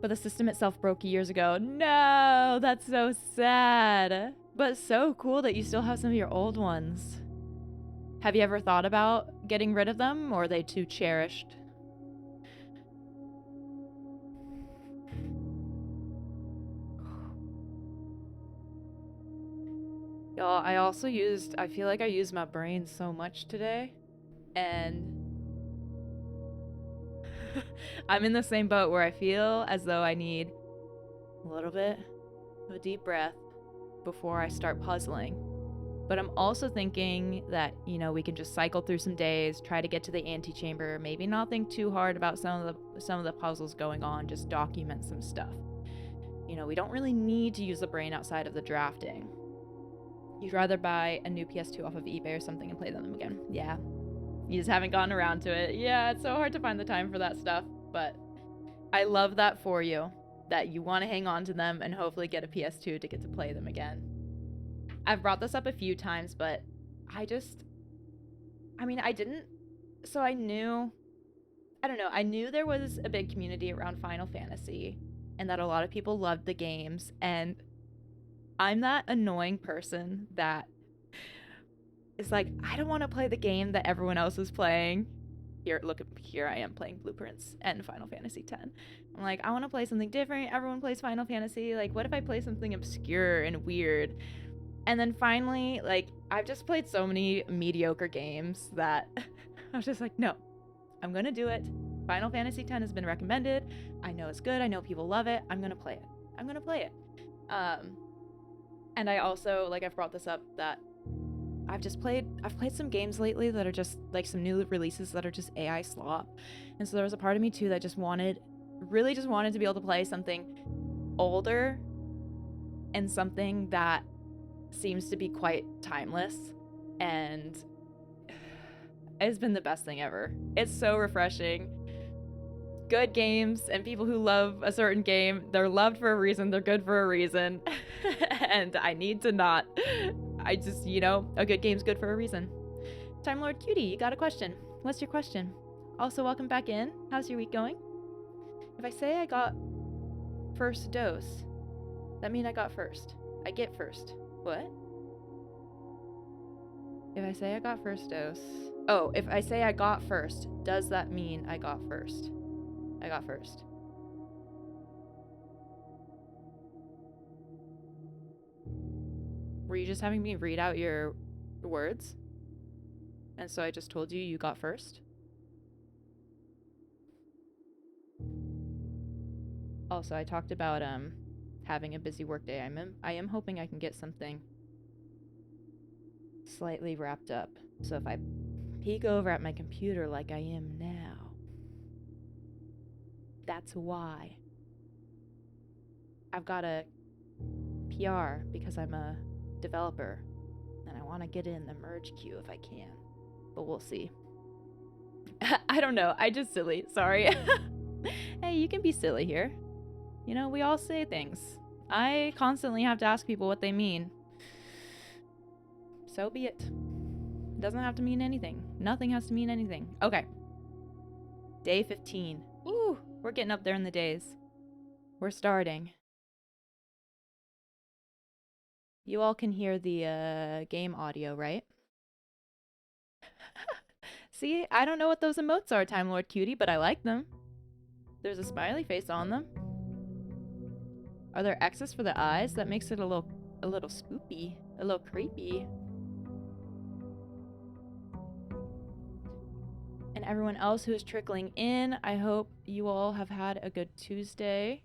But the system itself broke years ago. No, that's so sad. But so cool that you still have some of your old ones. Have you ever thought about getting rid of them, or are they too cherished? Y'all, I feel like I used my brain so much today, and I'm in the same boat where I feel as though I need a little bit of a deep breath before I start puzzling. But I'm also thinking that, you know, we can just cycle through some days, try to get to the antechamber, maybe not think too hard about some of the puzzles going on, just document some stuff. You know, we don't really need to use the brain outside of the drafting. You'd rather buy a new PS2 off of eBay or something and play them again. Yeah. You just haven't gotten around to it. Yeah, it's so hard to find the time for that stuff, but I love that for you, that you want to hang on to them and hopefully get a PS2 to get to play them again. I've brought this up a few times, but I knew there was a big community around Final Fantasy and that a lot of people loved the games, and I'm that annoying person that is like, I don't want to play the game that everyone else is playing. Here I am playing Blueprints and Final Fantasy X. I'm like, I want to play something different. Everyone plays Final Fantasy. Like, what if I play something obscure and weird? And then finally, like, I've just played so many mediocre games that I was just like, no, I'm going to do it. Final Fantasy X has been recommended. I know it's good. I know people love it. I'm going to play it. And I also, like, I've brought this up that I've played some games lately that are just, like, some new releases that are just AI slop. And so there was a part of me, too, that really just wanted to be able to play something older and something that seems to be quite timeless, and it's been the best thing ever. It's so refreshing. Good games and people who love a certain game, they're loved for a reason, they're good for a reason. And I need to not. I just, you know, a good game's good for a reason. Time Lord Cutie, you got a question. What's your question? Also, welcome back in. How's your week going? If I say I got first dose, that mean I got first. I get first. What? If I say I got first dose... Oh, if I say I got first, does that mean I got first? I got first. Were you just having me read out your words? And so I just told you you got first? Also, I talked about having a busy workday. I am hoping I can get something slightly wrapped up. So if I peek over at my computer like I am now, that's why. I've got a PR because I'm a developer and I want to get in the merge queue if I can, but we'll see. I don't know. I just silly. Sorry. Hey, you can be silly here. You know, we all say things. I constantly have to ask people what they mean. So be it. It doesn't have to mean anything. Nothing has to mean anything. Okay. Day 15. Ooh, we're getting up there in the days. We're starting. You all can hear the game audio, right? See, I don't know what those emotes are, Time Lord Cutie, but I like them. There's a smiley face on them. Are there X's for the eyes? That makes it a little spoopy, a little creepy. And everyone else who is trickling in, I hope you all have had a good Tuesday.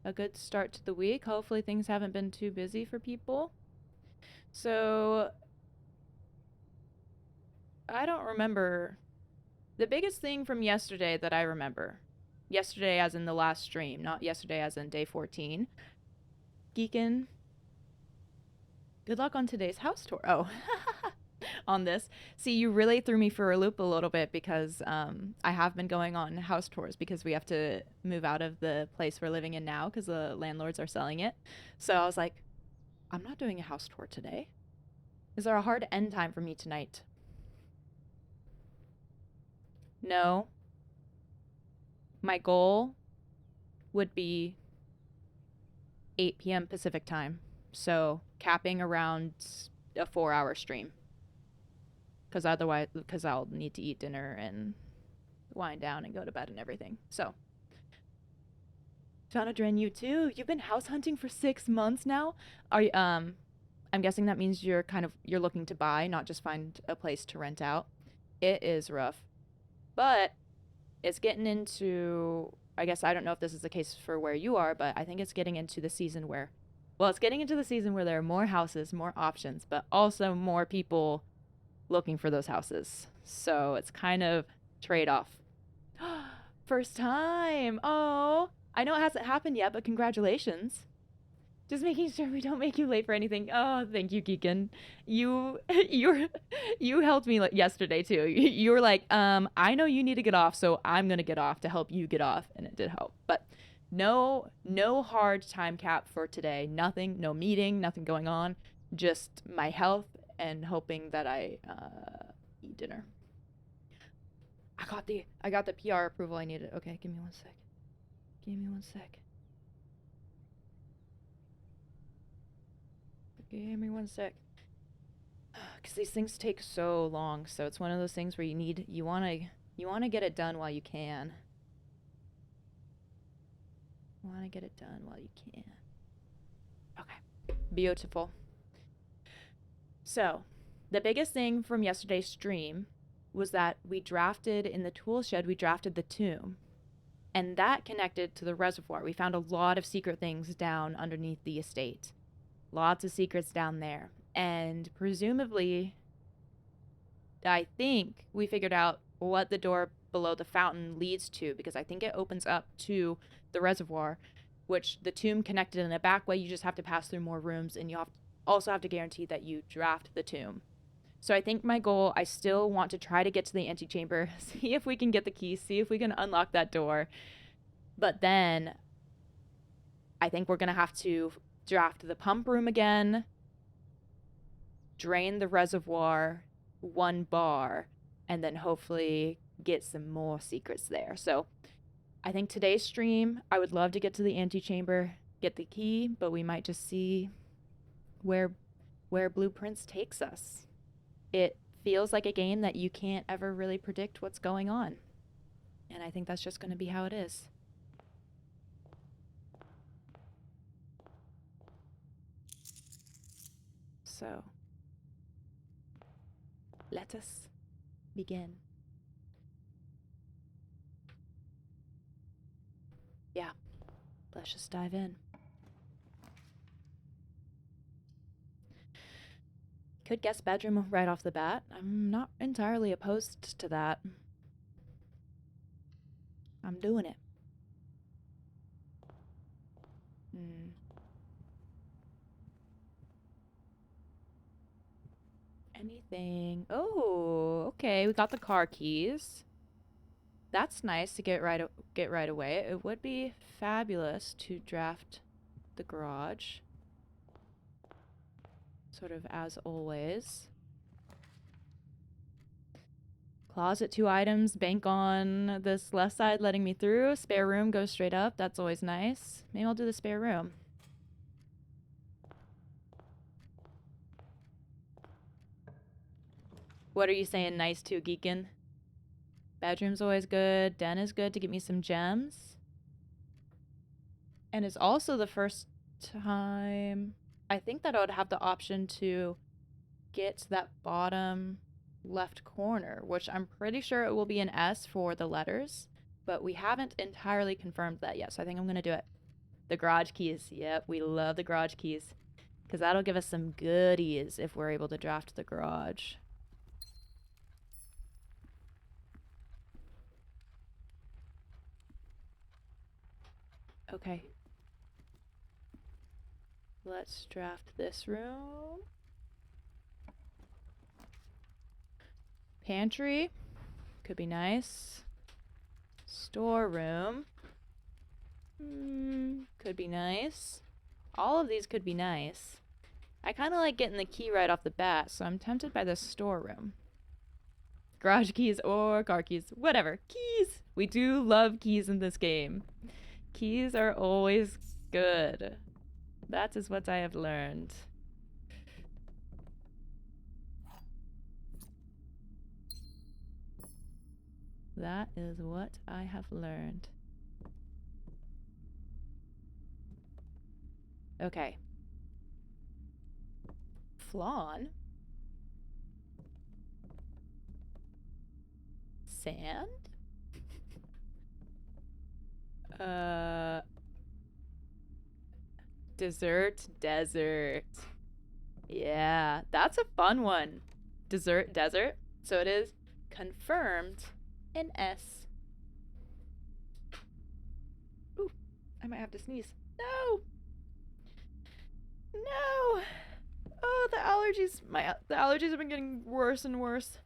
A good start to the week. Hopefully things haven't been too busy for people. So, I don't remember. The biggest thing from yesterday that I remember, yesterday as in the last stream, not yesterday as in day 14, Geekin, good luck on today's house tour. Oh, on this. See, you really threw me for a loop a little bit because I have been going on house tours because we have to move out of the place we're living in now because the landlords are selling it. So I was like, I'm not doing a house tour today. Is there a hard end time for me tonight? No. My goal would be 8 p.m. Pacific time. So capping around a 4-hour stream. Because I'll need to eat dinner and wind down and go to bed and everything. So, Jonadren, you too. You've been house hunting for 6 months now. Are you, I'm guessing that means you're looking to buy, not just find a place to rent out. It is rough, but it's getting into, I guess I don't know if this is the case for where you are, but I think it's getting into the season where, well, it's getting into the season where there are more houses, more options, but also more people looking for those houses. So it's kind of trade-off. First time. Oh, I know it hasn't happened yet, but congratulations. Just making sure we don't make you late for anything. Oh, thank you, Geekin. You helped me yesterday too. You were like, I know you need to get off, so I'm gonna get off to help you get off, and it did help. But no hard time cap for today. Nothing, no meeting, nothing going on. Just my health and hoping that I eat dinner. I got the PR approval I needed. Okay, give me 1 sec. Give me 1 sec. Give me 1 sec. Because these things take so long. So it's one of those things where you wanna get it done while you can. Want to get it done while you can. Okay, beautiful. So, the biggest thing from yesterday's stream was that we drafted in the tool shed. We drafted the tomb, and that connected to the reservoir. We found a lot of secret things down underneath the estate. Lots of secrets down there. And presumably, I think we figured out what the door below the fountain leads to, because I think it opens up to the reservoir, which the tomb connected in a back way. You just have to pass through more rooms, and you also have to guarantee that you draft the tomb. So I think my goal, I still want to try to get to the antechamber, see if we can get the key, see if we can unlock that door. But then I think we're going to have to draft the pump room again, drain the reservoir, 1 bar, and then hopefully get some more secrets there. So I think today's stream, I would love to get to the antechamber, get the key, but we might just see where Blueprints takes us. It feels like a game that you can't ever really predict what's going on. And I think that's just going to be how it is. So, let us begin. Yeah, let's just dive in. Could guess bedroom right off the bat. I'm not entirely opposed to that. I'm doing it. Anything? Oh, okay. We got the car keys. That's nice to get right away. It would be fabulous to draft the garage. Sort of as always. Closet, 2 items. Bank on this left side letting me through. Spare room goes straight up. That's always nice. Maybe I'll do the spare room. What are you saying nice to, Geekin? Bedroom's always good. Den is good to get me some gems. And it's also the first time I think that I would have the option to get to that bottom left corner, which I'm pretty sure it will be an S for the letters, but we haven't entirely confirmed that yet, so I think I'm going to do it. The garage keys. Yep, we love the garage keys, because that'll give us some goodies if we're able to draft the garage. Okay. Let's draft this room. Pantry. Could be nice. Storeroom. Could be nice. All of these could be nice. I kind of like getting the key right off the bat, so I'm tempted by the storeroom. Garage keys or car keys. Whatever. Keys! We do love keys in this game. Keys are always good. That is what I have learned. That is what I have learned. Okay. Flan? Sand? Dessert, desert. Yeah, that's a fun one. Dessert, desert. So it is confirmed in S. Ooh, I might have to sneeze. No! No! Oh, the allergies. The allergies have been getting worse and worse.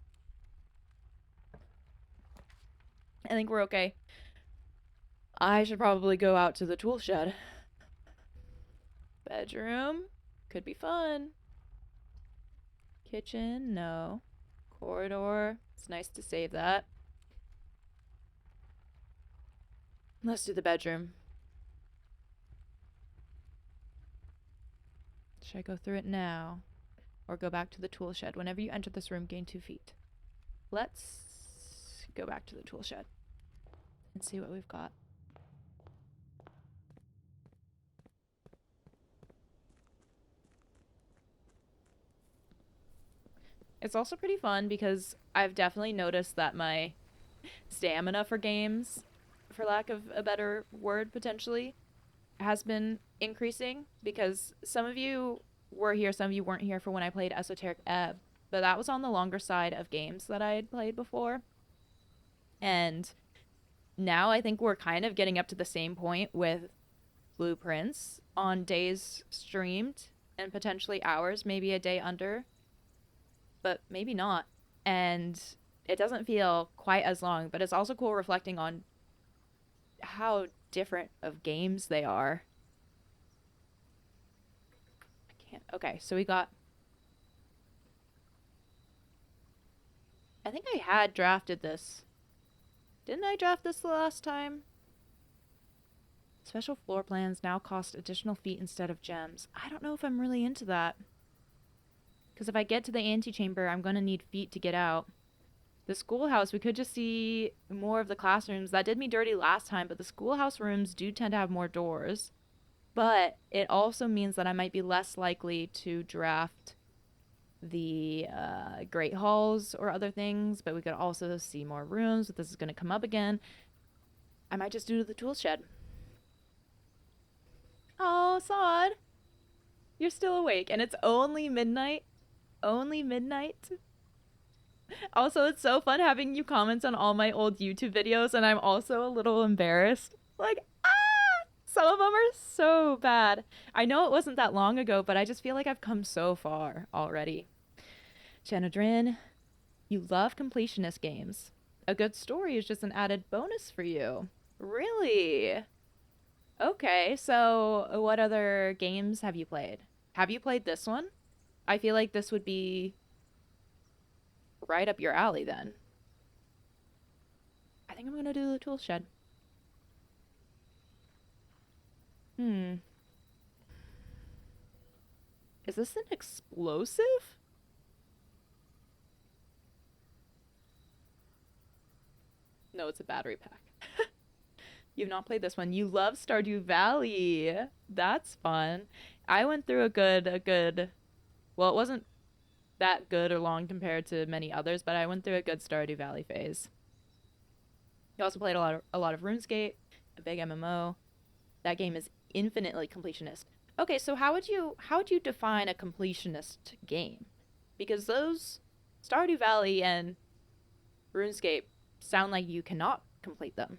I think we're okay. I should probably go out to the tool shed. Bedroom. Could be fun. Kitchen. No. Corridor. It's nice to save that. Let's do the bedroom. Should I go through it now? Or go back to the tool shed? Whenever you enter this room, gain 2 feet. Let's go back to the tool shed and see what we've got. It's also pretty fun because I've definitely noticed that my stamina for games, for lack of a better word potentially, has been increasing because some of you were here, some of you weren't here for when I played Esoteric Ebb, but that was on the longer side of games that I had played before. And now I think we're kind of getting up to the same point with Blueprints on days streamed and potentially hours, maybe a day under, but maybe not. And it doesn't feel quite as long, but it's also cool reflecting on how different of games they are. I can't. Okay, so we got. I think I had drafted this. Didn't I draft this the last time? Special floor plans now cost additional feet instead of gems. I don't know if I'm really into that. Because if I get to the antechamber, I'm going to need feet to get out. The schoolhouse, we could just see more of the classrooms. That did me dirty last time, but the schoolhouse rooms do tend to have more doors. But it also means that I might be less likely to draft the great halls or other things, but we could also see more rooms, but this is going to come up again. I might just do the tool shed. Oh, Sod, you're still awake, and it's only midnight. Only midnight. Also, it's so fun having you comment on all my old YouTube videos, and I'm also a little embarrassed. Like, some of them are so bad. I know it wasn't that long ago, but I just feel like I've come so far already. Chanadrin, you love completionist games. A good story is just an added bonus for you. Really? Okay, so what other games have you played? Have you played this one? I feel like this would be right up your alley then. I think I'm gonna do the tool shed. Is this an explosive? No, it's a battery pack. You've not played this one. You love Stardew Valley. That's fun. I went through a good, well, it wasn't that good or long compared to many others, but I went through a good Stardew Valley phase. You also played a lot of RuneScape, a big MMO. That game is infinitely completionist. Okay, so how would you define a completionist game? Because those Stardew Valley and RuneScape sound like you cannot complete them.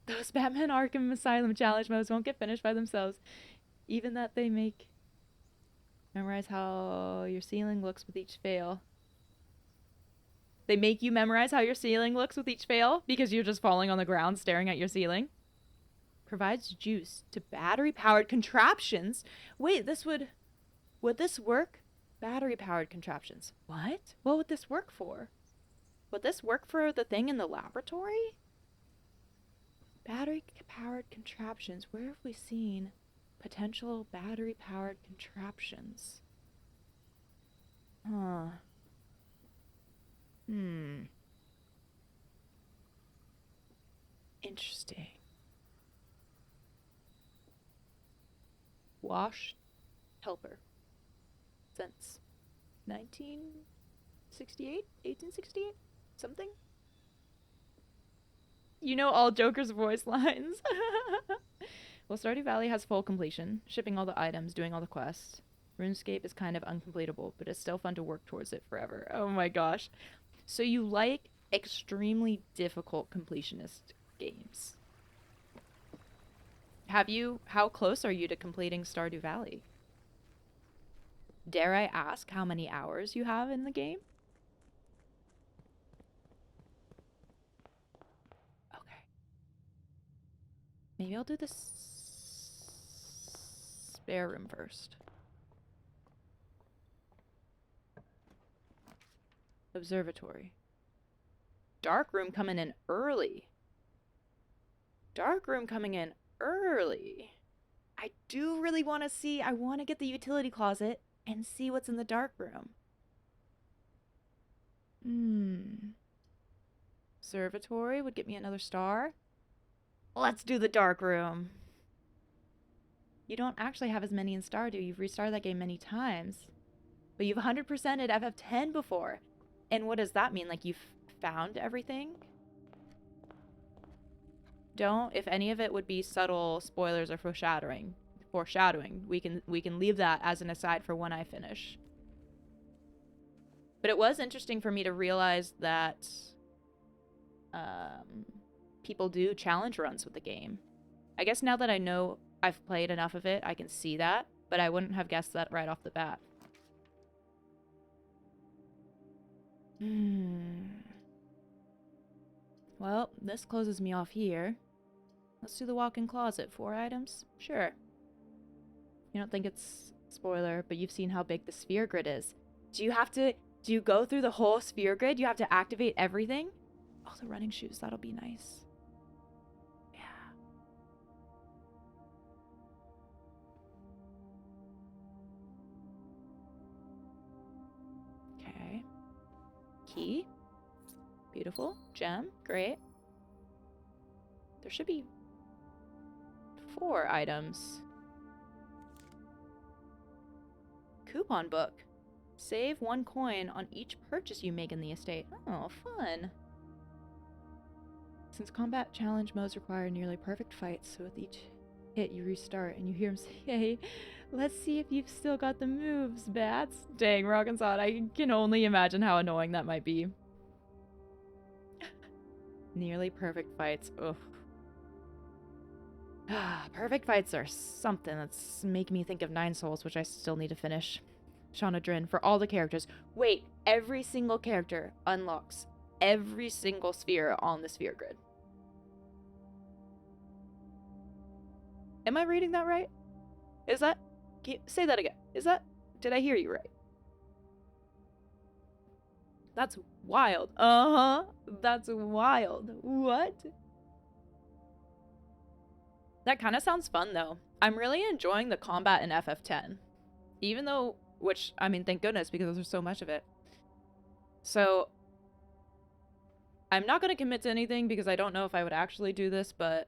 Those Batman Arkham Asylum challenge modes won't get finished by themselves. Even that they make memorize how your ceiling looks with each fail. They make you memorize how your ceiling looks with each fail because you're just falling on the ground staring at your ceiling. Provides juice to battery-powered contraptions. Wait, would this work? Battery-powered contraptions. What? What would this work for? Would this work for the thing in the laboratory? Battery-powered contraptions. Where have we seen potential battery-powered contraptions? Huh. Interesting. Wash helper. Since 1968? 1868? Something? You know all Joker's voice lines. Well, Stardew Valley has full completion, shipping all the items, doing all the quests. RuneScape is kind of uncompletable, but it's still fun to work towards it forever. Oh my gosh. So you like extremely difficult completionist games. How close are you to completing Stardew Valley? Dare I ask how many hours you have in the game? Okay. Maybe I'll do the spare room first. Observatory. Dark room coming in early. Dark room coming in early. I do really want to see, I want to get the utility closet and see what's in the dark room. Observatory would get me another star. Let's do the dark room. You don't actually have as many in Stardew. You've restarted that game many times. But you've 100%ed FF10 before. And what does that mean? Like you've found everything? Don't. If any of it would be subtle spoilers or foreshadowing, we can leave that as an aside for when I finish. But it was interesting for me to realize that people do challenge runs with the game. I guess now that I know I've played enough of it, I can see that, but I wouldn't have guessed that right off the bat. Well, this closes me off here. Let's do the walk-in closet. 4 items? Sure. You don't think it's spoiler, but you've seen how big the sphere grid is. Do you go through the whole sphere grid? You have to activate everything? Oh, the running shoes. That'll be nice. Yeah. Okay. Key. Beautiful. Gem. Great. There should be 4 items. Coupon book. Save 1 coin on each purchase you make in the estate. Oh, fun. Since combat challenge modes require nearly perfect fights, so with each hit you restart and you hear him say, hey, let's see if you've still got the moves, bats. Dang, Rockin' Sod, I can only imagine how annoying that might be. Nearly perfect fights. Ugh. Perfect fights are something that's making me think of 9 Souls, which I still need to finish. Shauna Drin for all the characters. Wait, every single character unlocks every single sphere on the sphere grid. Am I reading that right? Is that... Can you say that again? Is that... Did I hear you right? That's wild. Uh-huh. That's wild. What? That kind of sounds fun, though. I'm really enjoying the combat in FF10. Even though... Which, I mean, thank goodness, because there's so much of it. So... I'm not going to commit to anything because I don't know if I would actually do this, but...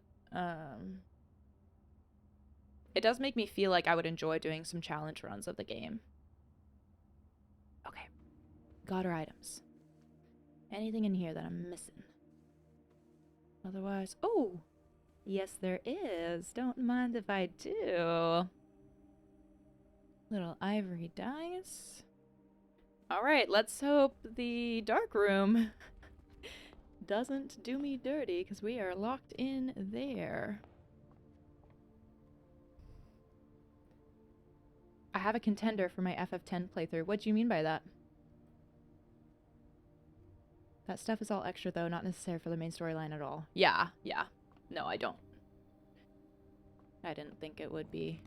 It does make me feel like I would enjoy doing some challenge runs of the game. Okay. Got our items. Anything in here that I'm missing? Otherwise... Oh! Yes, there is. Don't mind if I do. Little ivory dice. Alright, let's hope the dark room doesn't do me dirty, because we are locked in there. I have a contender for my FF10 playthrough. What do you mean by that? That stuff is all extra, though, not necessary for the main storyline at all. Yeah. No, I don't. I didn't think it would be.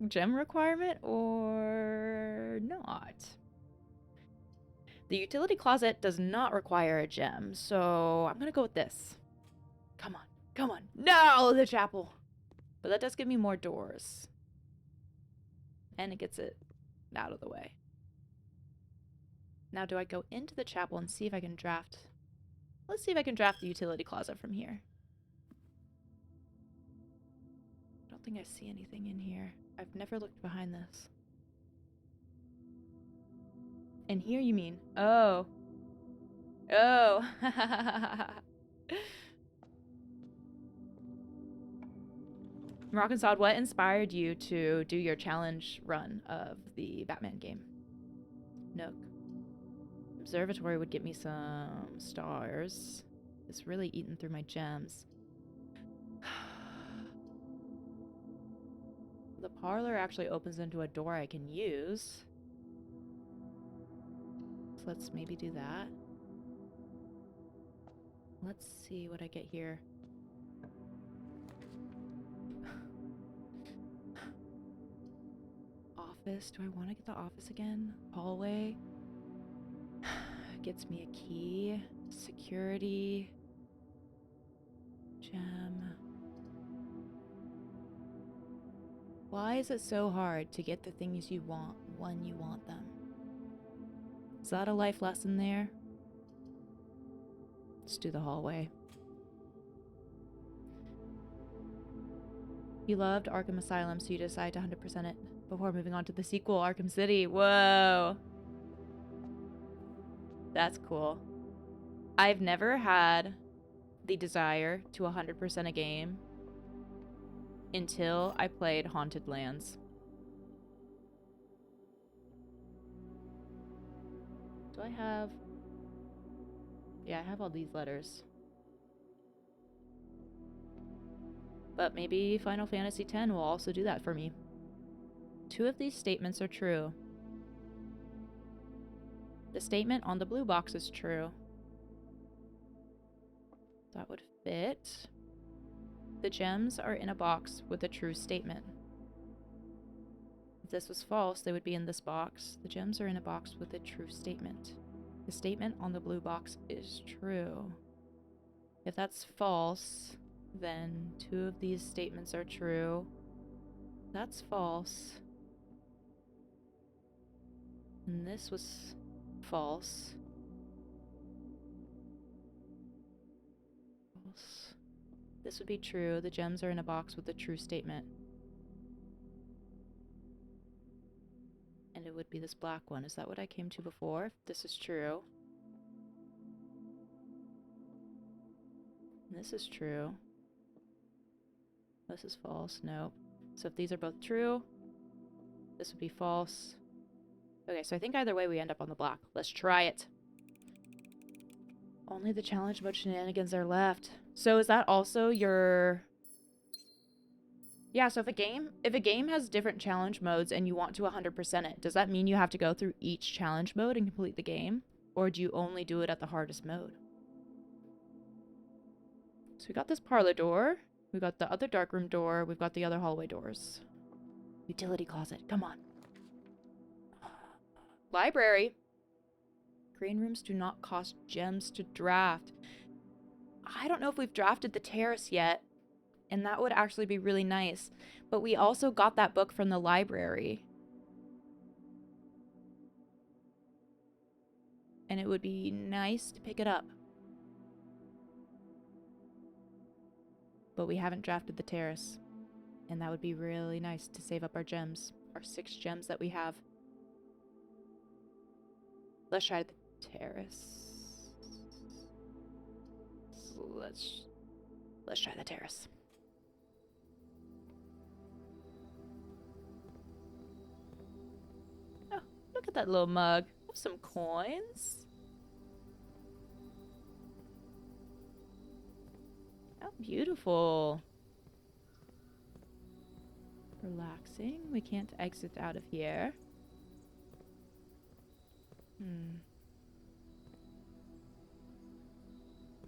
Gem requirement or not? The utility closet does not require a gem, so I'm gonna go with this. Come on, come on. No, the chapel. But that does give me more doors. And it gets it out of the way. Now do I go into the chapel and see if I can draft... Let's see if I can draft the utility closet from here. I don't think I see anything in here. I've never looked behind this. In here, you mean? Oh. Oh. Moroccan Sod, what inspired you to do your challenge run of the Batman game? Nook. Observatory would get me some stars. It's really eating through my gems. The parlor actually opens into a door I can use. So let's maybe do that. Let's see what I get here. Office. Do I want to get the office again? Hallway. Gets me a key. Security. Gem. Why is it so hard to get the things you want when you want them? Is that a life lesson there? Let's do the hallway. You loved Arkham Asylum, so you decide to 100% it before moving on to the sequel, Arkham City. Whoa. That's cool. I've never had the desire to 100% a game until I played Haunted Lands. Do I have... Yeah, I have all these letters. But maybe Final Fantasy X will also do that for me. 2 of these statements are true. The statement on the blue box is true. That would fit. The gems are in a box with a true statement. If this was false, they would be in this box. The gems are in a box with a true statement. The statement on the blue box is true. If that's false, then 2 of these statements are true. That's false. And this was false. False. This would be true. The gems are in a box with a true statement. And it would be this black one. Is that what I came to before? If this is true. And this is true. This is false. Nope. So if these are both true, this would be false. Okay, so I think either way we end up on the black. Let's try it. Only the challenge mode shenanigans are left. So is that also your... Yeah, so if a game has different challenge modes and you want to 100% it, does that mean you have to go through each challenge mode and complete the game? Or do you only do it at the hardest mode? So we got this parlor door. We got the other dark room door. We've got the other hallway doors. Utility closet. Come on. Library. Green rooms do not cost gems to draft. I don't know if we've drafted the terrace yet, and that would actually be really nice. But we also got that book from the library. And it would be nice to pick it up. But we haven't drafted the terrace. And that would be really nice to save up our gems. Our 6 gems that we have. Let's try the terrace. So let's try the terrace. Oh, look at that little mug. Some coins. How beautiful. Relaxing. We can't exit out of here.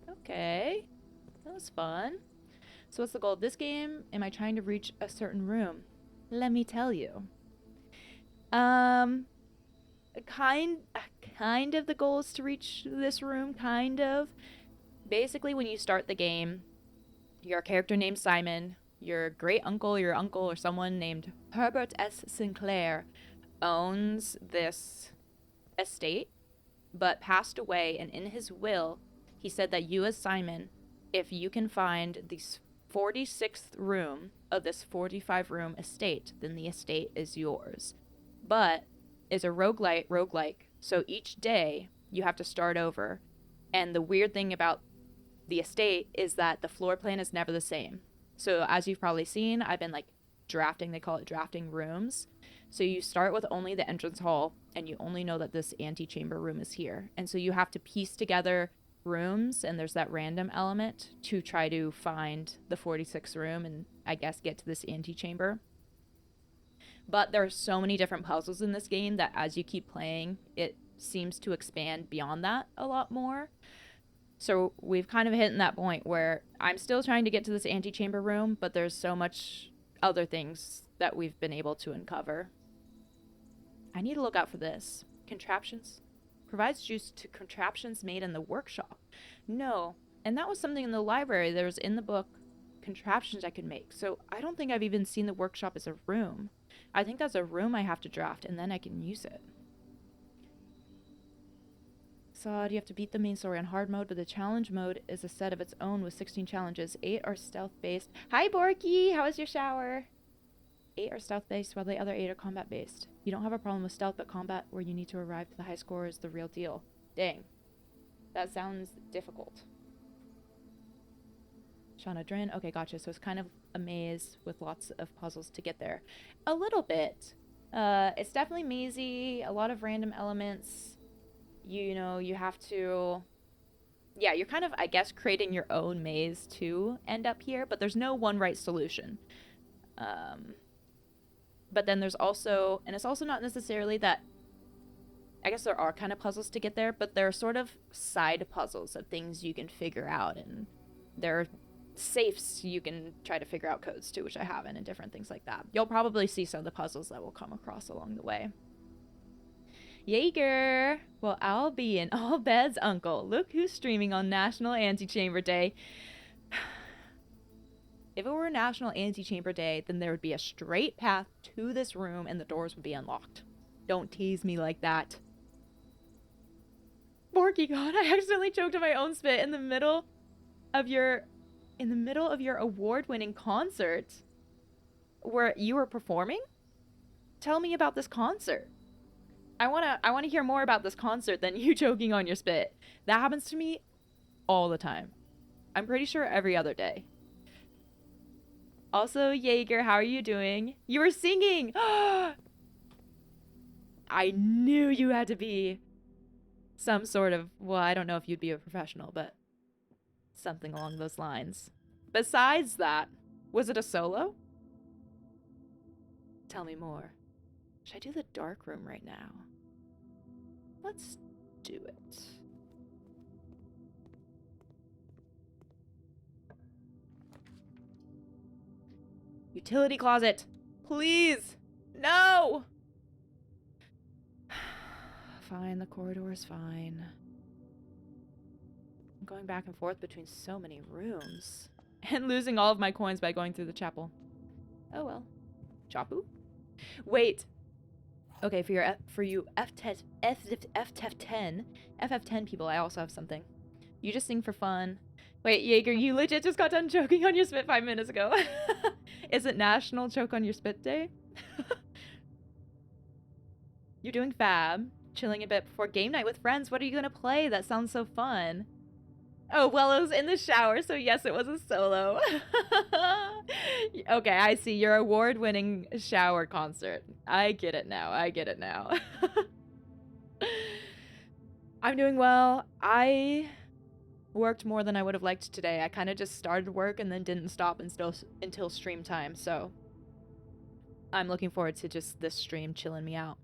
Okay. That was fun. So what's the goal of this game? Am I trying to reach a certain room? Let me tell you. Kind kind of the goal is to reach this room, kind of. Basically, when you start the game, your character named Simon, your great uncle, your uncle, or someone named Herbert S. Sinclair owns this estate, but passed away, and in his will, he said that you as Simon, if you can find the 46th room of this 45-room estate, then the estate is yours. But it's a roguelike, so each day you have to start over. And the weird thing about the estate is that the floor plan is never the same. So as you've probably seen, I've been like drafting, they call it drafting rooms. So you start with only the entrance hall, and you only know that this antechamber room is here. And so you have to piece together rooms, and there's that random element to try to find the 46th room and I guess get to this antechamber. But there are so many different puzzles in this game that as you keep playing, it seems to expand beyond that a lot more. So we've kind of hit in that point where I'm still trying to get to this antechamber room, but there's so much other things that we've been able to uncover. I need to look out for this. Contraptions. Provides juice to contraptions made in the workshop. No. And that was something in the library. There was in the book contraptions I could make. So I don't think I've even seen the workshop as a room. I think that's a room I have to draft, and then I can use it. So you have to beat the main story on hard mode, but the challenge mode is a set of its own with 16 challenges. 8 are stealth-based. Hi, Borky! How was your shower? 8 are stealth-based, while the other 8 are combat-based. You don't have a problem with stealth, but combat, where you need to arrive to the high score, is the real deal. Dang. That sounds difficult. Shauna Drin. Okay, gotcha. So it's kind of a maze with lots of puzzles to get there. A little bit. It's definitely mazy, a lot of random elements. You know, you have to... Yeah, you're kind of, I guess, creating your own maze to end up here, but there's no one right solution. But then there's also... And it's also not necessarily that... I guess there are kind of puzzles to get there, but there are sort of side puzzles of things you can figure out, and there are safes you can try to figure out codes to, which I haven't, and different things like that. You'll probably see some of the puzzles that we'll come across along the way. Jaeger! Well, I'll be an all-beds uncle. Look who's streaming on National Antechamber Day. If it were National Antechamber Day, then there would be a straight path to this room and the doors would be unlocked. Don't tease me like that. Borky, God, I accidentally choked on my own spit in the middle of your award-winning concert where you were performing? Tell me about this concert. I wanna hear more about this concert than you choking on your spit. That happens to me all the time. I'm pretty sure every other day. Also, Jaeger, how are you doing? You were singing! I knew you had to be some sort of, well, I don't know if you'd be a professional, but something along those lines. Besides that, was it a solo? Tell me more. Should I do the dark room right now? Let's do it. Utility closet. Please. No. Fine, the corridor is fine. I'm going back and forth between so many rooms. And losing all of my coins by going through the chapel. Oh well. Chapu? Wait. Okay, for you FF10 people, I also have something. You just sing for fun. Wait, Jaeger, you legit just got done choking on your spit 5 minutes ago. Is it National Choke on Your Spit Day? You're doing fab. Chilling a bit before game night with friends. What are you gonna play? That sounds so fun. Oh, well, it was in the shower, so yes, it was a solo. Okay, I see. Your award-winning shower concert. I get it now. I'm doing well. I worked more than I would have liked today. I kind of just started work and then didn't stop until stream time, so I'm looking forward to just this stream chilling me out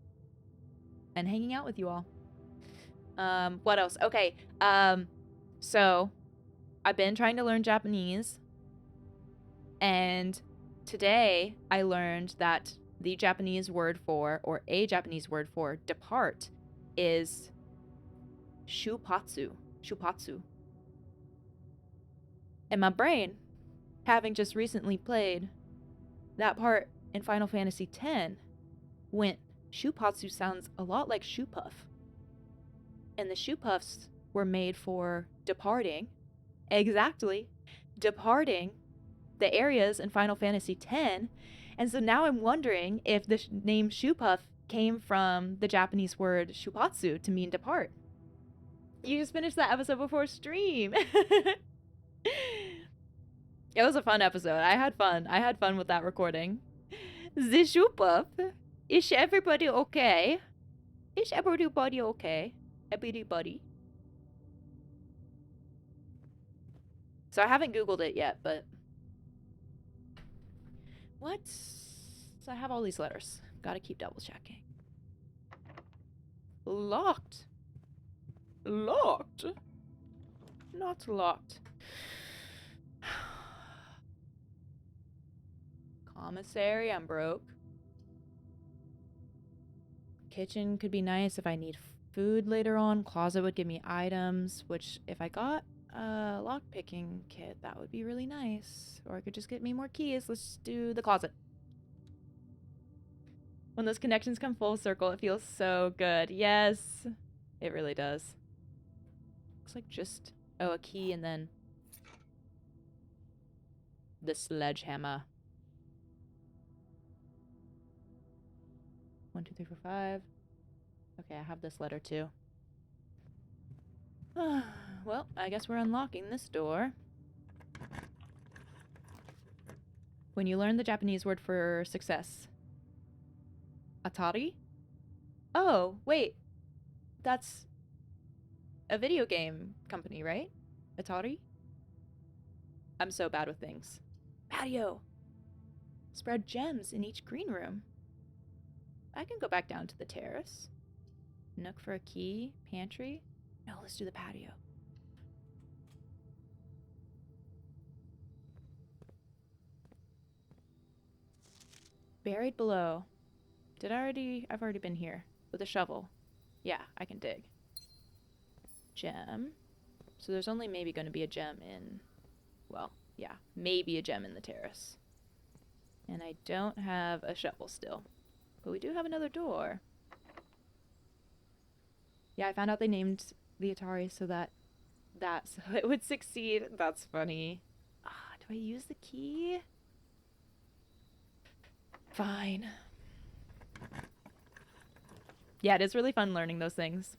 and hanging out with you all. What else? Okay, so I've been trying to learn Japanese, and today I learned that the Japanese word for, or a Japanese word for depart, is Shupatsu. Shupatsu. And my brain, having just recently played that part in Final Fantasy X, went, Shupatsu sounds a lot like Shoe Puff. And the Shoe Puffs were made for departing, exactly, departing the areas in Final Fantasy X. And so now I'm wondering if the name Shoe Puff came from the Japanese word shupatsu to mean depart. You just finished that episode before stream. It was a fun episode. I had fun. I had fun with that recording. The Shoe Puff. Is everybody okay? Is everybody okay? Everybody. So I haven't Googled it yet, but... What? So I have all these letters. Gotta keep double checking. Locked. Locked? Not locked. Commissary, I'm broke. Kitchen could be nice if I need food later on. Closet would give me items, which if I got a lockpicking kit, that would be really nice. Or I could just get me more keys. Let's do the closet. When those connections come full circle, it feels so good. Yes, it really does. Looks like just, oh, a key and then the sledgehammer. 1, 2, 3, 4, 5. Okay, I have this letter too. Well, I guess we're unlocking this door. When you learn the Japanese word for success. Atari? Oh, wait. That's a video game company, right? Atari? I'm so bad with things. Patio. Spread gems in each green room. I can go back down to the terrace. Nook for a key. Pantry. No, let's do the patio. Buried below. I've already been here. With a shovel. Yeah, I can dig. Gem. So there's only maybe going to be a gem in... Well, yeah, maybe a gem in the terrace. And I don't have a shovel still. But we do have another door. Yeah, I found out they named the Atari so that so it would succeed. That's funny. Do I use the key? Fine. Yeah, it is really fun learning those things.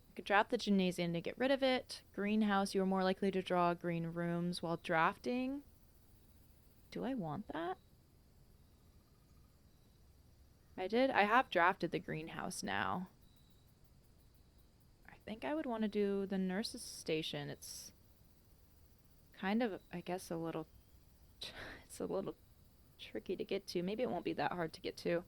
You could draft the gymnasium to get rid of it. Greenhouse, you are more likely to draw green rooms while drafting. Do I want that? I have drafted the greenhouse now. I think I would want to do the nurse's station. It's kind of, I guess, it's a little tricky to get to. Maybe it won't be that hard to get to.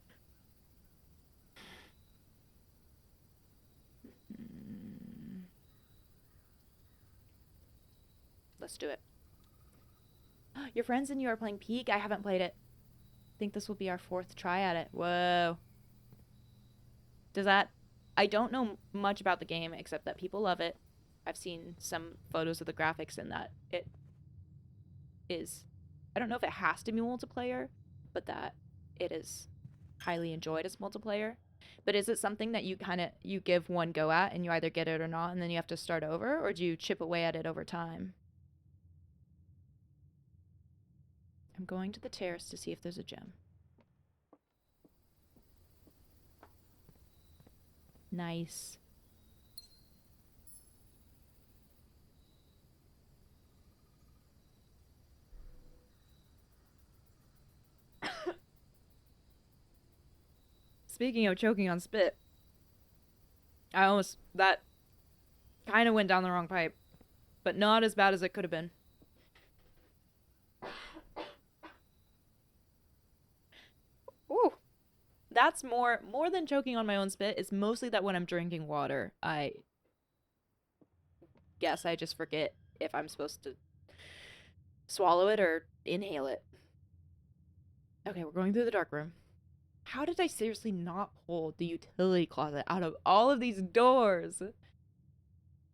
Let's do it. Your friends and you are playing Peak? I haven't played it. I think this will be our 4th try at it. Whoa. I don't know much about the game except that people love it. I've seen some photos of the graphics and that it is, I don't know if it has to be multiplayer, but that it is highly enjoyed as multiplayer. But is it something that you give one go at and you either get it or not and then you have to start over, or do you chip away at it over time? I'm going to the terrace to see if there's a gem. Nice. Speaking of choking on spit, that kind of went down the wrong pipe, but not as bad as it could have been. Ooh. That's more than choking on my own spit. It's mostly that when I'm drinking water, I guess I just forget if I'm supposed to swallow it or inhale it. Okay, we're going through the dark room. How did I seriously not pull the utility closet out of all of these doors?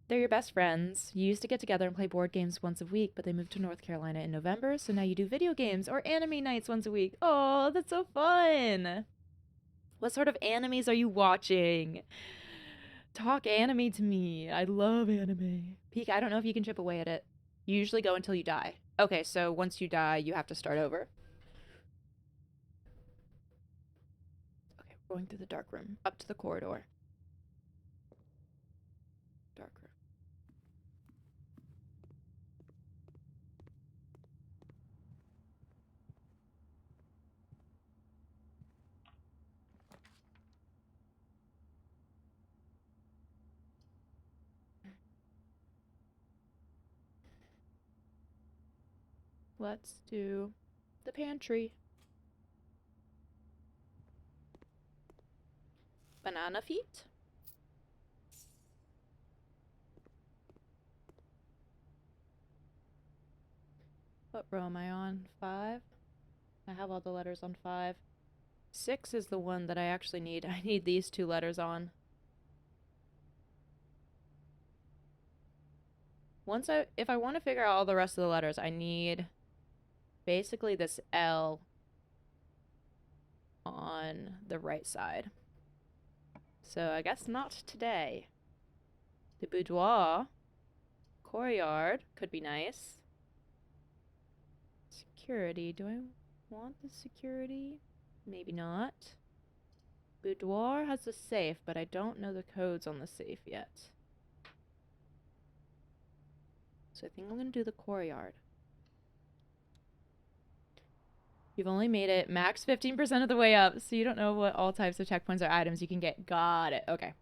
They're your best friends. You used to get together and play board games once a week, but they moved to North Carolina in November, so now you do video games or anime nights once a week. Oh, that's so fun. What sort of animes are you watching? Talk anime to me. I love anime. Peek, I don't know if you can chip away at it. You usually go until you die. Okay, so once you die, you have to start over. Okay, we're going through the dark room, up to the corridor. Dark room. Let's do the pantry. Banana feet. What row am I on? 5? I have all the letters on 5. 6 is the one that I actually need. I need these 2 letters on. If I want to figure out all the rest of the letters, I need basically this L on the right side. So I guess not today. The boudoir. Courtyard could be nice. Security. Do I want the security? Maybe not. Boudoir has a safe, but I don't know the codes on the safe yet. So I think I'm going to do the courtyard. You've only made it max 15% of the way up, so you don't know what all types of checkpoints or items you can get. Got it. Okay.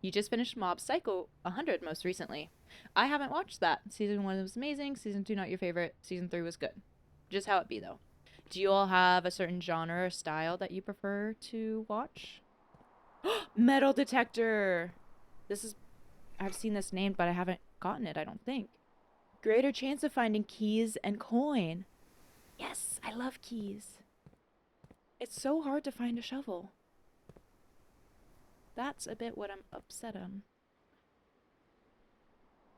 You just finished Mob Psycho 100 most recently. I haven't watched that. Season 1 was amazing. Season 2 not your favorite. Season 3 was good. Just how it be, though. Do you all have a certain genre or style that you prefer to watch? Metal detector! I've seen this named, but I haven't gotten it, I don't think. Greater chance of finding keys and coin. Yes, I love keys. It's so hard to find a shovel. That's a bit what I'm upset on.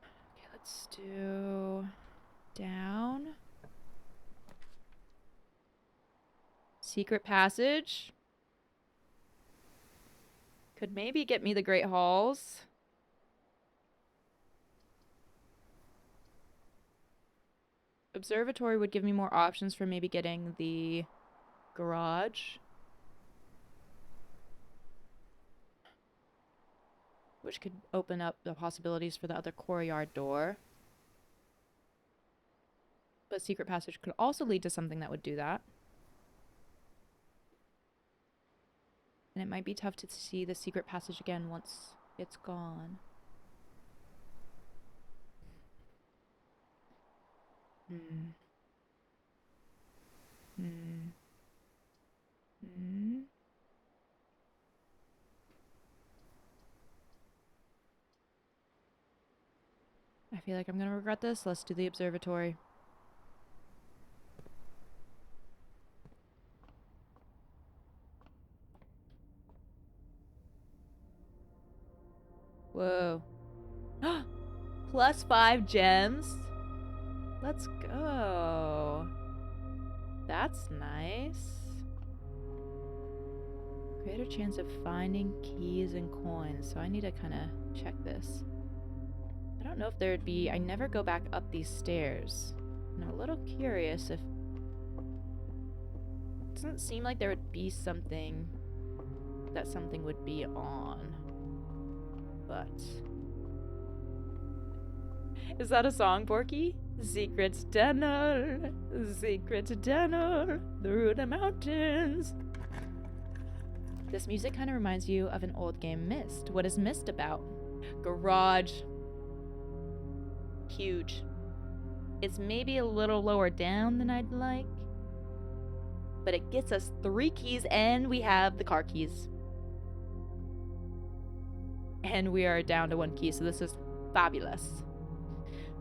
Okay, let's do down. Secret passage. Could maybe get me the Great Halls. Observatory would give me more options for maybe getting the garage. Which could open up the possibilities for the other courtyard door. But secret passage could also lead to something that would do that. And it might be tough to see the secret passage again once it's gone. I feel like I'm gonna regret this. Let's do the observatory. Whoa. Plus 5 gems? Let's go. That's nice. Greater chance of finding keys and coins. So I need to kind of check this. I don't know if there would be... I never go back up these stairs. And I'm a little curious if... It doesn't seem like there would be something... that something would be on. But... Is that a song, Porky? Secret tunnel, through the mountains. This music kind of reminds you of an old game, Myst. What is Myst about? Garage. Huge. It's maybe a little lower down than I'd like, but it gets us 3 keys and we have the car keys. And we are down to 1 key, so this is fabulous.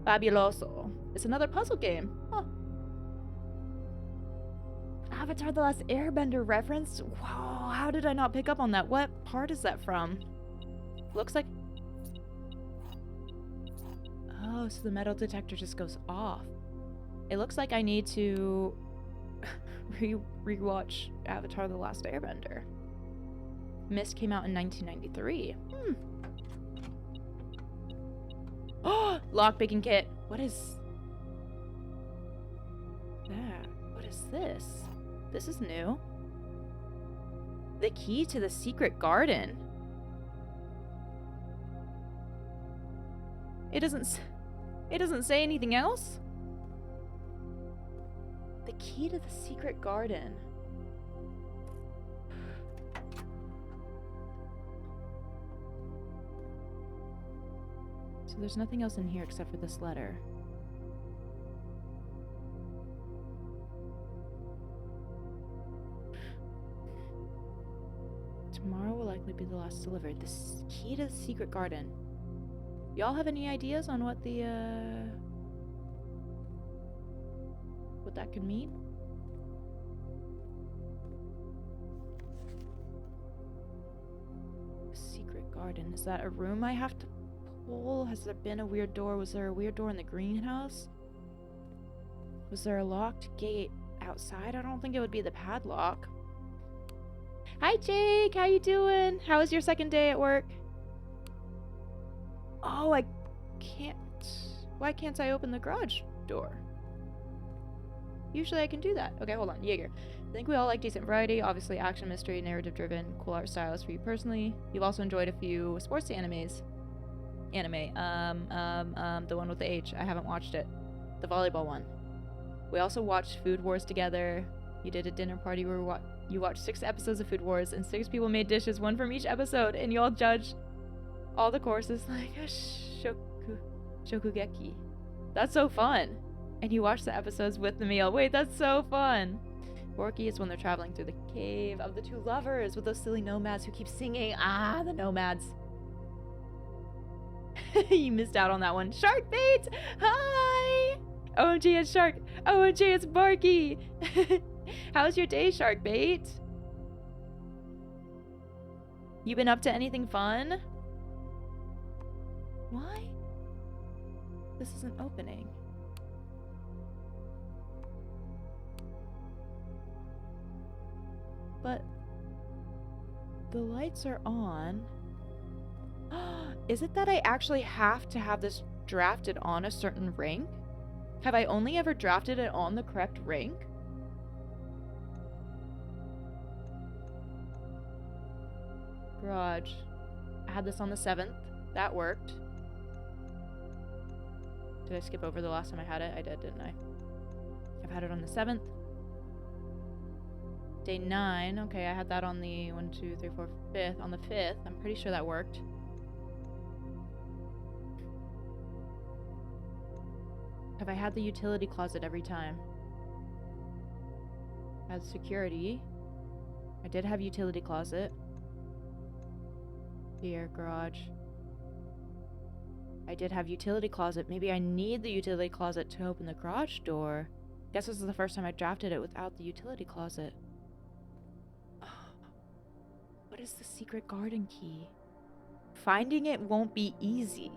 Fabuloso. It's another puzzle game. Huh. Avatar The Last Airbender reference? Whoa, how did I not pick up on that? What part is that from? Looks like... Oh, so the metal detector just goes off. It looks like I need to rewatch Avatar The Last Airbender. Mist came out in 1993. Oh, lockpicking kit. What is that? What is this? This is new. The key to the secret garden. It doesn't say anything else. The key to the secret garden. So there's nothing else in here except for this letter. Tomorrow will likely be the last delivered. The key to the secret garden. Y'all have any ideas on what the, what that could mean? Secret garden. Is that a room I have to pull? Has there been a weird door? Was there a weird door in the greenhouse? Was there a locked gate outside? I don't think it would be the padlock. Hi Jake, how you doing? How was your second day at work? Oh, I can't. Why can't I open the garage door? Usually I can do that. Okay, hold on. Jaeger. I think we all like decent variety. Obviously action, mystery, narrative driven, cool art styles for you personally. You've also enjoyed a few sports animes. The one with the H. I haven't watched it. The volleyball one. We also watched Food Wars together. You did a dinner party where you watched 6 episodes of Food Wars and 6 people made dishes, one from each episode, and you all judged all the courses like a shokugeki. That's so fun. And you watch the episodes with the meal. Wait, that's so fun. Borky is when they're traveling through the cave of the 2 lovers with those silly nomads who keep singing. Ah, the nomads. You missed out on that one. Shark bait! Hi! OMG, it's Shark. OMG, it's Barky. How's your day, Shark bait? You been up to anything fun? Why? This isn't opening. But the lights are on. Is it that I actually have to have this drafted on a certain rank? Have I only ever drafted it on the correct rank? Garage. I had this on the 7th. That worked. Did I skip over the last time I had it? I did, didn't I? I've had it on the 7th. Day 9. Okay, I had that on the 1, 2, 3, 4, 5th. On the 5th. I'm pretty sure that worked. Have I had the utility closet every time? Had security. I did have utility closet. Here, garage. I did have utility closet. Maybe I need the utility closet to open the garage door. Guess this is the first time I drafted it without the utility closet. Oh. What is the secret garden key? Finding it won't be easy.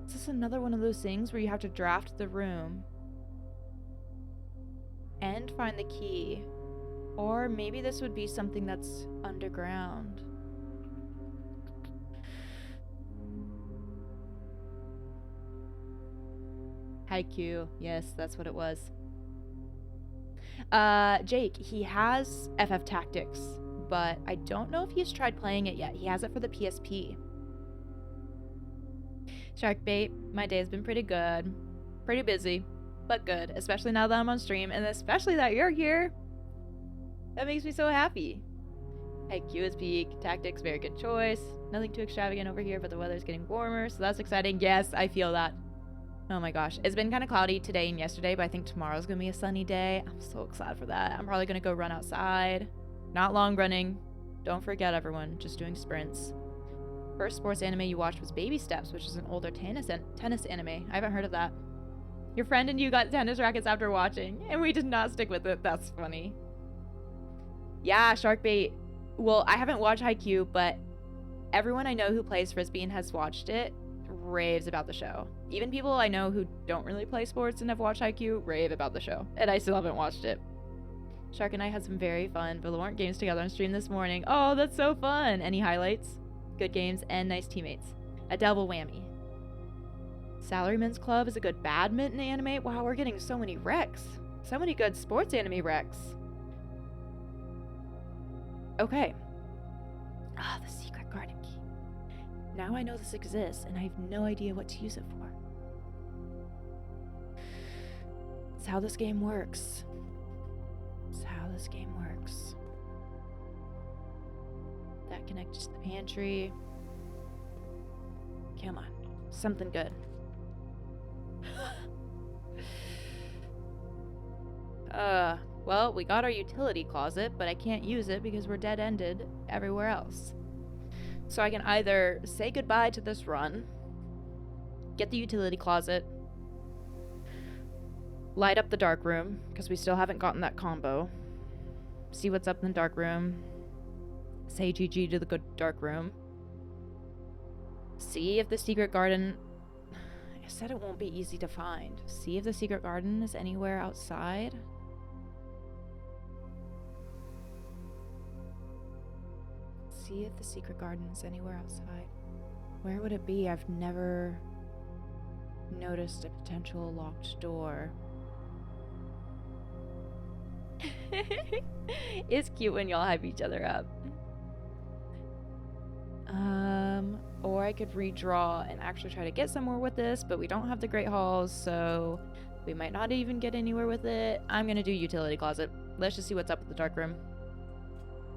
Is this another one of those things where you have to draft the room and find the key? Or maybe this would be something that's underground. Haikyuu. Yes, that's what it was. Jake, he has FF Tactics, but I don't know if he's tried playing it yet. He has it for the PSP. Sharkbait, my day has been pretty good. Pretty busy, but good. Especially now that I'm on stream, and especially that you're here. That makes me so happy. Haikyuu is peak. Tactics, very good choice. Nothing too extravagant over here, but the weather's getting warmer, so that's exciting. Yes, I feel that. Oh my gosh. It's been kind of cloudy today and yesterday, but I think tomorrow's going to be a sunny day. I'm so excited for that. I'm probably going to go run outside. Not long running. Don't forget, everyone. Just doing sprints. First sports anime you watched was Baby Steps, which is an older tennis anime. I haven't heard of that. Your friend and you got tennis rackets after watching, and we did not stick with it. That's funny. Yeah, shark bait. Well, I haven't watched Haikyuu, but everyone I know who plays Frisbee and has watched it raves about the show. Even people I know who don't really play sports and have watched Haikyuu rave about the show, and I still haven't watched it. Shark and I had some very fun Valorant games together on stream this morning. Oh, that's so fun! Any highlights? Good games and nice teammates. A double whammy. Salaryman's Club is a good badminton anime. Wow, we're getting so many recs. So many good sports anime recs. Okay. Ah, the secret garden key. Now I know this exists, and I have no idea what to use it for. It's how this game works. It's how this game works. That connects to the pantry. Come on. Something good. Well, we got our utility closet, but I can't use it because we're dead-ended everywhere else. So I can either say goodbye to this run, get the utility closet, light up the dark room, because we still haven't gotten that combo, see what's up in the dark room, say GG to the good dark room, see if the secret garden... I said it won't be easy to find. See if the secret garden is anywhere outside. See if the secret garden is anywhere outside. Where would it be? I've never noticed a potential locked door. It's cute when y'all hype each other up. Or I could redraw and actually try to get somewhere with this, but we don't have the Great Halls, so we might not even get anywhere with it. I'm gonna do utility closet. Let's just see what's up with the dark room.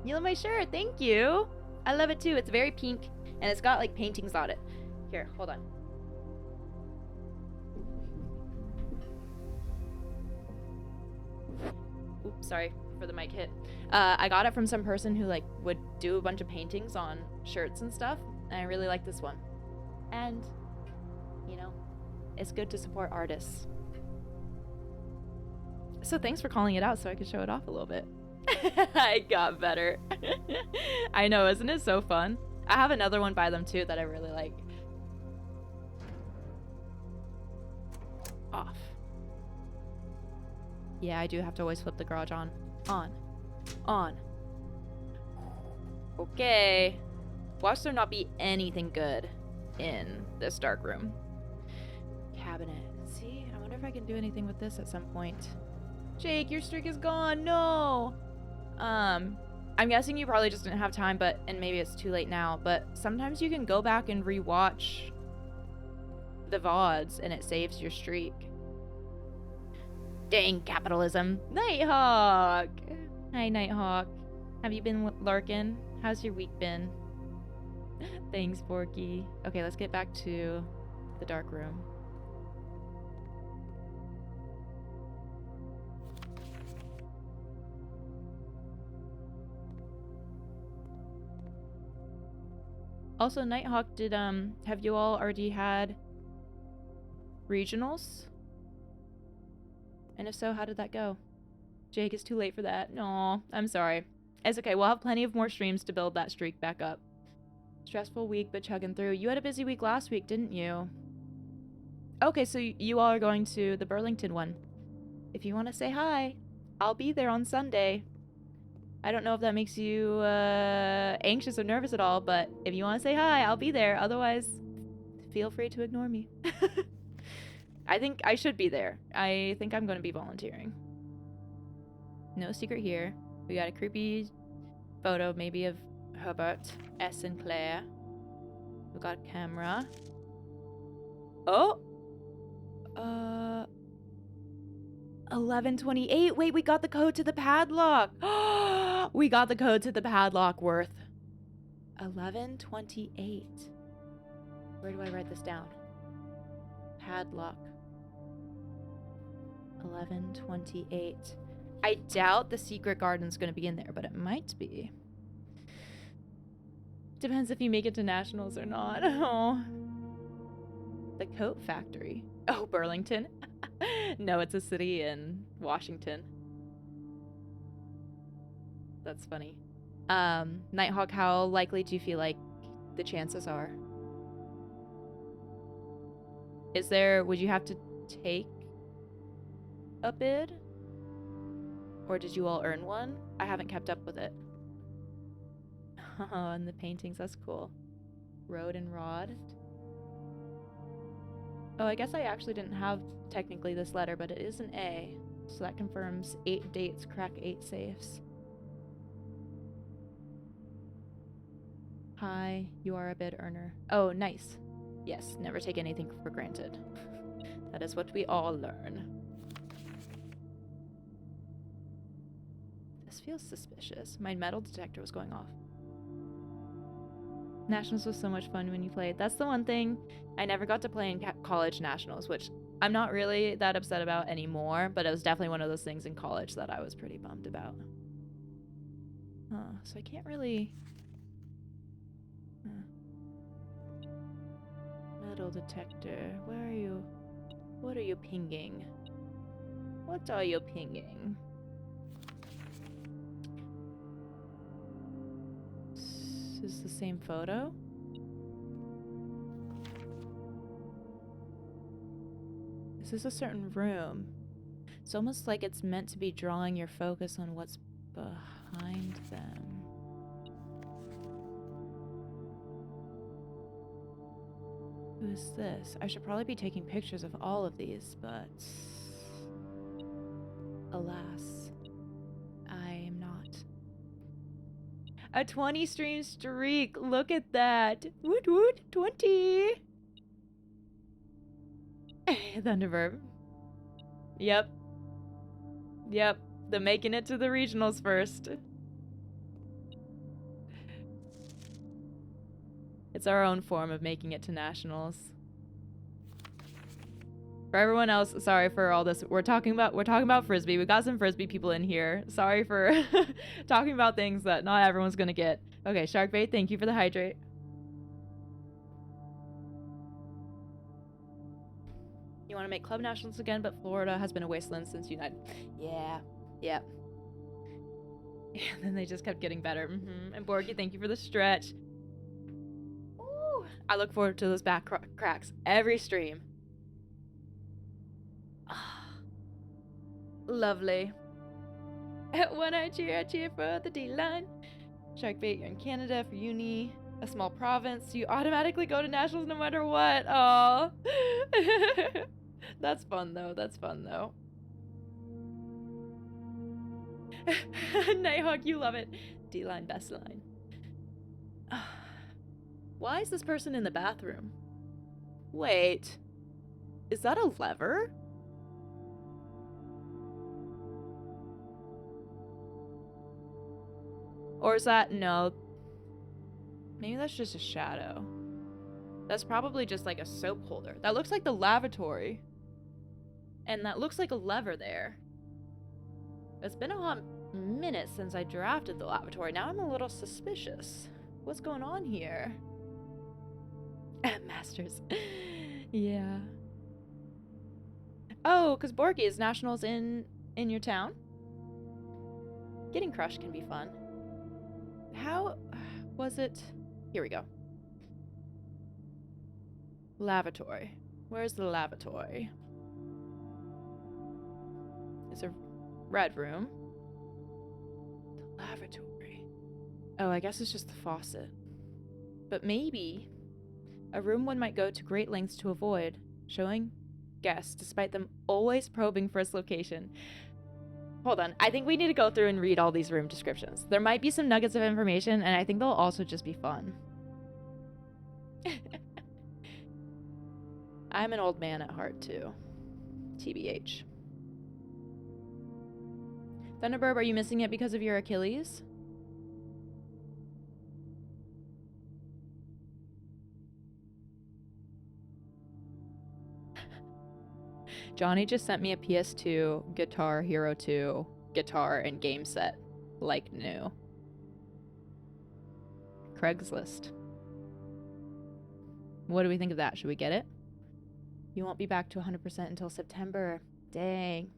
You love my shirt, thank you! I love it too, it's very pink, and it's got like paintings on it. Here, hold on. Oops, sorry for the mic hit. I got it from some person who like would do a bunch of paintings on shirts and stuff, and I really like this one. And, you know, it's good to support artists. So thanks for calling it out so I could show it off a little bit. I got better. I know, isn't it so fun? I have another one by them too that I really like. Off. Yeah, I do have to always flip the garage on. On. Okay. Watch there not be anything good in this dark room. Cabinet. See, I wonder if I can do anything with this at some point. Jake, your streak is gone. No. I'm guessing you probably just didn't have time, and maybe it's too late now, but sometimes you can go back and rewatch the VODs and it saves your streak. Dang capitalism. Nighthawk. Hi, Nighthawk. Have you been lurking? How's your week been? Thanks, Forky. Okay, let's get back to the dark room. Also, Nighthawk, have you all already had regionals? And if so, how did that go? Jake, it's too late for that. No, I'm sorry. It's okay, we'll have plenty of more streams to build that streak back up. Stressful week, but chugging through. You had a busy week last week, didn't you? Okay, so you all are going to the Burlington one. If you want to say hi, I'll be there on Sunday. I don't know if that makes you anxious or nervous at all, but if you want to say hi, I'll be there. Otherwise, feel free to ignore me. I think I should be there. I think I'm going to be volunteering. No secret here. We got a creepy photo maybe of Herbert S. and Claire. We got a camera. Oh! 1128. Wait, we got the code to the padlock. We got the code to the padlock worth 1128. Where do I write this down? Padlock. 1128. I doubt the secret garden's gonna be in there, but it might be. Depends if you make it to nationals or not. Oh. The coat factory. Oh, Burlington. No, it's a city in Washington. That's funny. Nighthawk, how likely do you feel like the chances are? Would you have to take a bid? Or did you all earn one? I haven't kept up with it. Oh, and the paintings, that's cool. Road and Rod. Oh, I guess I actually didn't have technically this letter, but it is an A. So that confirms 8 dates, crack 8 safes. Hi, you are a bid earner. Oh, nice. Yes, never take anything for granted. That is what we all learn. This feels suspicious. My metal detector was going off. Nationals was so much fun when you played. That's the one thing I never got to play in college nationals, which I'm not really that upset about anymore, but it was definitely one of those things in college that I was pretty bummed about. So I can't really... Metal detector, where are you? What are you pinging? What are you pinging? Is this the same photo? Is this a certain room? It's almost like it's meant to be drawing your focus on what's behind them. Who is this? I should probably be taking pictures of all of these, but... alas, I am not. A 20 stream streak! Look at that! Woot woot! 20! Thunderbird. Yep. Yep. The making it to the regionals first. It's our own form of making it to nationals. For everyone else, sorry for all this. We're talking about Frisbee. We got some Frisbee people in here. Sorry for talking about things that not everyone's gonna get. Okay, Sharkbait, thank you for the hydrate. You want to make club nationals again, but Florida has been a wasteland since United. Yeah, yeah. And then they just kept getting better. And Borgie, thank you for the stretch. Ooh, I look forward to those back cracks every stream. Lovely. When I cheer for the D-line. Sharkbait, you're in Canada for uni. A small province. You automatically go to nationals no matter what. Oh. That's fun though. That's fun though. Nighthawk, you love it. D-line, best line. Why is this person in the bathroom? Wait. Is that a lever? Or is that... no. Maybe that's just a shadow. That's probably just like a soap holder. That looks like the lavatory. And that looks like a lever there. It's been a hot minute since I drafted the lavatory. Now I'm a little suspicious. What's going on here? Masters. Yeah. Oh, because Borky is nationals in your town? Getting crushed can be fun. How was it? Here we go. Lavatory. Where's the lavatory? It's a red room. The lavatory. Oh, I guess it's just the faucet. But maybe a room one might go to great lengths to avoid, showing guests despite them always probing for its location. Hold on, I think we need to go through and read all these room descriptions. There might be some nuggets of information, and I think they'll also just be fun. I'm an old man at heart, too. TBH. Thunderbird, are you missing it because of your Achilles? Johnny just sent me a PS2, Guitar Hero 2, guitar, and game set. Like new. Craigslist. What do we think of that? Should we get it? You won't be back to 100% until September. Dang.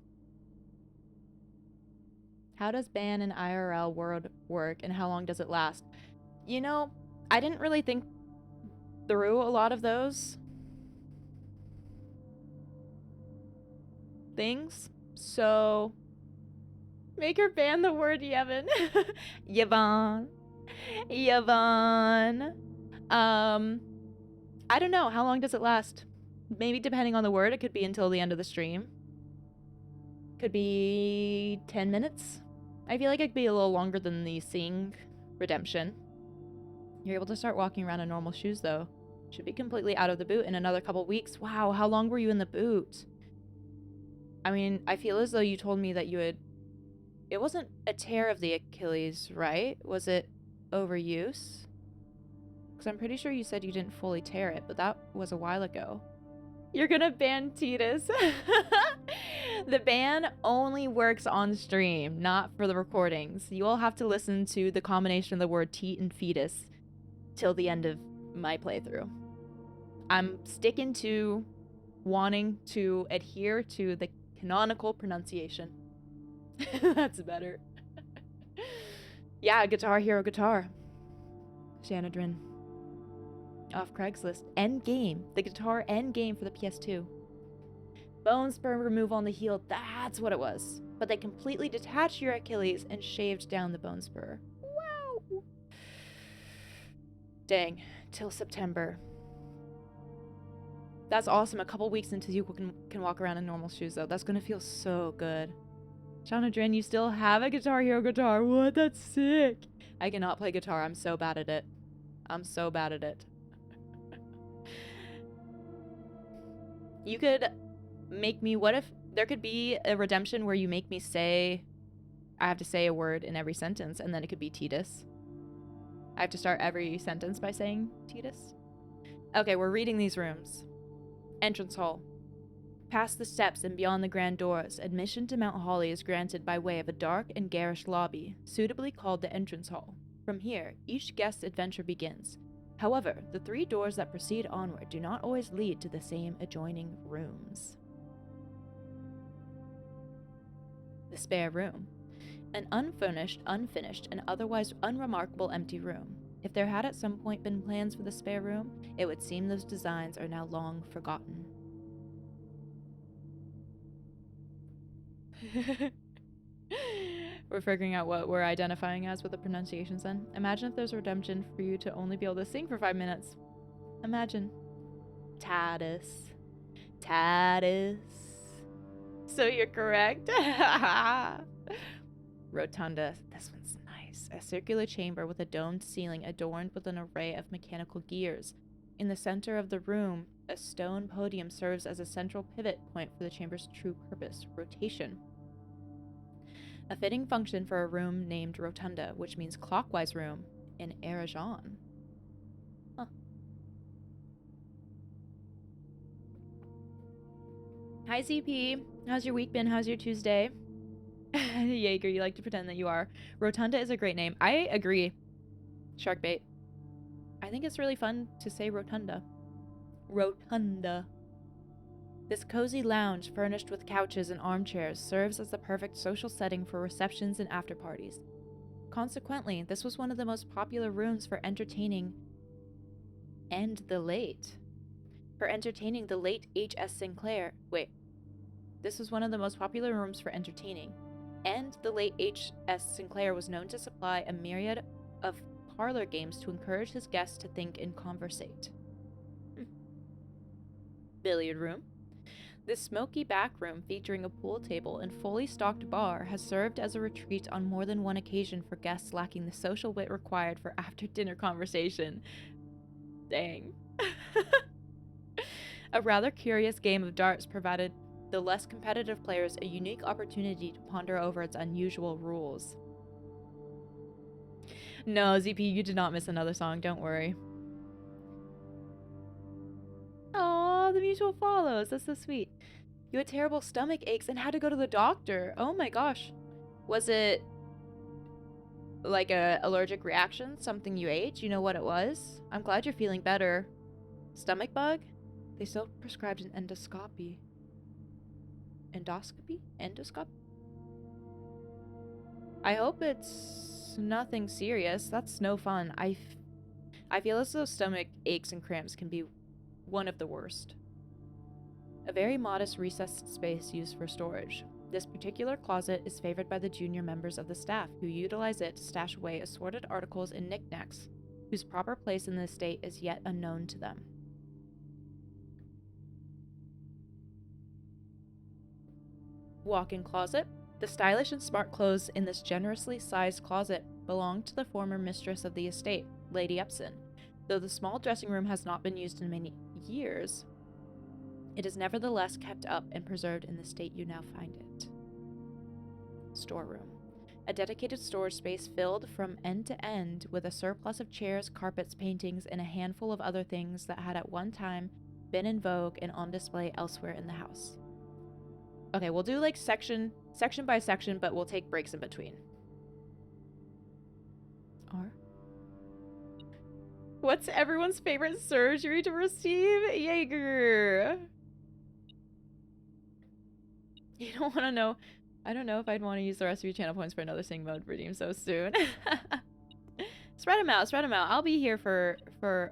How does ban in IRL world work, and how long does it last? You know, I didn't really think through a lot of those things, so make her ban the word Yevon. Yevon. Yevon. I don't know. How long does it last? Maybe depending on the word, it could be until the end of the stream. Could be 10 minutes. I feel like it could be a little longer than the Sing Redemption. You're able to start walking around in normal shoes, though. Should be completely out of the boot in another couple weeks. Wow, how long were you in the boot? I mean, I feel as though you told me that you had... It wasn't a tear of the Achilles, right? Was it overuse? Because I'm pretty sure you said you didn't fully tear it, but that was a while ago. You're gonna ban Titus. The ban only works on stream, not for the recordings. You all have to listen to the combination of the word teat and fetus till the end of my playthrough. I'm sticking to wanting to adhere to the canonical pronunciation. That's better. Yeah, Guitar Hero guitar. Shanadrin. Off Craigslist. Endgame. The guitar Endgame for the PS2. Bone spur removal on the heel. That's what it was. But they completely detached your Achilles and shaved down the bone spur. Wow. Dang. Till September. That's awesome. A couple weeks until you can walk around in normal shoes, though. That's going to feel so good. Shanadrin, you still have a Guitar Hero guitar. What? That's sick. I cannot play guitar. I'm so bad at it. I'm so bad at it. You could make me... What if there could be a redemption where you make me say... I have to say a word in every sentence, and then it could be Titus. I have to start every sentence by saying Titus. Okay, we're reading these rooms. Entrance hall. Past the steps and beyond the grand doors, admission to Mount Holly is granted by way of a dark and garish lobby, suitably called the entrance hall. From here, each guest's adventure begins. However, the 3 doors that proceed onward do not always lead to the same adjoining rooms. The spare room. An unfurnished, unfinished, and otherwise unremarkable empty room. If there had at some point been plans for the spare room, it would seem those designs are now long forgotten. We're figuring out what we're identifying as with the pronunciations then. Imagine if there's a redemption for you to only be able to sing for 5 minutes. Imagine. Titus. Titus. So you're correct. Rotunda. This one's nice. A circular chamber with a domed ceiling adorned with an array of mechanical gears. In the center of the room, a stone podium serves as a central pivot point for the chamber's true purpose, rotation. A fitting function for a room named Rotunda, which means clockwise room in Arajan. Huh. Hi, ZP. How's your week been? How's your Tuesday? Jaeger, you like to pretend that you are. Rotunda is a great name. I agree. Sharkbait. I think it's really fun to say Rotunda. Rotunda. This cozy lounge, furnished with couches and armchairs, serves as the perfect social setting for receptions and after-parties. Consequently, this was one of the most popular rooms for entertaining the late H.S. Sinclair. Wait. This was one of the most popular rooms for entertaining, and the late H.S. Sinclair was known to supply a myriad of parlor games to encourage his guests to think and conversate. Billiard room. This smoky back room, featuring a pool table and fully stocked bar, has served as a retreat on more than one occasion for guests lacking the social wit required for after-dinner conversation. Dang. A rather curious game of darts provided the less competitive players a unique opportunity to ponder over its unusual rules. No, ZP, you did not miss another song, don't worry. Aw, the mutual follows. That's so sweet. You had terrible stomach aches and had to go to the doctor. Oh my gosh. Was it like a allergic reaction? Something you ate? You know what it was? I'm glad you're feeling better. Stomach bug? They still prescribed an endoscopy. Endoscopy? Endoscopy? I hope it's nothing serious. That's no fun. I feel as though stomach aches and cramps can be one of the worst. A very modest recessed space used for storage. This particular closet is favored by the junior members of the staff, who utilize it to stash away assorted articles and knickknacks, whose proper place in the estate is yet unknown to them. Walk-in closet. The stylish and smart clothes in this generously sized closet belonged to the former mistress of the estate, Lady Epson. Though the small dressing room has not been used in many years, it is nevertheless kept up and preserved in the state you now find it. Storeroom. A dedicated storage space filled from end to end with a surplus of chairs, carpets, paintings, and a handful of other things that had at one time been in vogue and on display elsewhere in the house. Okay, we'll do like section by section, but we'll take breaks in between. R. What's everyone's favorite surgery to receive? Jaeger. You don't want to know. I don't know if I'd want to use the rest of your channel points for another sing mode redeem so soon. Spread them out, spread them out. I'll be here for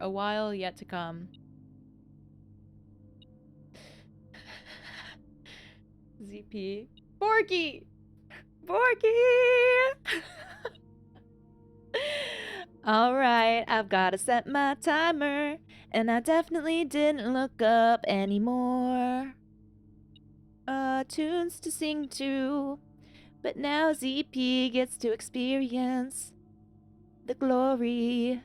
a while yet to come. ZP. Borky! Borky! Alright, I've gotta set my timer, and I definitely didn't look up anymore. Tunes to sing to, but now ZP gets to experience the glory.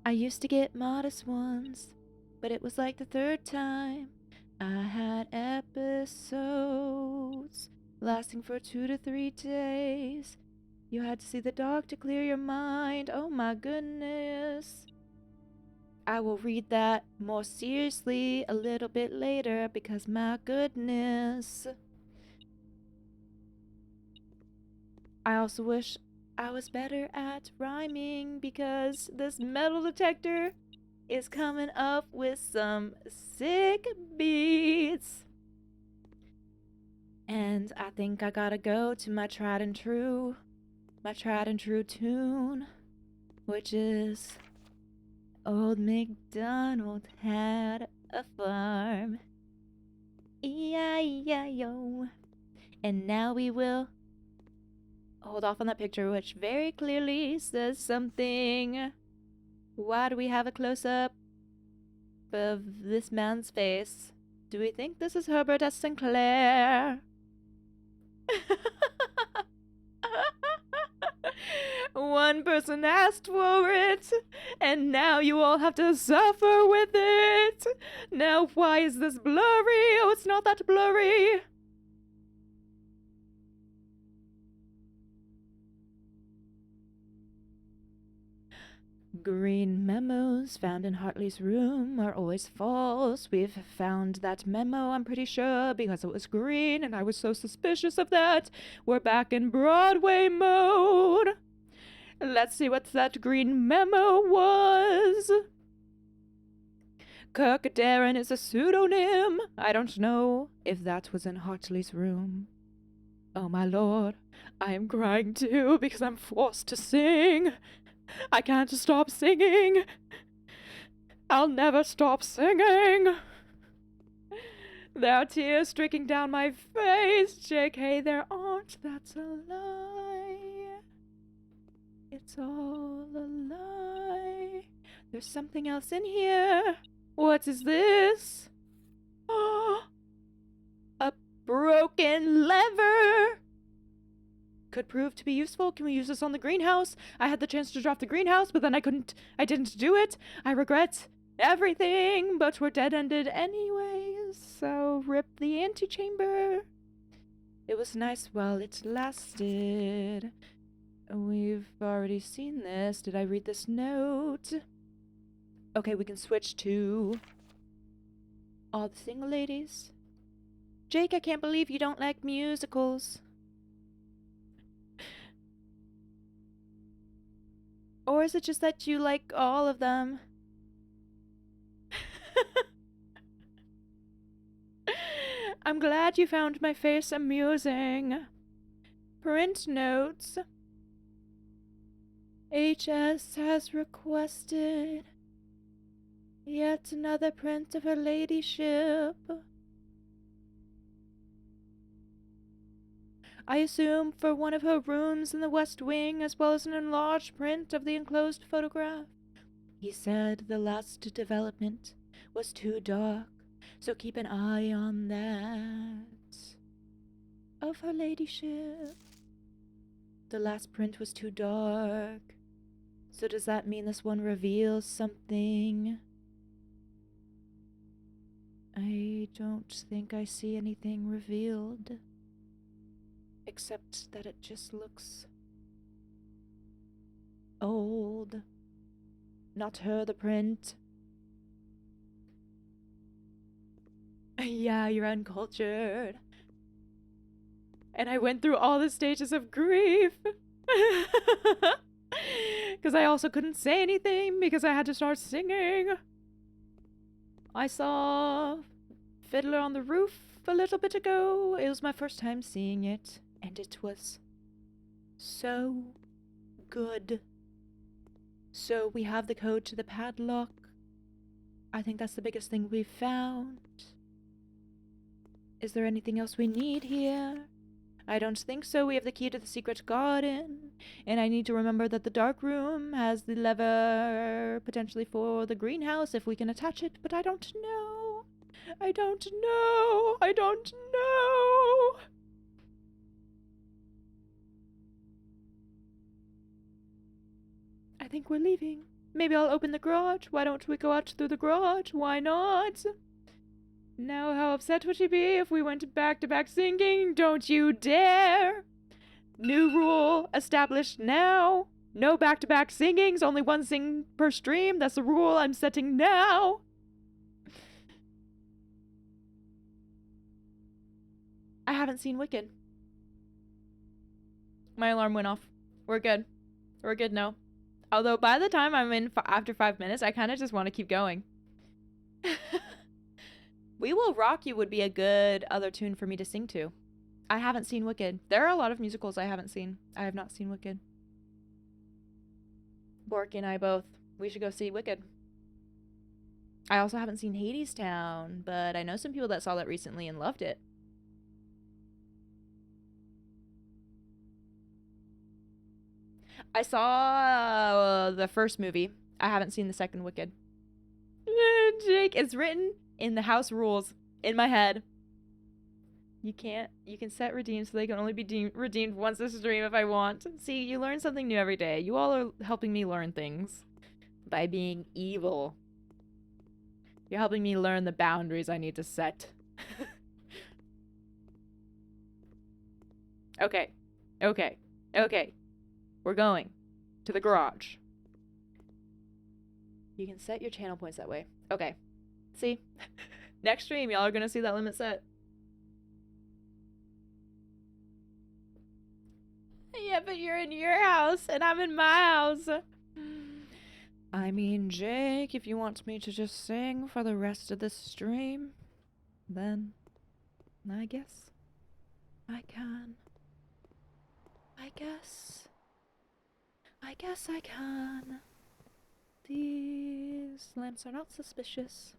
I used to get modest ones, but it was like the third time I had episodes lasting for 2 to 3 days. You had to see the dog to clear your mind. Oh my goodness. I will read that more seriously a little bit later because my goodness. I also wish I was better at rhyming because this metal detector is coming up with some sick beats. And I think I gotta go to my tried and true tune, which is Old MacDonald had a farm. E-I-E-I-O. And now we will hold off on that picture, which very clearly says something. Why do we have a close-up of this man's face? Do we think this is Herbert S. Sinclair? One person asked for it, and now you all have to suffer with it. Now why is this blurry? Oh, it's not that blurry. Green memos found in Hartley's room are always false. We've found that memo, I'm pretty sure, because it was green, and I was so suspicious of that. We're back in Broadway mode. Let's see what that green memo was. Kirk Darren is a pseudonym. I don't know if that was in Hartley's room. Oh my lord, I am crying too because I'm forced to sing. I can't stop singing. I'll never stop singing. There are tears streaking down my face. JK, there aren't. That's a lie. It's all a lie. There's something else in here. What is this? Oh, a broken lever. Could prove to be useful. Can we use this on the greenhouse? I had the chance to drop the greenhouse, but then I didn't do it. I regret everything, but we're dead-ended anyways, so rip the antechamber. It was nice while it lasted. We've already seen this. Did I read this note? Okay, we can switch to all the single ladies. Jake, I can't believe you don't like musicals. Or is it just that you like all of them? I'm glad you found my face amusing. Print notes. HS has requested yet another print of her ladyship. I assume for one of her rooms in the West Wing, as well as an enlarged print of the enclosed photograph. He said the last development was too dark, so keep an eye on that. Of her ladyship. The last print was too dark. So does that mean this one reveals something? I don't think I see anything revealed. Except that it just looks old. Not her, the print. Yeah, you're uncultured. And I went through all the stages of grief. Because I also couldn't say anything because I had to start singing. I saw Fiddler on the Roof a little bit ago. It was my first time seeing it, and it was so good. So we have the code to the padlock. I think that's the biggest thing we've found. Is there anything else we need here? I don't think so. We have the key to the secret garden. And I need to remember that the dark room has the lever potentially for the greenhouse if we can attach it. But I don't know. I don't know. I don't know. I think we're leaving. Maybe I'll open the garage. Why don't we go out through the garage? Why not? Now, how upset would she be if we went back-to-back singing? Don't you dare! New rule established now. No back-to-back singings, only one sing per stream. That's the rule I'm setting now. I haven't seen Wicked. My alarm went off. We're good. We're good now. Although by the time I'm in after 5 minutes, I kind of just want to keep going. We Will Rock You would be a good other tune for me to sing to. I haven't seen Wicked. There are a lot of musicals I haven't seen. I have not seen Wicked. Borky and I both. We should go see Wicked. I also haven't seen Hadestown, but I know some people that saw that recently and loved it. I saw the first movie. I haven't seen the second Wicked. Jake, it's written in the house rules in my head. You can set redeemed so they can only be redeemed once a stream if I want. See, you learn something new every day. You all are helping me learn things by being evil. You're helping me learn the boundaries I need to set. Okay. Okay. Okay. We're going to the garage. You can set your channel points that way. Okay. See? Next stream, y'all are gonna see that limit set. Yeah, but you're in your house, and I'm in my house. I mean, Jake, if you want me to just sing for the rest of the stream, then I guess I can. I guess I can. These lamps are not suspicious.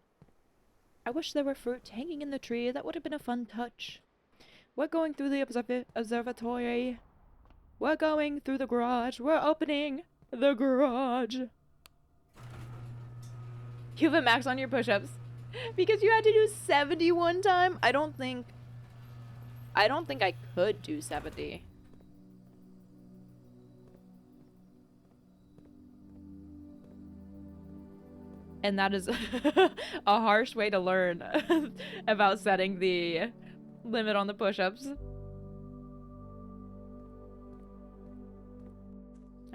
I wish there were fruit hanging in the tree. That would have been a fun touch. We're going through the observatory. We're going through the garage. We're opening the garage. You have a max on your push-ups. Because you had to do 70 one time? I don't think I could do 70. And that is a harsh way to learn about setting the limit on the push-ups.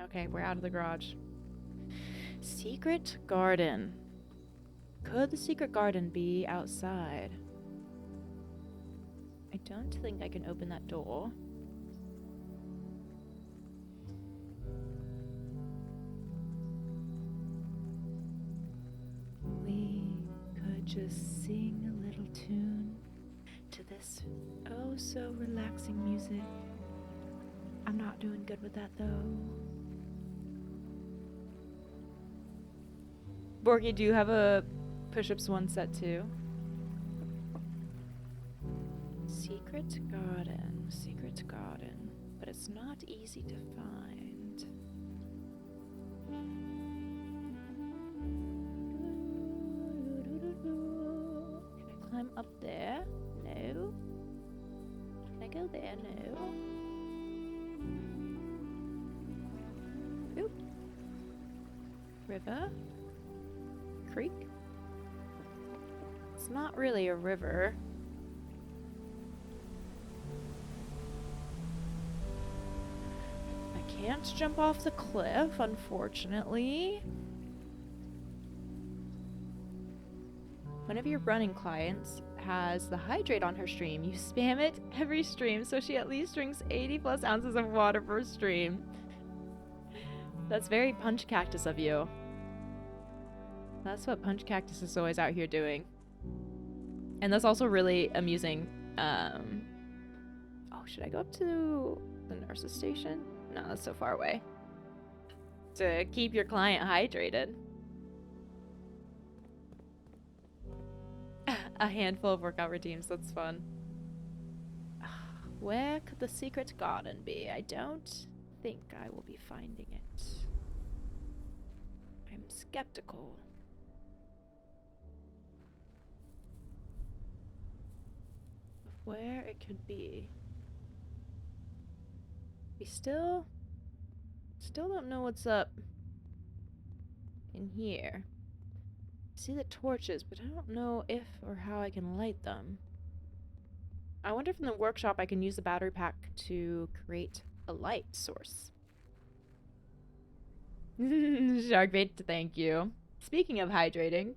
Okay, we're out of the garage. Secret garden. Could the secret garden be outside? I don't think I can open that door. We could just sing a little tune to this Oh, so relaxing music. I'm not doing good with that though. Borky, do you have a push-ups one set too? Secret garden, but it's not easy to find. Can I climb up there? No. Can I go there? No. Oop. River? Creek? It's not really a river. I can't jump off the cliff, unfortunately. One of your running clients has the hydrate on her stream. You spam it every stream so she at least drinks 80 plus ounces of water per stream. That's very Punch Cactus of you. That's what Punch Cactus is always out here doing. And that's also really amusing. Oh, should I go up to the nurse's station? No, that's so far away. To keep your client hydrated. A handful of workout routines, that's fun. Where could the secret garden be? I don't think I will be finding it. I'm skeptical. Of where it could be. We still don't know what's up in here. See the torches, but I don't know if or how I can light them. I wonder if in the workshop I can use the battery pack to create a light source. Sharkbait, thank you. Speaking of hydrating,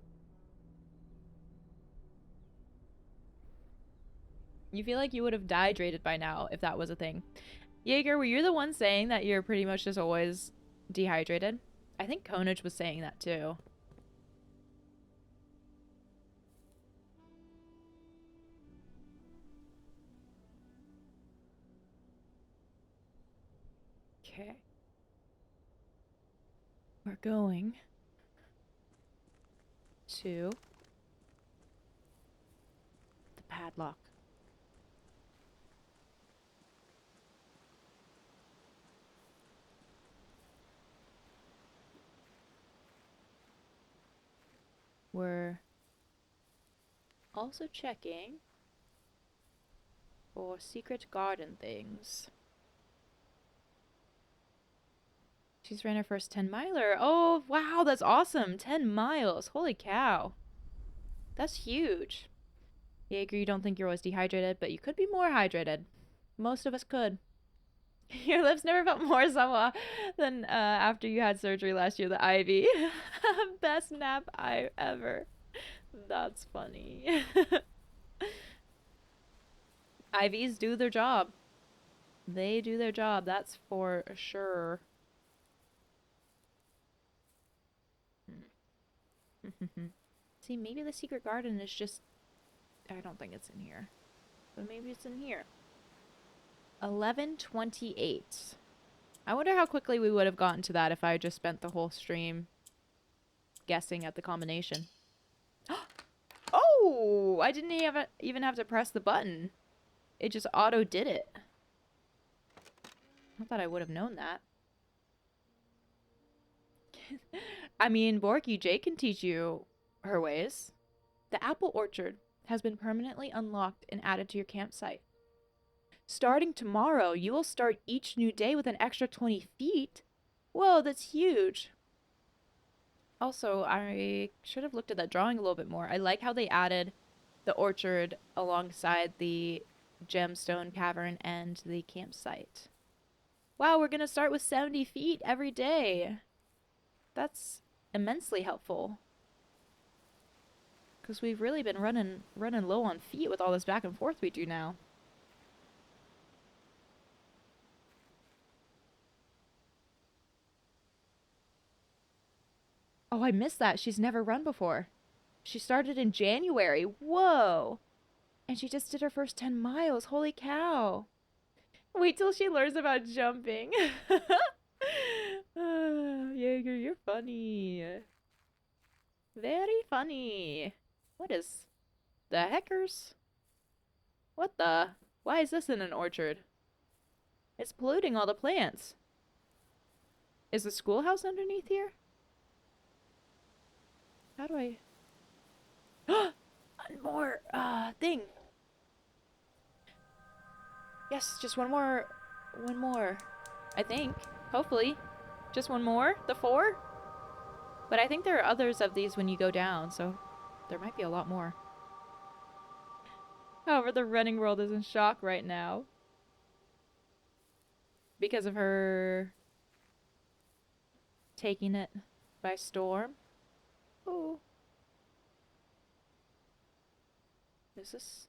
you feel like you would have dehydrated by now if that was a thing. Jaeger, were you the one saying that you're pretty much just always dehydrated? I think Konage was saying that too. Okay. We're going to the padlock. We're also checking for secret garden things. She's ran her first 10-miler. Oh, wow, that's awesome. 10 miles. Holy cow. That's huge. Jaeger, you don't think you're always dehydrated, but you could be more hydrated. Most of us could. Your lips never felt more sawa than after you had surgery last year, the IV. Best nap I ever. That's funny. IVs do their job. They do their job, that's for sure. See, maybe the secret garden is just... I don't think it's in here. But maybe it's in here. 11:28. I wonder how quickly we would have gotten to that if I had just spent the whole stream guessing at the combination. Oh! I didn't even have to press the button. It just auto did it. I thought I would have known that. I mean, Borky, Jay can teach you her ways. The apple orchard has been permanently unlocked and added to your campsite. Starting tomorrow, you will start each new day with an extra 20 feet. Whoa, that's huge. Also, I should have looked at that drawing a little bit more. I like how they added the orchard alongside the gemstone cavern and the campsite. Wow, we're going to start with 70 feet every day. That's immensely helpful. Because we've really been running low on feet with all this back and forth we do now. Oh, I missed that. She's never run before. She started in January. Whoa. And she just did her first 10 miles. Holy cow. Wait till she learns about jumping. Jaeger, you're funny. Very funny. What is the heckers? What the? Why is this in an orchard? It's polluting all the plants. Is the schoolhouse underneath here? How do I... One more, thing. Yes, just one more. One more. I think. Hopefully. Just one more? The 4? But I think there are others of these when you go down, so there might be a lot more. However, the running world is in shock right now. Because of her taking it by storm. Oh. Is this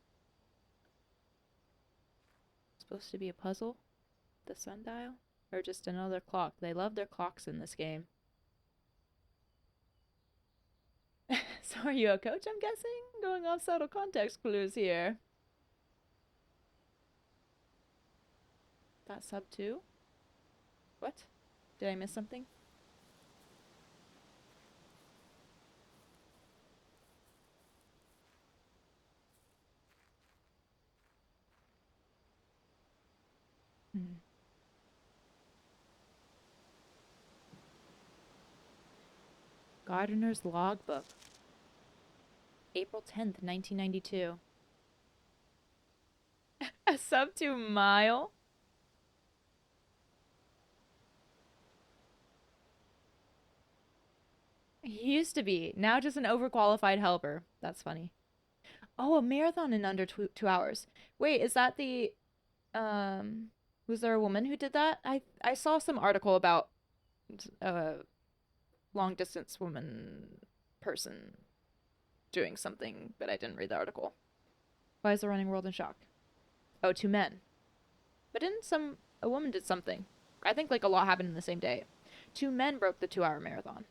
supposed to be a puzzle? The sundial? Or just another clock? They love their clocks in this game. So are you a coach, I'm guessing? Going off subtle context clues here. That sub 2? What? Did I miss something? Gardener's logbook. April 10th, 1992. A sub 2 mile? He used to be. Now just an overqualified helper. That's funny. Oh, a marathon in under 2 hours. Wait, is that the... Was there a woman who did that? I saw some article about a long distance woman person doing something, but I didn't read the article. Why is the running world in shock? Oh, 2 men. But didn't a woman did something. I think like a lot happened in the same day. 2 men broke the 2-hour marathon.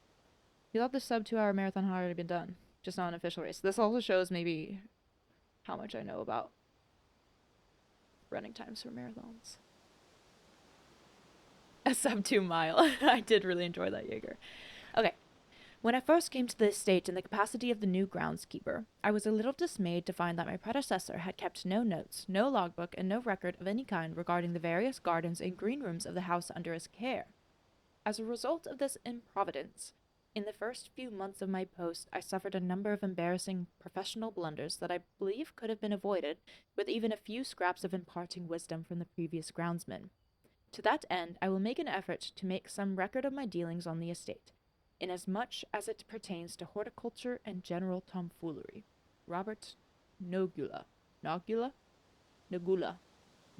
You thought the sub 2-hour marathon had already been done. Just not an official race. This also shows maybe how much I know about running times for marathons. A sub 2 mile. I did really enjoy that, Jaeger. Okay. When I first came to the estate in the capacity of the new groundskeeper, I was a little dismayed to find that my predecessor had kept no notes, no logbook, and no record of any kind regarding the various gardens and green rooms of the house under his care. As a result of this improvidence, in the first few months of my post, I suffered a number of embarrassing professional blunders that I believe could have been avoided with even a few scraps of imparting wisdom from the previous groundsman. To that end, I will make an effort to make some record of my dealings on the estate, inasmuch as it pertains to horticulture and general tomfoolery. Robert Nogula,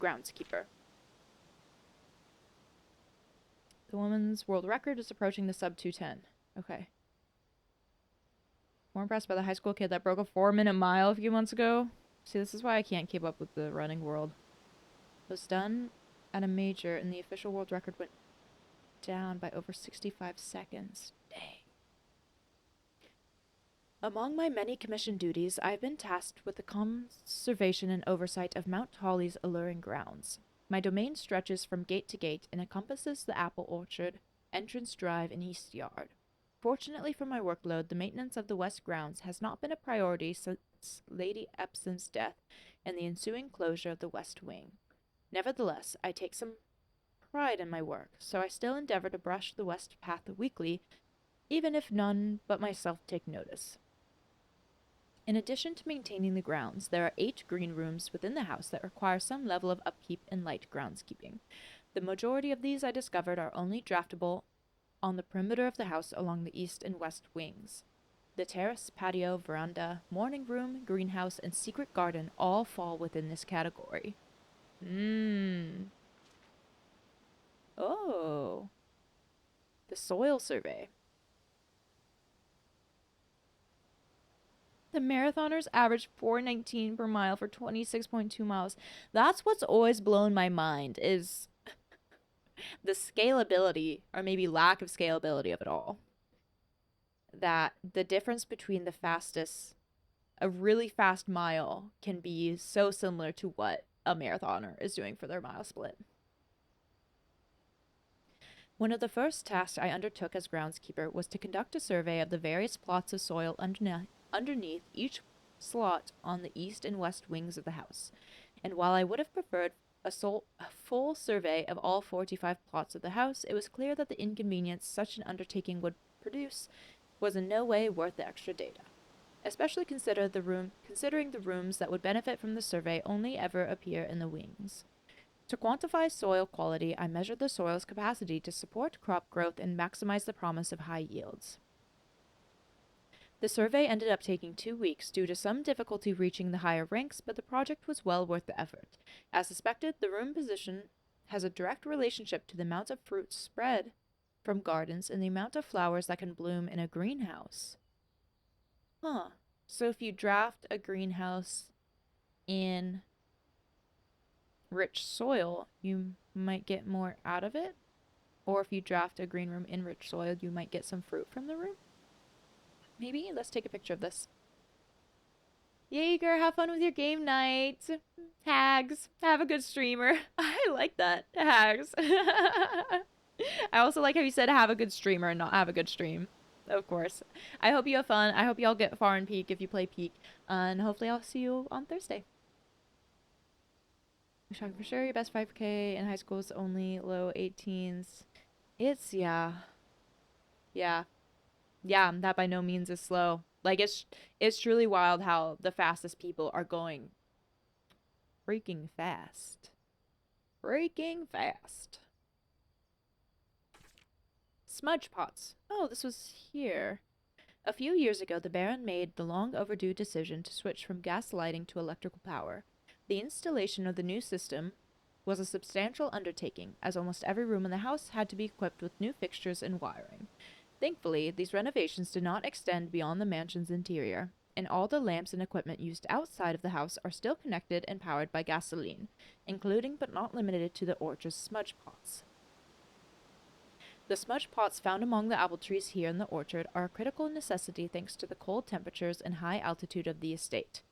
groundskeeper. The woman's world record is approaching the sub 2:10. Okay. More impressed by the high school kid that broke a 4-minute mile a few months ago. See, this is why I can't keep up with the running world. It was done at a major, and the official world record went down by over 65 seconds. Dang. Among my many commissioned duties, I have been tasked with the conservation and oversight of Mount Holly's alluring grounds. My domain stretches from gate to gate and encompasses the apple orchard, entrance drive, and east yard. Fortunately for my workload, the maintenance of the west grounds has not been a priority since Lady Epson's death and the ensuing closure of the west wing. Nevertheless, I take some pride in my work, so I still endeavor to brush the west path weekly, even if none but myself take notice. In addition to maintaining the grounds, there are 8 green rooms within the house that require some level of upkeep and light groundskeeping. The majority of these, I discovered, are only draftable on the perimeter of the house along the east and west wings. The terrace, patio, veranda, morning room, greenhouse, and secret garden all fall within this category. Oh. The soil survey. The marathoners averaged 4:19 per mile for 26.2 miles. That's what's always blown my mind, is the scalability, or maybe lack of scalability of it all. That the difference between the fastest a really fast mile can be so similar to what a marathoner is doing for their mile split. One of the first tasks I undertook as groundskeeper was to conduct a survey of the various plots of soil underneath each slot on the east and west wings of the house. And while I would have preferred a full survey of all 45 plots of the house, it was clear that the inconvenience such an undertaking would produce was in no way worth the extra data. Especially considering the rooms that would benefit from the survey only ever appear in the wings. To quantify soil quality, I measured the soil's capacity to support crop growth and maximize the promise of high yields. The survey ended up taking 2 weeks due to some difficulty reaching the higher ranks, but the project was well worth the effort. As suspected, the room position has a direct relationship to the amount of fruit spread from gardens and the amount of flowers that can bloom in a greenhouse. Huh. So if you draft a greenhouse in rich soil, you might get more out of it? Or if you draft a green room in rich soil, you might get some fruit from the room? Maybe? Let's take a picture of this. Jaeger, have fun with your game night. Hags, have a good streamer. I like that. Hags. I also like how you said have a good streamer and not have a good stream. Of course. I hope you have fun. I hope y'all get far in Peak if you play Peak. And hopefully I'll see you on Thursday. For sure, your best 5K in high school is only low 18s. It's, yeah, that by no means is slow. Like, it's truly wild how the fastest people are going freaking fast. Freaking fast. Smudge pots. Oh, this was here. A few years ago, the Baron made the long overdue decision to switch from gas lighting to electrical power. The installation of the new system was a substantial undertaking, as almost every room in the house had to be equipped with new fixtures and wiring. Thankfully, these renovations did not extend beyond the mansion's interior, and all the lamps and equipment used outside of the house are still connected and powered by gasoline, including but not limited to the orchard's smudge pots. The smudge pots found among the apple trees here in the orchard are a critical necessity thanks to the cold temperatures and high altitude of the estate.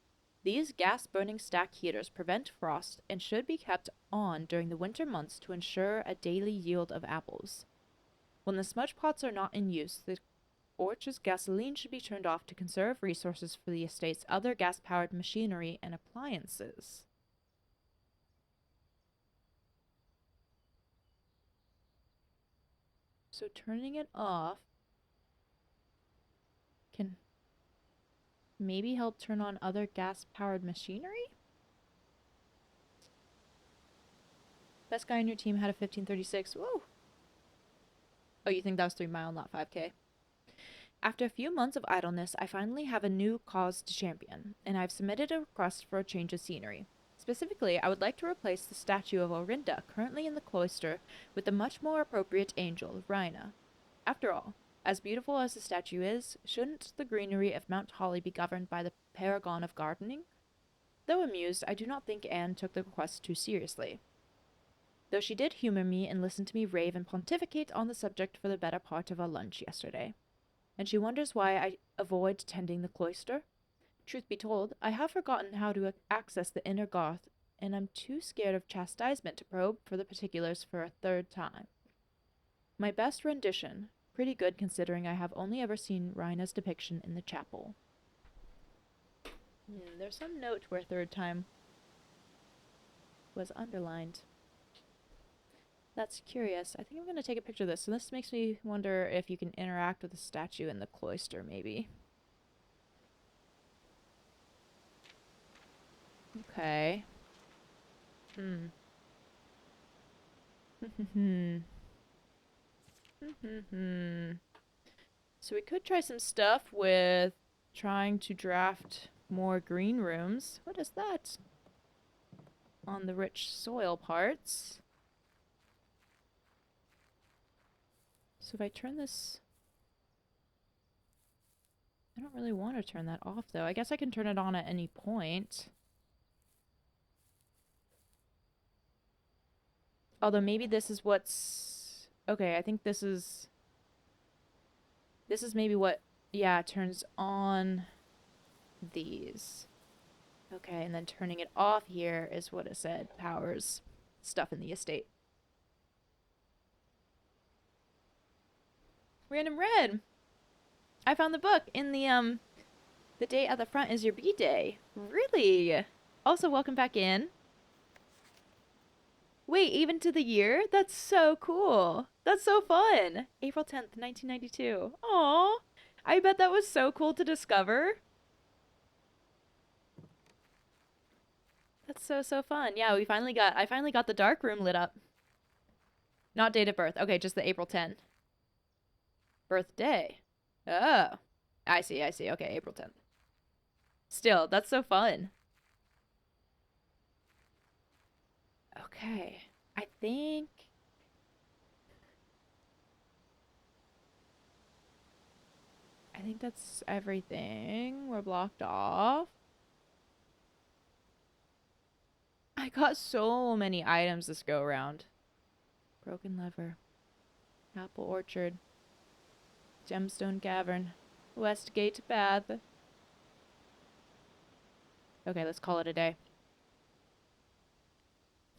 These gas-burning stack heaters prevent frost and should be kept on during the winter months to ensure a daily yield of apples. When the smudge pots are not in use, the orchard's gasoline should be turned off to conserve resources for the estate's other gas-powered machinery and appliances. So turning it off can maybe help turn on other gas-powered machinery? Best guy on your team had a 1536. Whoa! Oh, you think that was 3 mile, not 5K? After a few months of idleness, I finally have a new cause to champion, and I've submitted a request for a change of scenery. Specifically, I would like to replace the statue of Orinda, currently in the cloister, with the much more appropriate angel, Rhina. After all, as beautiful as the statue is, shouldn't the greenery of Mount Holly be governed by the paragon of gardening? Though amused, I do not think Anne took the request too seriously, though she did humor me and listen to me rave and pontificate on the subject for the better part of our lunch yesterday. And she wonders why I avoid tending the cloister. Truth be told, I have forgotten how to access the inner garth, and I'm too scared of chastisement to probe for the particulars for a third time. My best rendition, pretty good considering I have only ever seen Rhina's depiction in the chapel. There's some note where third time was underlined. That's curious. I think I'm going to take a picture of this. So this makes me wonder if you can interact with the statue in the cloister, maybe. Okay. So we could try some stuff with trying to draft more green rooms. What is that? On the rich soil parts. So if I turn this... I don't really want to turn that off, though. I guess I can turn it on at any point. Although maybe this is what's... Okay, I think this is... This is maybe what... Yeah, turns on... these. Okay, and then turning it off here is what it said powers stuff in the estate. Random Red! I found the book in the date at the front is your B-day. Really? Also, welcome back in. Wait, even to the year? That's so cool. That's so fun. April 10th, 1992. Aw. I bet that was so cool to discover. That's so fun. Yeah, I finally got the dark room lit up. Not date of birth. Okay, just the April 10th. Birthday. Oh. I see. Okay, April 10th. Still, that's so fun. Okay. I think that's everything. We're blocked off. I got so many items this go around. Broken lever. Apple orchard. Gemstone cavern. Westgate path. Okay, let's call it a day.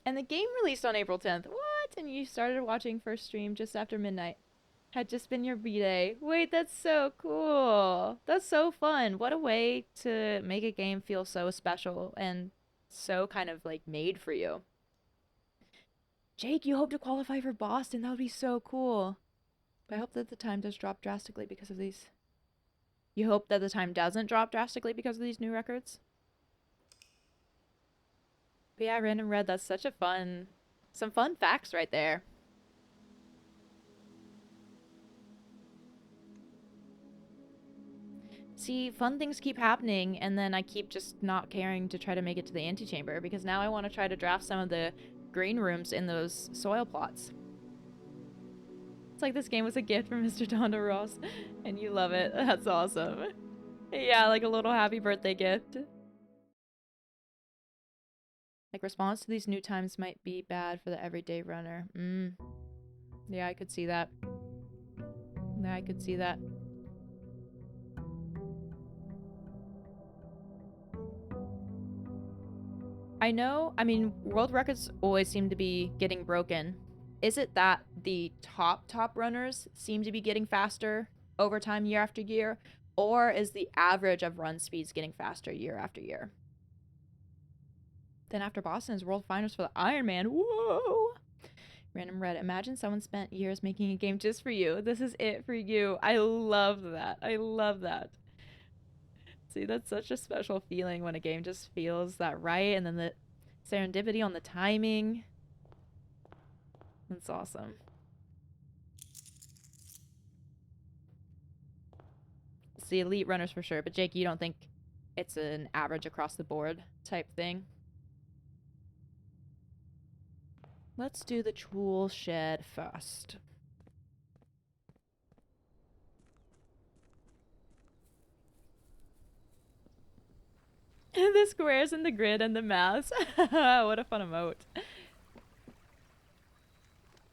And the game released on April 10th. What? And you started watching first stream just after midnight. Had just been your B-day. Wait, that's so cool. That's so fun. What a way to make a game feel so special and so kind of like made for you. Jake, you hope to qualify for Boston. That would be so cool. But I hope that the time does drop drastically because of these. You hope that the time doesn't drop drastically because of these new records? But yeah, Random Red, that's such a some fun facts right there. See, fun things keep happening, and then I keep just not caring to try to make it to the antechamber, because now I want to try to draft some of the green rooms in those soil plots. It's like this game was a gift from Mr. Donda Ross, and you love it. That's awesome. Yeah, like a little happy birthday gift. Like, response to these new times might be bad for the everyday runner. Yeah, I could see that. Yeah, I could see that. I mean, world records always seem to be getting broken. Is it that the top runners seem to be getting faster over time year after year? Or is the average of run speeds getting faster year after year? Then after Boston is World Finals for the Ironman. Whoa! Random Red. Imagine someone spent years making a game just for you. This is it for you. I love that. I love that. See, that's such a special feeling when a game just feels that right, and then the serendipity on the timing. That's awesome. It's the elite runners for sure, but Jake, you don't think it's an average across the board type thing? Let's do the tool shed first. The squares and the grid and the mouse. What a fun emote.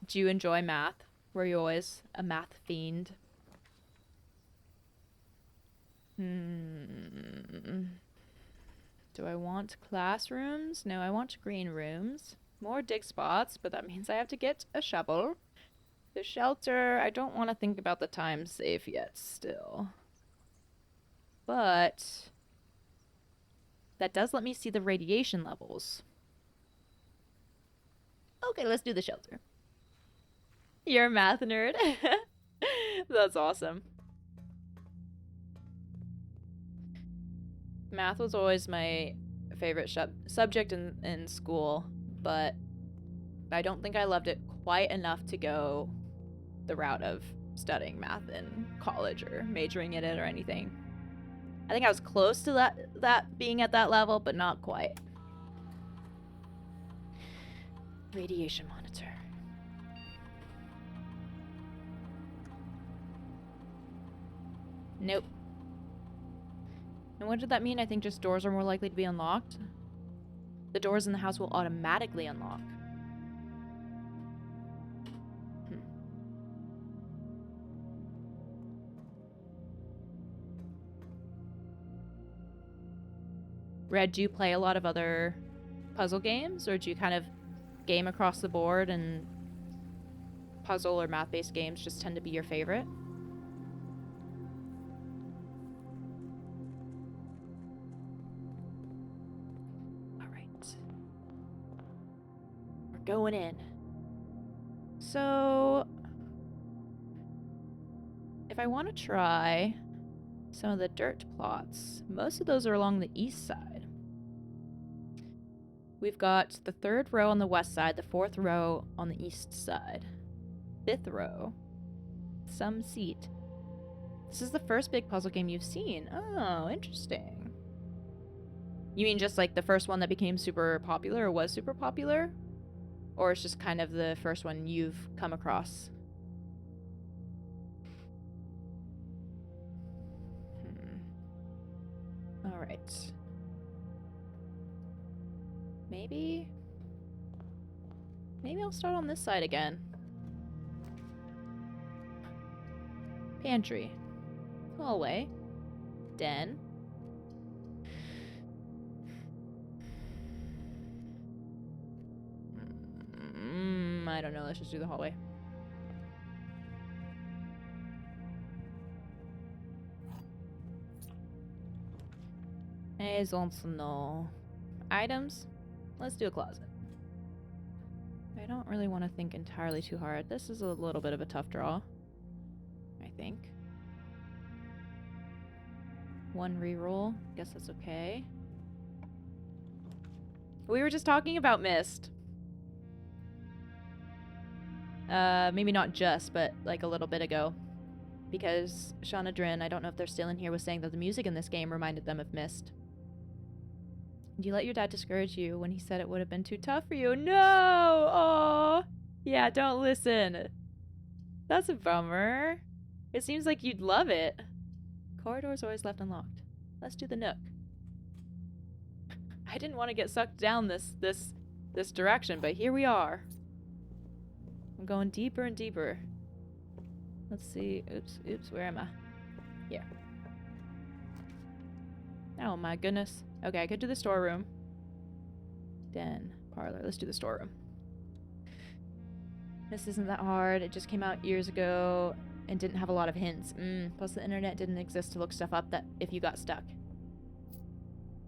Do you enjoy math? Were you always a math fiend? Do I want classrooms? No, I want green rooms. More dig spots, but that means I have to get a shovel. The shelter, I don't want to think about the time save yet still. But that does let me see the radiation levels. Okay, let's do the shelter. You're a math nerd. That's awesome. Math was always my favorite subject in school, but I don't think I loved it quite enough to go the route of studying math in college or majoring in it or anything. I think I was close to that being at that level, but not quite. Radiation monitor. Nope. And what did that mean? I think just doors are more likely to be unlocked. The doors in the house will automatically unlock. Red, do you play a lot of other puzzle games, or do you kind of game across the board and puzzle or math-based games just tend to be your favorite? All right. We're going in. So, if I want to try some of the dirt plots, most of those are along the east side. We've got the 3rd row on the west side, the 4th row on the east side. 5th row, some seat. This is the first big puzzle game you've seen. Oh, interesting. You mean just like the first one that became super popular or was super popular? Or it's just kind of the first one you've come across? All right. Maybe I'll start on this side again. Pantry. Hallway. Den. I don't know. Let's just do the hallway. No items. Let's do a closet. I don't really want to think entirely too hard. This is a little bit of a tough draw, I think. 1 reroll. Guess that's okay. We were just talking about Mist. Maybe not just, but like a little bit ago. Because Shauna Drin, I don't know if they're still in here, was saying that the music in this game reminded them of Mist. Did you let your dad discourage you when he said it would have been too tough for you? No! Oh, yeah, don't listen. That's a bummer. It seems like you'd love it. Corridor's always left unlocked. Let's do the nook. I didn't want to get sucked down this direction, but here we are. I'm going deeper and deeper. Let's see. Oops, where am I? Here. Oh my goodness. Okay, I could do the storeroom. Den, parlor. Let's do the storeroom. This isn't that hard. It just came out years ago and didn't have a lot of hints. Plus the internet didn't exist to look stuff up that if you got stuck.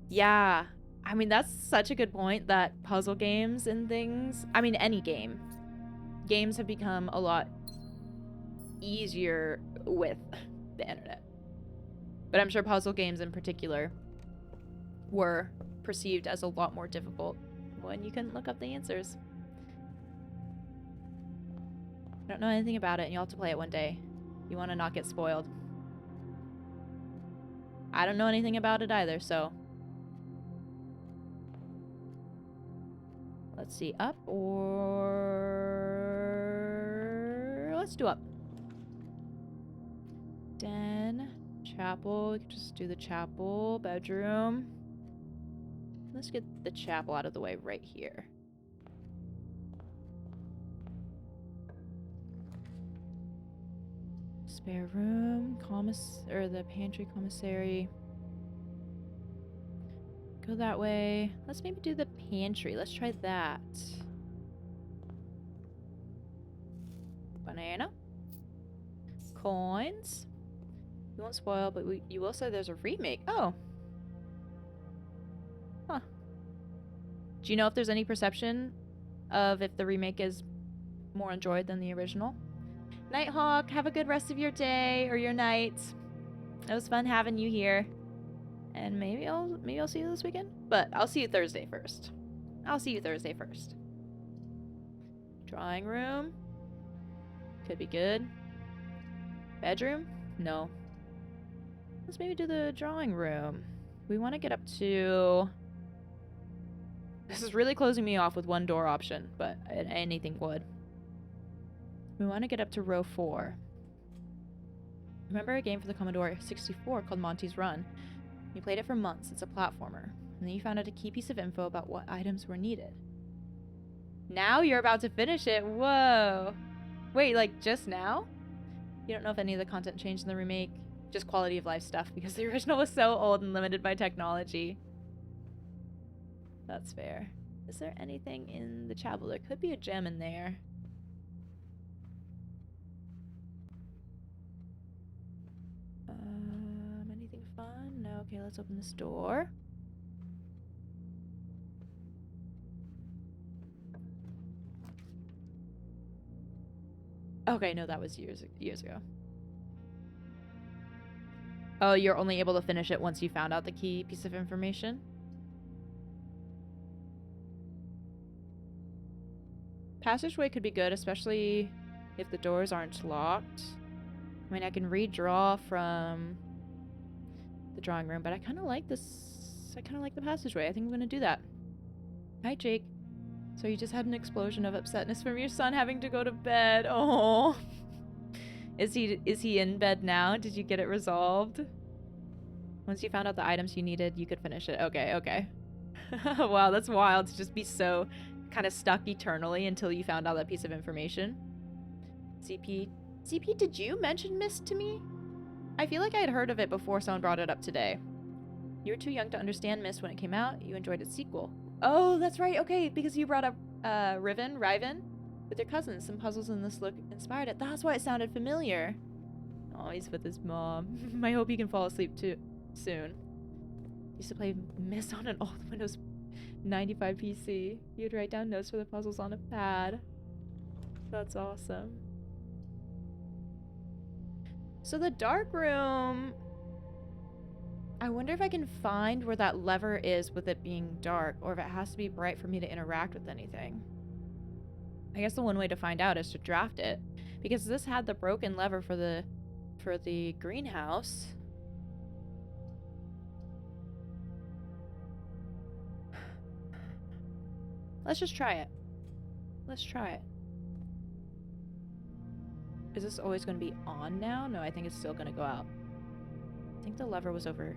Yeah. I mean, that's such a good point that puzzle games and things, I mean, any game. Games have become a lot easier with the internet. But I'm sure puzzle games in particular were perceived as a lot more difficult when you couldn't look up the answers. I don't know anything about it, and you'll have to play it one day. You want to not get spoiled. I don't know anything about it either, so... Let's see, up or... Let's do up. Den, chapel, we could just do the chapel, bedroom. Let's get the chapel out of the way right here. Spare room, the pantry commissary. Go that way. Let's maybe do the pantry. Let's try that. Banana. Coins. We won't spoil, but you will say there's a remake. Oh. Huh. Do you know if there's any perception of if the remake is more enjoyed than the original? Nighthawk, have a good rest of your day or your night. It was fun having you here. And maybe I'll see you this weekend? But I'll see you Thursday first. Drawing room. Could be good. Bedroom? No. Let's maybe do the drawing room. We want to get up to... This is really closing me off with one door option, but anything would. We want to get up to row 4. Remember a game for the Commodore 64 called Monty's Run? You played it for months. It's a platformer. And then you found out a key piece of info about what items were needed. Now you're about to finish it. Whoa. Wait, like just now? You don't know if any of the content changed in the remake. Just quality of life stuff because the original was so old and limited by technology. That's fair. Is there anything in the chapel? There could be a gem in there. Anything fun? No. Okay, let's open this door. Okay, no, that was years ago. Oh, you're only able to finish it once you found out the key piece of information? Passageway could be good, especially if the doors aren't locked. I mean, I can redraw from the drawing room, but I kind of like this. I kind of like the passageway. I think I'm going to do that. Hi, Jake. So you just had an explosion of upsetness from your son having to go to bed. Oh. Is he in bed now? Did you get it resolved? Once you found out the items you needed, you could finish it. Okay. Wow, that's wild to just be so kind of stuck eternally until you found out that piece of information. CP, did you mention Mist to me? I feel like I had heard of it before someone brought it up today. You were too young to understand Mist when it came out. You enjoyed its sequel. Oh, that's right. Okay, because you brought up Riven with your cousins. Some puzzles in this look inspired it. That's why it sounded familiar. Oh, he's with his mom. I hope he can fall asleep too soon. Used to play Mist on an old Windows 95 PC. You'd write down notes for the puzzles on a pad. That's awesome. So the dark room... I wonder if I can find where that lever is with it being dark, or if it has to be bright for me to interact with anything. I guess the one way to find out is to draft it, because this had the broken lever for the greenhouse. Let's just try it. Let's try it. Is this always going to be on now? No, I think it's still going to go out. I think the lever was over.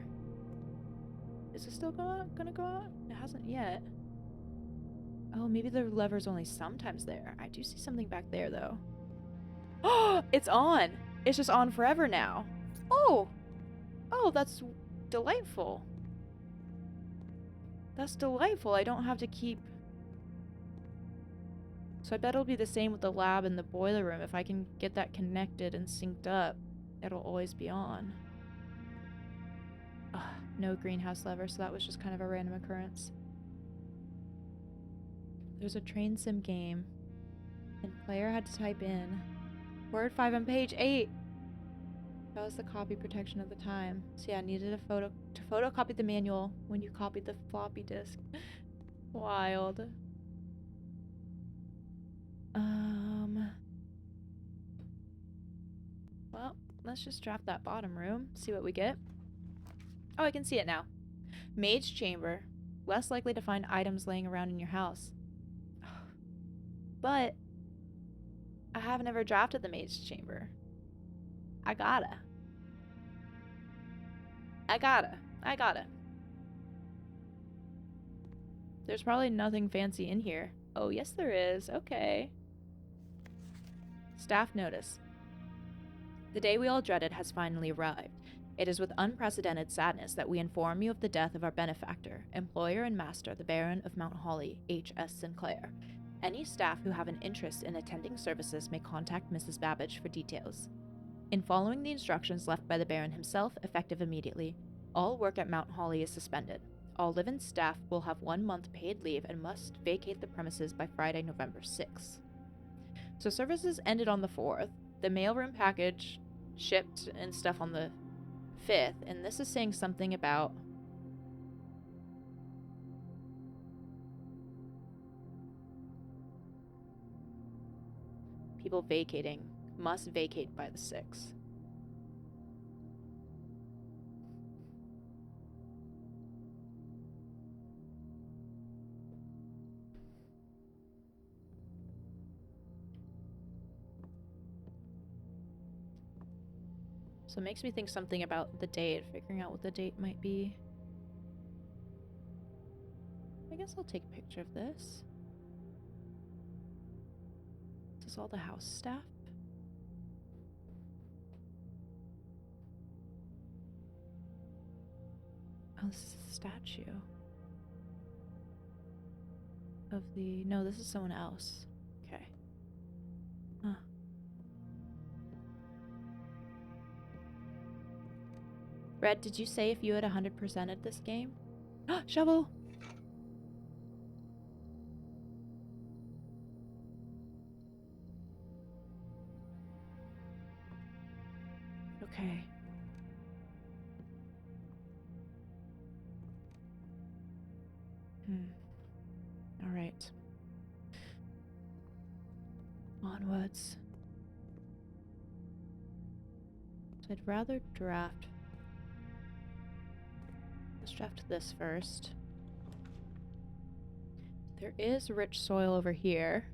Is it still gonna go out? It hasn't yet. Oh, maybe the lever's only sometimes there. I do see something back there, though. Oh, it's on! It's just on forever now. Oh! Oh, that's delightful. That's delightful. I don't have to keep... So I bet it'll be the same with the lab and the boiler room. If I can get that connected and synced up, it'll always be on. Ugh, no greenhouse lever, so that was just kind of a random occurrence. There's a train sim game, and player had to type in word 5 on page 8. That was the copy protection of the time. So yeah, I needed a photo to photocopy the manual when you copied the floppy disk. Wild. Well, let's just draft that bottom room, see what we get. Oh, I can see it now. Maid's chamber. Less likely to find items laying around in your house. But I have never drafted the maid's chamber. I gotta. There's probably nothing fancy in here. Oh, yes there is. Okay. Staff notice. The day we all dreaded has finally arrived. It is with unprecedented sadness that we inform you of the death of our benefactor, employer and master, the Baron of Mount Holly, H.S. Sinclair. Any staff who have an interest in attending services may contact Mrs. Babbage for details. In following the instructions left by the Baron himself, effective immediately, all work at Mount Holly is suspended. All live-in staff will have 1 month paid leave and must vacate the premises by Friday, November 6th. So services ended on the 4th. The mailroom package shipped and stuff on the 5th, and this is saying something about people vacating, must vacate by the 6th. So it makes me think something about the date, figuring out what the date might be. I guess I'll take a picture of this. Is this all the house staff? Oh, this is a statue. of the... No, this is someone else. Okay. Huh. Red, did you say if you had 100%ed this game? Shovel! Okay. Alright. Onwards. So I'd rather draft... Let's draft this first. There is rich soil over here.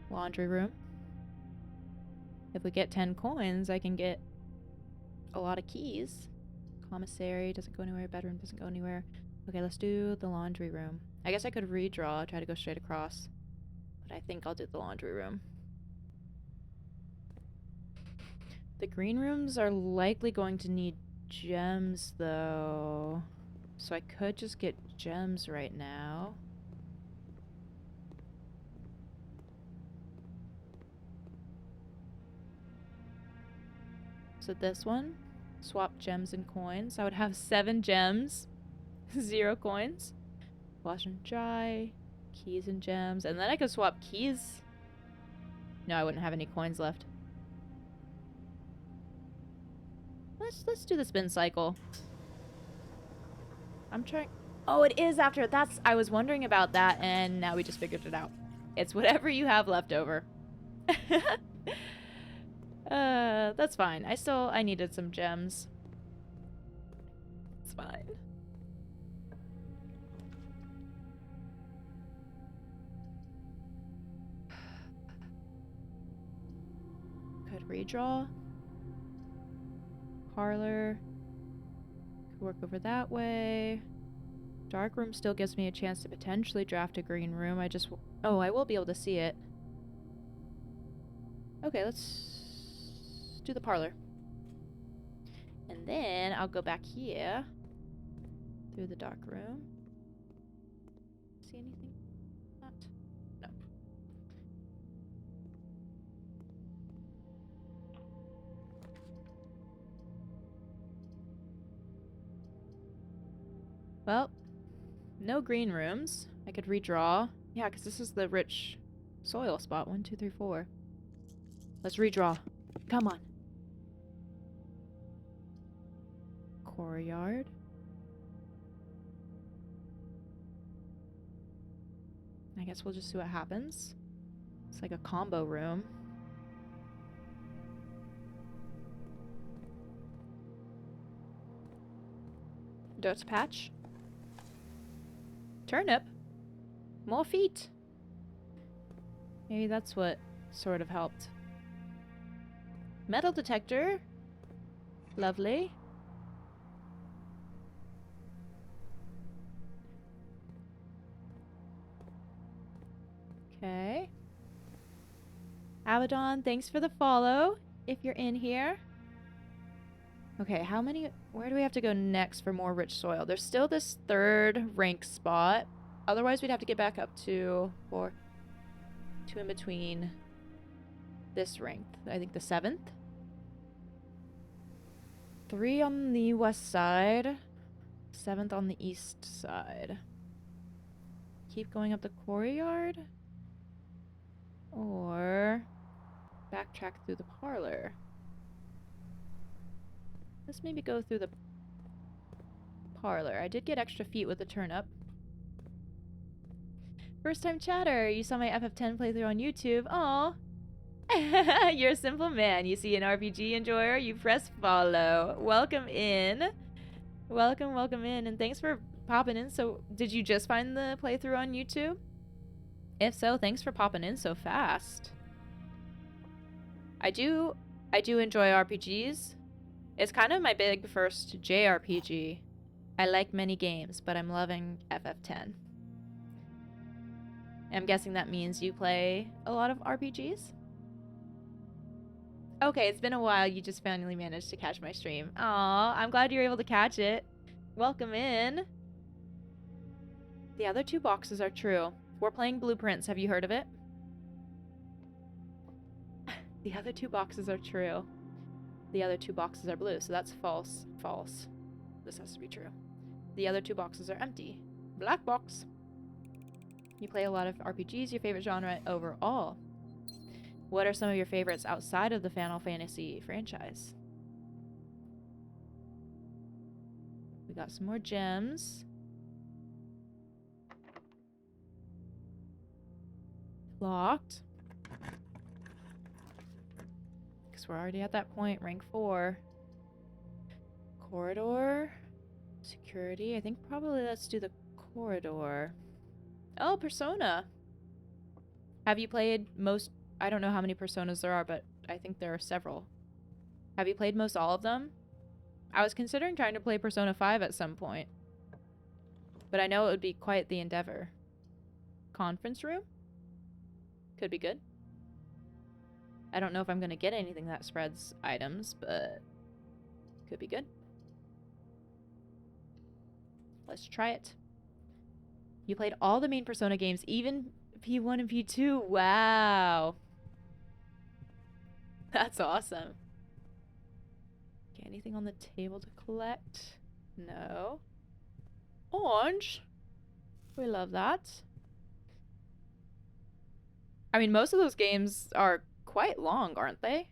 Laundry room. If we get 10 coins, I can get a lot of keys. Commissary doesn't go anywhere. Bedroom doesn't go anywhere. Okay, let's do the laundry room. I guess I could redraw, try to go straight across. But I think I'll do the laundry room. The green rooms are likely going to need gems, though. So I could just get gems right now. So this one, swap gems and coins. I would have 7 gems, 0 coins. Wash and dry, keys and gems. And then I could swap keys. No, I wouldn't have any coins left. Let's do the spin cycle. I'm trying... Oh, it is after. I was wondering about that, and now we just figured it out. It's whatever you have left over. That's fine. I needed some gems. It's fine. Could redraw. Parlor. Could work over that way. Dark room still gives me a chance to potentially draft a green room. Oh, I will be able to see it. Okay, let's do the parlor. And then I'll go back here through the dark room. See anything? Not? No. Well, no green rooms. I could redraw. Yeah, because this is the rich soil spot. 1, 2, 3, 4. Let's redraw. Come on. Courtyard. I guess we'll just see what happens. It's like a combo room. Dirt patch. Turnip. More feet. Maybe that's what sort of helped. Metal detector. Lovely. Okay. Abaddon, thanks for the follow, if you're in here. Okay, where do we have to go next for more rich soil? There's still this 3rd rank spot. Otherwise, we'd have to get back up to 2 in between this rank. I think the 7th. 3 on the west side. 7th on the east side. Keep going up the courtyard? Or backtrack through the parlor? Let's maybe go through the parlor. I did get extra feet with the turnip. First time chatter. You saw my FF10 playthrough on YouTube. Aw. You're a simple man. You see an RPG enjoyer, you press follow. Welcome in. Welcome in. And thanks for popping in. So, did you just find the playthrough on YouTube? If so, thanks for popping in so fast. I do enjoy RPGs. It's kind of my big first JRPG. I like many games, but I'm loving FF10. I'm guessing that means you play a lot of RPGs? Okay, it's been a while. You just finally managed to catch my stream. Aw, I'm glad you were able to catch it. Welcome in. The other two boxes are true. We're playing Blueprints. Have you heard of it? The other two boxes are true. The other two boxes are blue, so that's false. False. This has to be true. The other two boxes are empty. Black box. You play a lot of RPGs. Your favorite genre overall. What are some of your favorites outside of the Final Fantasy franchise? We got some more gems. Locked. Because we're already at that point. Rank 4. Corridor. Security. I think probably let's do the corridor. Oh, Persona. Have you played most... I don't know how many Personas there are, but I think there are several. Have you played most all of them? I was considering trying to play Persona 5 at some point. But I know it would be quite the endeavor. Conference room? Could be good. I don't know if I'm going to get anything that spreads items, but could be good. Let's try it. You played all the main Persona games, even P1 and P2. Wow. That's awesome. Okay, anything on the table to collect? No. Orange. We love that. I mean, most of those games are quite long, aren't they?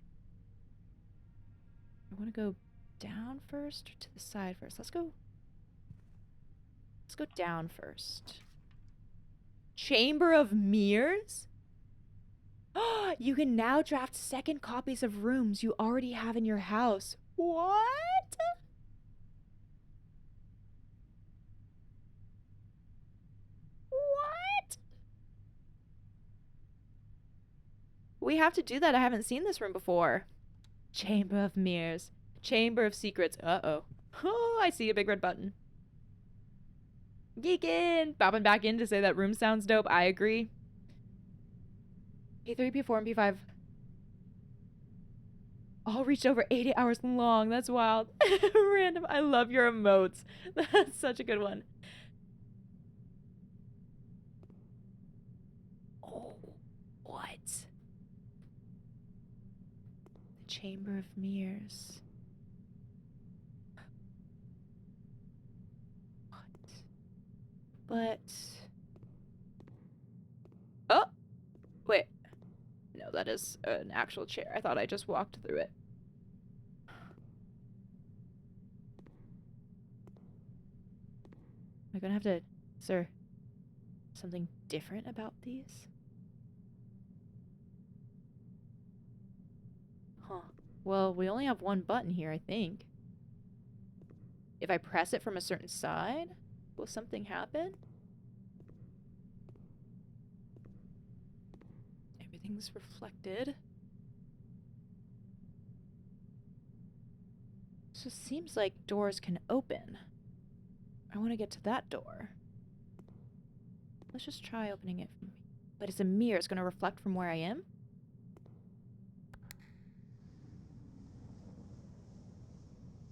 I want to go down first or to the side first? Let's go down first. Chamber of Mirrors? You can now draft second copies of rooms you already have in your house. What? What? We have to do that. I haven't seen this room before. Chamber of Mirrors. Chamber of Secrets. Uh-oh. Oh, I see a big red button. Geekin! Popping back in to say that room sounds dope. I agree. P3, P4, and P5 all reached over 80 hours long. That's wild. Random. I love your emotes. That's such a good one. Oh, what? The Chamber of Mirrors. What? But... Oh! Wait. No, that is an actual chair. I thought I just walked through it. Am I gonna have to... Is there something different about these? Huh. Well, we only have one button here, I think. If I press it from a certain side, will something happen? Everything's reflected. So it seems like doors can open. I want to get to that door. Let's just try opening it. But it's a mirror. It's going to reflect from where I am.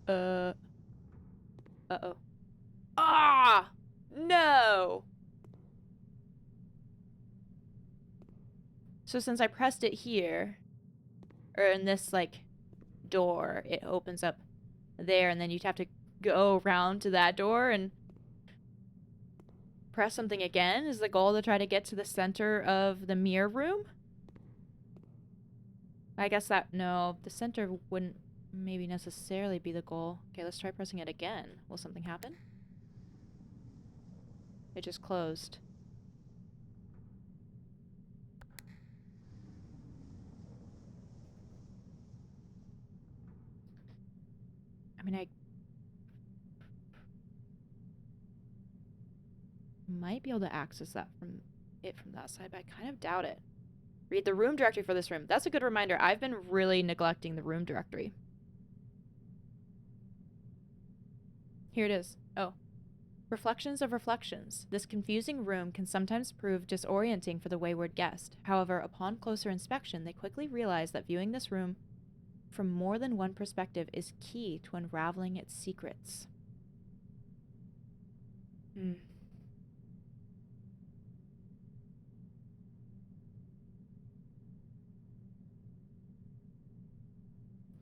Uh-oh. Ah! No! So since I pressed it here, or in this, like, door, it opens up there, and then you'd have to go around to that door and press something again? Is the goal to try to get to the center of the mirror room? I guess that... No, the center wouldn't maybe necessarily be the goal. Okay, let's try pressing it again. Will something happen? It just closed. I mean, I might be able to access that from that side, but I kind of doubt it. Read the room directory for this room. That's a good reminder. I've been really neglecting the room directory. Here it is. Oh. Reflections of reflections. This confusing room can sometimes prove disorienting for the wayward guest. However, upon closer inspection, they quickly realize that viewing this room from more than one perspective is key to unraveling its secrets.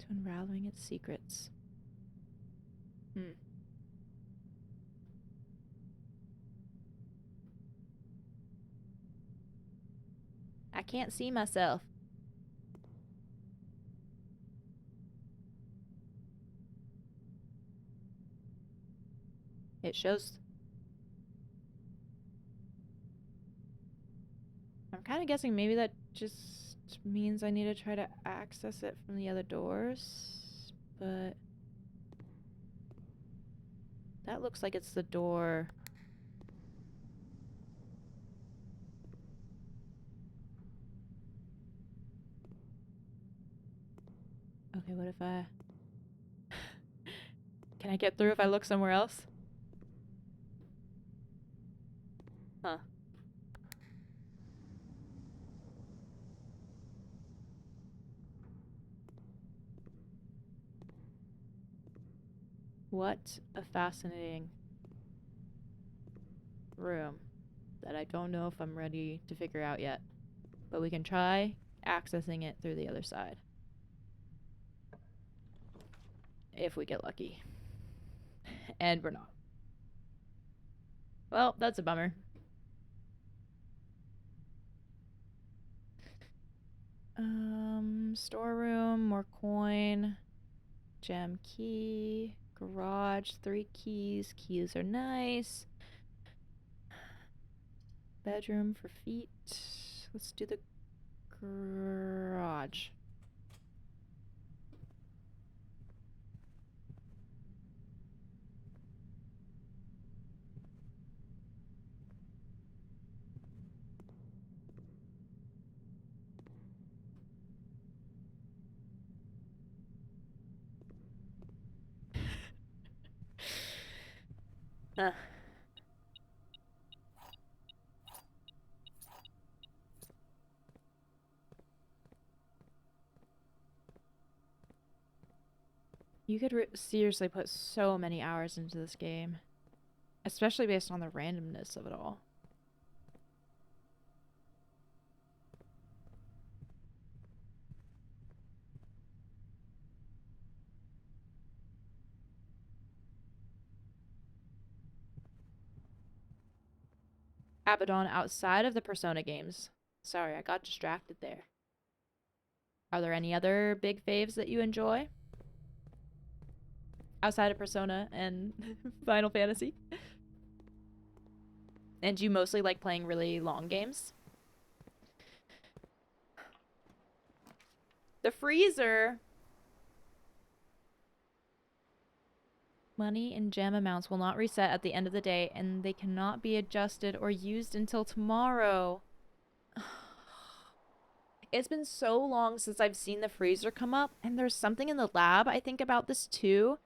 to unraveling its secrets. I can't see myself. It shows. I'm kind of guessing maybe that just means I need to try to access it from the other doors, but that looks like it's the door. Okay, what if I... Can I get through if I look somewhere else? Huh. What a fascinating room that I don't know if I'm ready to figure out yet. But we can try accessing it through the other side. If we get lucky. And we're not. Well, that's a bummer. Storeroom, more coin, gem key, garage, 3 keys. Keys are nice. Bedroom for feet. Let's do the garage. Huh. You could seriously put so many hours into this game. Especially based on the randomness of it all. Abaddon outside of the Persona games. Sorry, I got distracted there. Are there any other big faves that you enjoy? Outside of Persona and Final Fantasy? And do you mostly like playing really long games? The freezer! Money and gem amounts will not reset at the end of the day, and they cannot be adjusted or used until tomorrow. It's been so long since I've seen the freezer come up, and there's something in the lab I think about this too.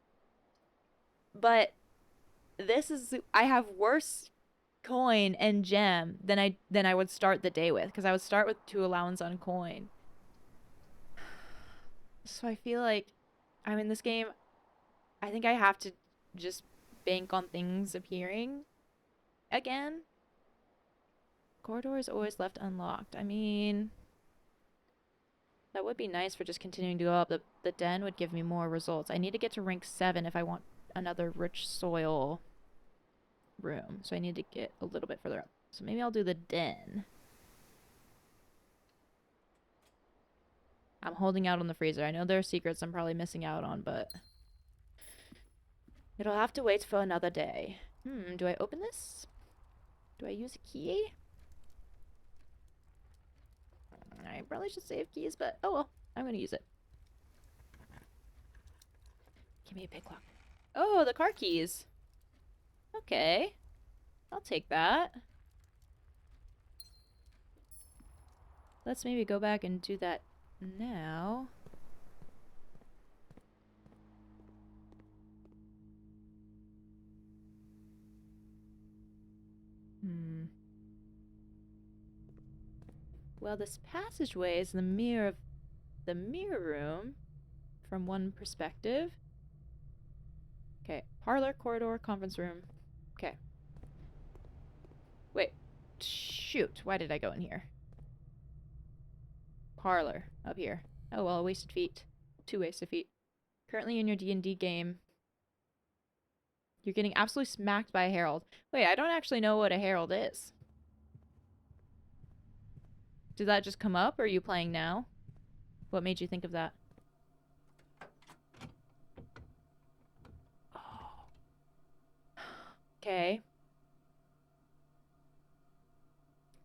But this is... I have worse coin and gem than I would start the day with, because I would start with 2 allowance on coin. So I feel like I'm in this game. I think I have to just bank on things appearing again. Corridor is always left unlocked. I mean, that would be nice for just continuing to go up. The den would give me more results. I need to get to rank 7 if I want another rich soil room. So I need to get a little bit further up. So maybe I'll do the den. I'm holding out on the freezer. I know there are secrets I'm probably missing out on, but it'll have to wait for another day. Do I open this? Do I use a key? I probably should save keys, but oh well. I'm gonna use it. Give me a pick lock. Oh, the car keys. Okay. I'll take that. Let's maybe go back and do that now. Well, this passageway is the mirror of the mirror room from one perspective. Okay, parlor, corridor, conference room. Okay. Wait. Shoot, why did I go in here? Parlor, up here. Oh well, wasted feet. 2 wasted feet. Currently in your D&D game, you're getting absolutely smacked by a herald. Wait, I don't actually know what a herald is. Did that just come up, or are you playing now? What made you think of that? Oh. Okay.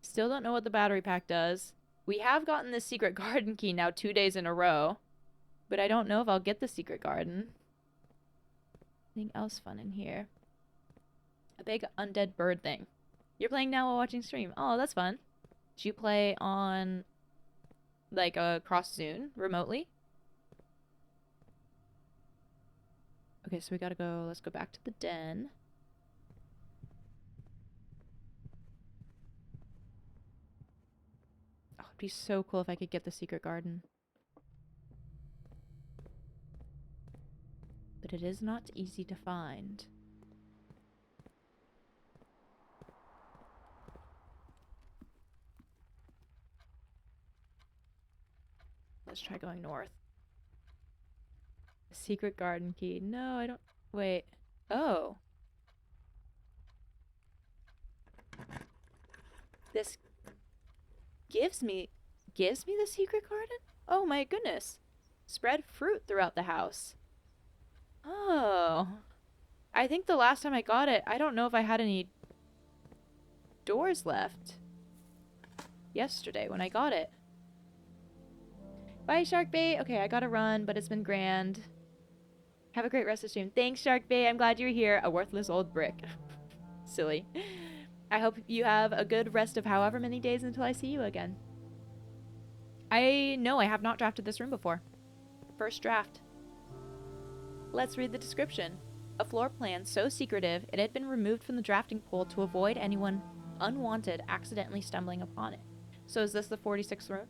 Still don't know what the battery pack does. We have gotten this secret garden key now 2 days in a row. But I don't know if I'll get the secret garden. Anything else fun in here? A big undead bird thing. You're playing now while watching stream. Oh, that's fun. Did you play on, like, a cross-Zune remotely? Okay, so we gotta go. Let's go back to the den. Oh, it'd be so cool if I could get the secret garden. But it is not easy to find. Let's try going north. Secret garden key. No, I don't... Wait. Oh. This gives me the secret garden? Oh my goodness. Spread fruit throughout the house. Oh. I think the last time I got it, I don't know if I had any doors left. Yesterday when I got it. Bye, Sharkbait. Okay, I gotta run, but it's been grand. Have a great rest of the stream. Thanks, Sharkbait. I'm glad you're here. A worthless old brick. Silly. I hope you have a good rest of however many days until I see you again. I know I have not drafted this room before. First draft. Let's read the description. A floor plan so secretive it had been removed from the drafting pool to avoid anyone unwanted accidentally stumbling upon it. So is this the 46th room?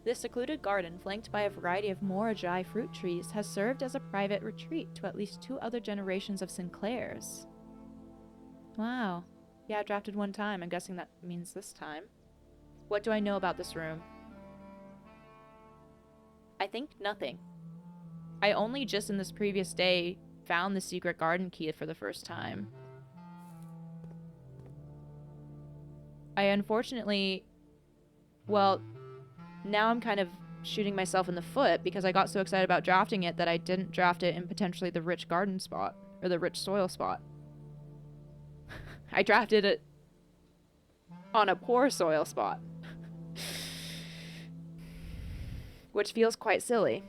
This secluded garden, flanked by a variety of Moragi fruit trees, has served as a private retreat to at least 2 other generations of Sinclairs. Wow. Yeah, I drafted 1 time. I'm guessing that means this time. What do I know about this room? I think nothing. I only just in this previous day found the secret garden key for the first time. I unfortunately... Well, now I'm kind of shooting myself in the foot because I got so excited about drafting it that I didn't draft it in potentially the rich garden spot, or the rich soil spot. I drafted it on a poor soil spot. Which feels quite silly.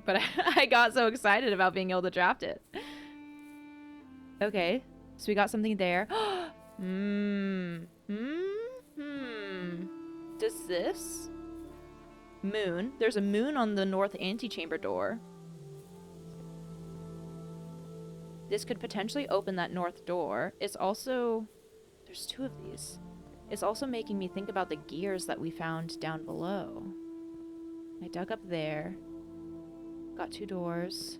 But I got so excited about being able to draft it. Okay, so we got something there. Does this moon? There's a moon on the north antechamber door. This could potentially open that north door. It's also... There's 2 of these. It's also making me think about the gears that we found down below. I dug up there. Got 2 doors.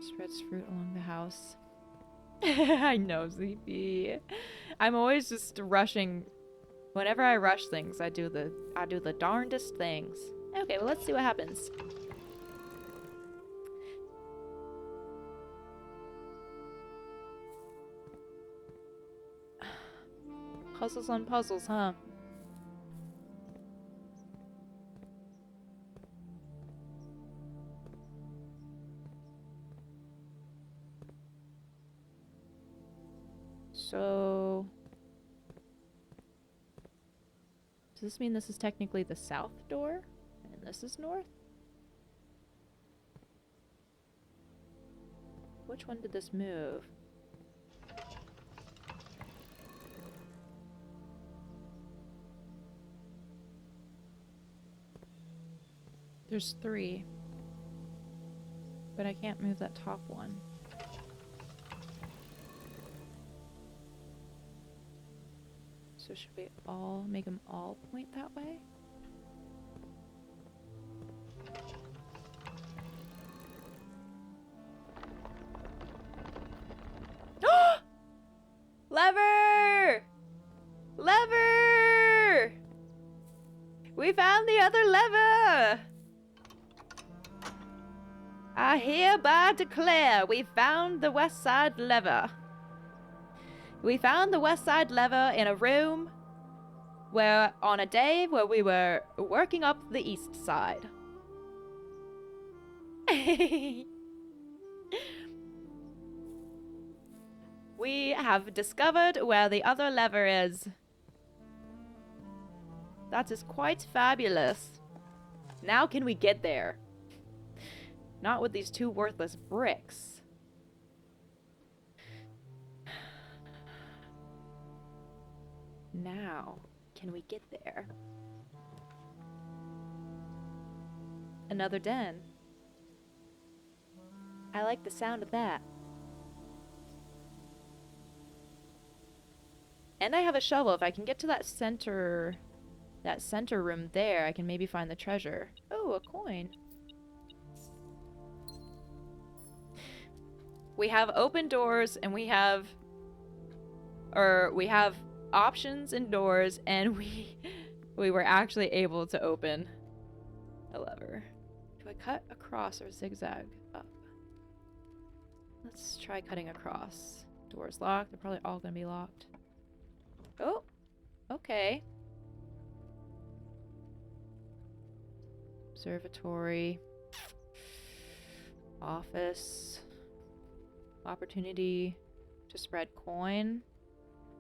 Spreads fruit along the house. I know, ZP. I'm always just rushing. Whenever I rush things, I do the darndest things. Okay, well, let's see what happens. Puzzles on puzzles, huh? So... Does this mean this is technically the south door? And this is north? Which one did this move? There's 3. But I can't move that top one. So should we all make them all point that way? Lever! Lever! We found the other lever! I hereby declare we found the west side lever. We found the west side lever in a room where, on a day where we were working up the east side. We have discovered where the other lever is. That is quite fabulous. Now can we get there? Not with these two worthless bricks. Now, can we get there? Another den. I like the sound of that. And I have a shovel. If I can get to that center room there, I can maybe find the treasure. Oh, a coin. We have open doors, and we have options and doors, and we were actually able to open a lever. Do I cut across or zigzag up? Let's try cutting across. Doors locked. They're probably all gonna be locked. Oh, okay. Observatory. Office. Opportunity to spread coin.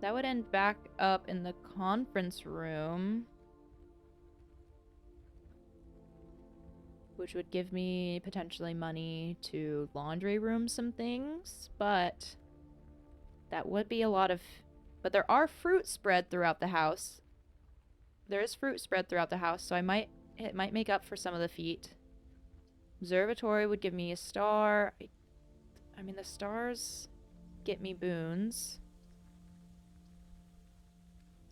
That would end back up in the conference room, which would give me potentially money to laundry room some things, but that would be a lot of... But there are fruit spread throughout the house. There is fruit spread throughout the house, so it might make up for some of the feet. Observatory would give me a star. I mean, the stars get me boons.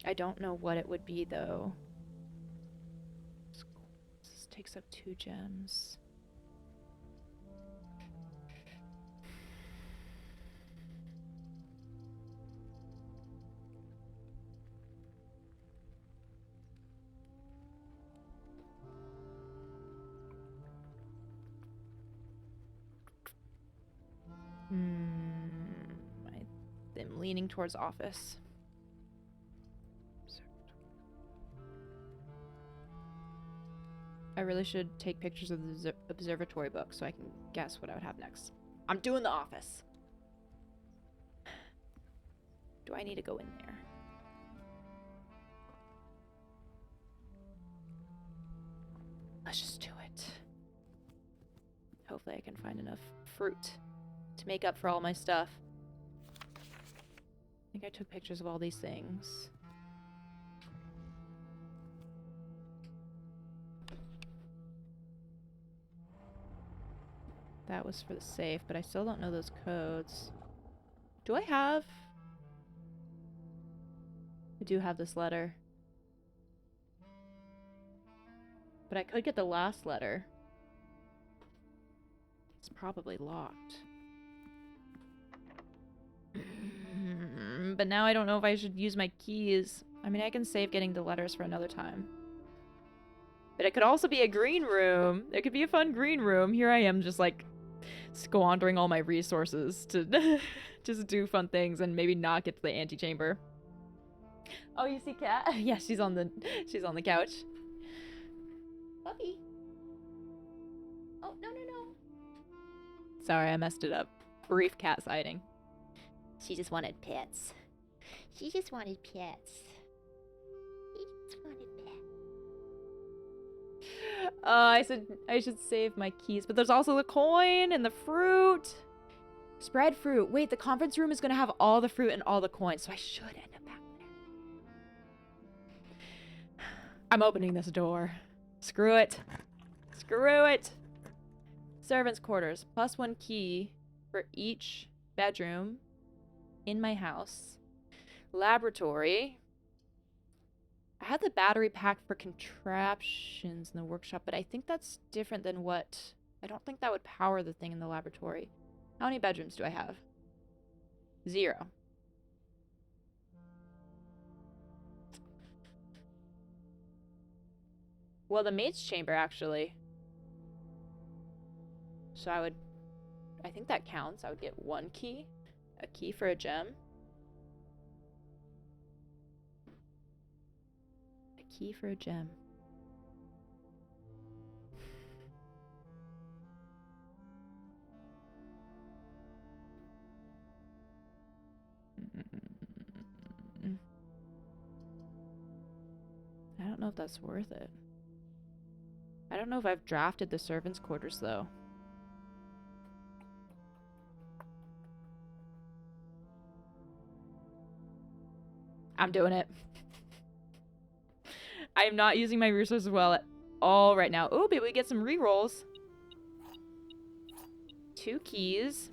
I don't know what it would be, though. This takes up 2 gems. I'm leaning towards office. I really should take pictures of the observatory book so I can guess what I would have next. I'm doing the office. Do I need to go in there? Let's just do it. Hopefully I can find enough fruit to make up for all my stuff. I think I took pictures of all these things. That was for the safe, but I still don't know those codes. Do I have... I do have this letter. But I could get the last letter. It's probably locked. But now I don't know if I should use my keys. I mean, I can save getting the letters for another time. But it could also be a green room. It could be a fun green room. Here I am just like squandering all my resources to just do fun things and maybe not get to the antechamber. Oh, you see Cat? Yeah, she's on the couch. Puppy. Oh, no. Sorry, I messed it up. Brief cat sighting. She just wanted pets. She just wanted pets. I said I should save my keys, but there's also the coin and the fruit. Spread fruit. Wait, the conference room is going to have all the fruit and all the coins, so I should end up back there. I'm opening this door. Screw it. Screw it. Servants' quarters. +1 key for each bedroom in my house. Laboratory. I had the battery pack for contraptions in the workshop, but I think that's different than what... I don't think that would power the thing in the laboratory. How many bedrooms do I have? 0. Well, the maid's chamber, actually. So I would I think that counts. I would get 1 key. A key for a gem. A key for a gem. I don't know if that's worth it. I don't know if I've drafted the servants' quarters, though. I'm doing it. I am not using my resources well at all right now. Oh, maybe we get some rerolls. 2 keys.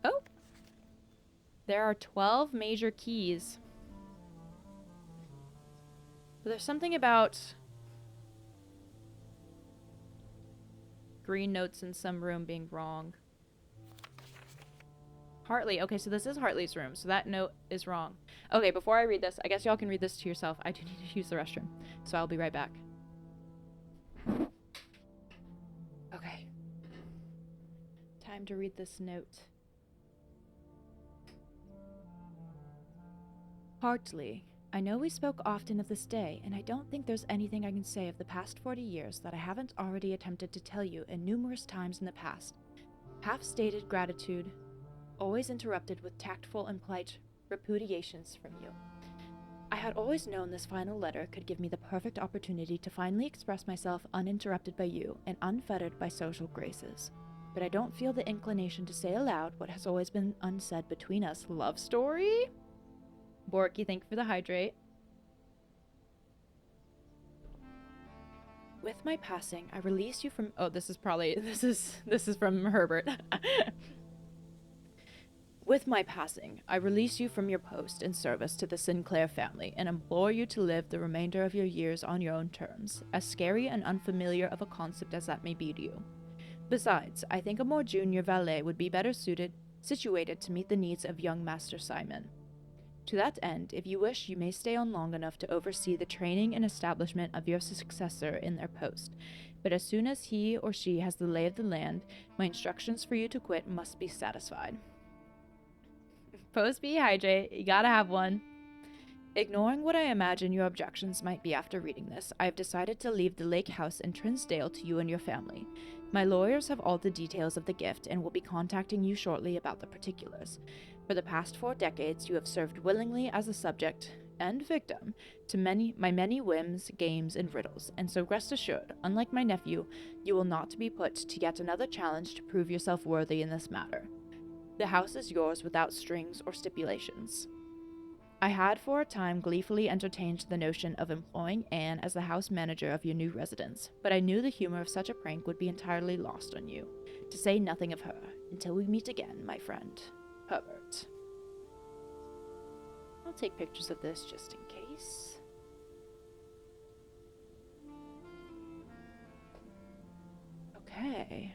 Oh. There are 12 major keys. But there's something about green notes in some room being wrong. Hartley. Okay, so this is Hartley's room, so that note is wrong. Okay, before I read this, I guess y'all can read this to yourself. I do need to use the restroom, so I'll be right back. Okay. Time to read this note. Hartley, I know we spoke often of this day, and I don't think there's anything I can say of the past 40 years that I haven't already attempted to tell you in numerous times in the past. Half-stated gratitude, always interrupted with tactful and polite repudiations from you. I had always known this final letter could give me the perfect opportunity to finally express myself uninterrupted by you and unfettered by social graces. But I don't feel the inclination to say aloud what has always been unsaid between us. Love story? Borky, thank you for the hydrate. With my passing, I release you from... Oh, this is from Herbert. With my passing, I release you from your post and service to the Sinclair family and implore you to live the remainder of your years on your own terms, as scary and unfamiliar of a concept as that may be to you. Besides, I think a more junior valet would be better situated to meet the needs of young Master Simon. To that end, if you wish, you may stay on long enough to oversee the training and establishment of your successor in their post, but as soon as he or she has the lay of the land, my instructions for you to quit must be satisfied. Post B, hydrate. You gotta have one. Ignoring what I imagine your objections might be after reading this, I have decided to leave the lake house in Trinsdale to you and your family. My lawyers have all the details of the gift and will be contacting you shortly about the particulars. For the past 4 decades, you have served willingly as a subject and victim to my many whims, games, and riddles, and so rest assured, unlike my nephew, you will not be put to yet another challenge to prove yourself worthy in this matter. The house is yours without strings or stipulations. I had for a time gleefully entertained the notion of employing Anne as the house manager of your new residence, but I knew the humor of such a prank would be entirely lost on you, to say nothing of her, until we meet again, my friend, Herbert. I'll take pictures of this just in case. Okay.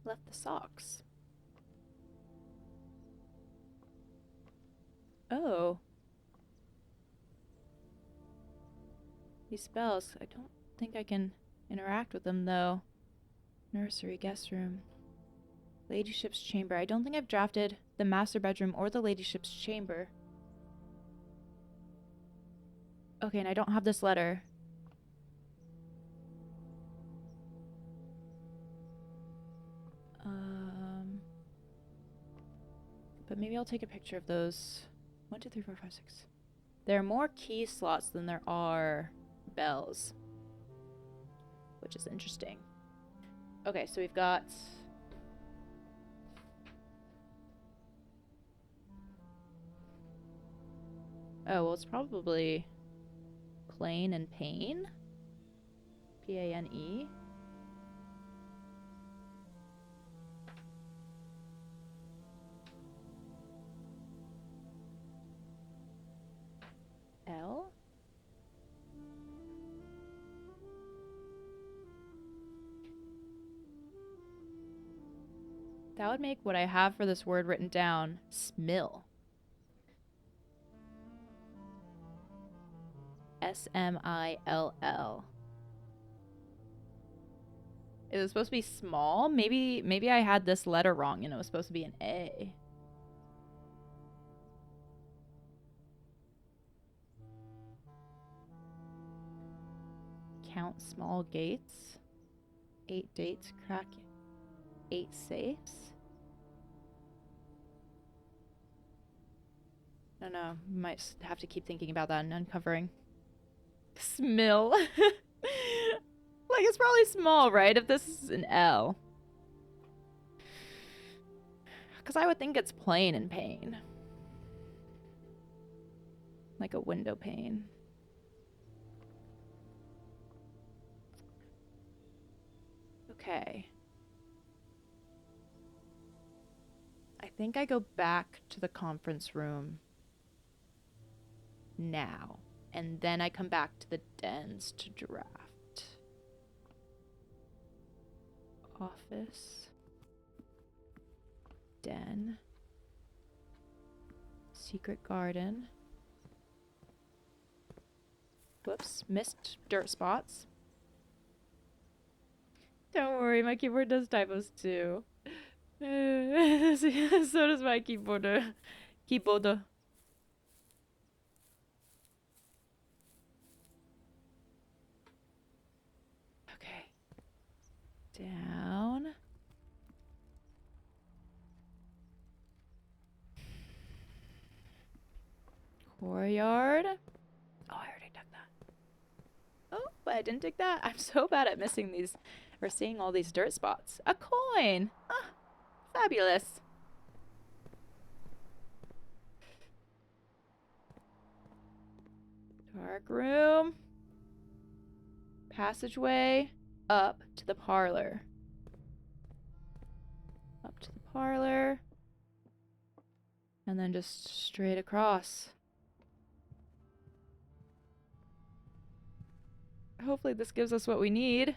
Left the socks. Oh. These spells, I don't think I can interact with them though. Nursery, guest room. Ladyship's chamber. I don't think I've drafted the master bedroom or the ladyship's chamber. Okay, and I don't have this letter. But maybe I'll take a picture of those. 1, 2, 3, 4, 5, 6. There are more key slots than there are bells, which is interesting. Okay, so we've got... Oh, well, it's probably Plain and Pain. P-A-N-E. L? That would make what I have for this word written down smill. Smill. It was supposed to be small. Maybe I had this letter wrong and it was supposed to be an A. Count small gates. 8 dates, crack 8 safes. I don't know. Might have to keep thinking about that and uncovering. Smill. Like, it's probably small, right? If this is an L. Because I would think it's plain and pane. Like a window pane. Okay. I think I go back to the conference room now. And then I come back to the dens to draft. Office. Den. Secret garden. Whoops, missed dirt spots. Don't worry, my keyboard does typos too. So does my keyboard. Keyboard. Okay. Down. Courtyard. Oh, I already took that. Oh, but I didn't take that. I'm so bad at missing these, or seeing all these dirt spots. A coin! Ah, fabulous. Dark room. Passageway up to the parlor. Up to the parlor. And then just straight across. Hopefully this gives us what we need.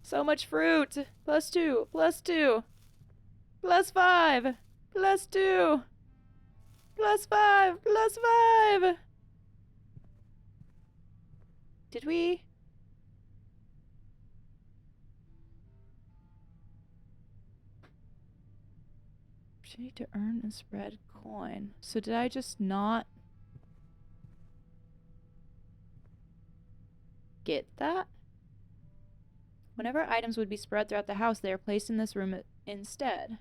So much fruit. +2, +2, +5, +2, +5, +5. Did we? Opportunity to earn and spread coin. So did I just not get that? Whenever items would be spread throughout the house, they are placed in this room instead.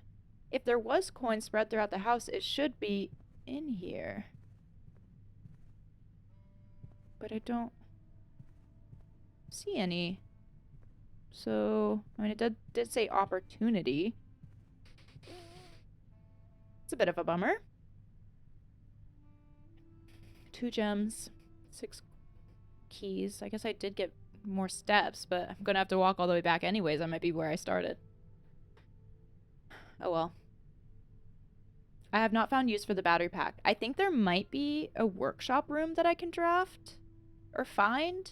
If there was coin spread throughout the house, it should be in here. But I don't see any. So, I mean, it did say opportunity. It's a bit of a bummer. 2 gems, 6 keys. I guess I did get more steps, but I'm gonna have to walk all the way back anyways. I might be where I started. Oh well. I have not found use for the battery pack. I think there might be a workshop room that I can draft or find.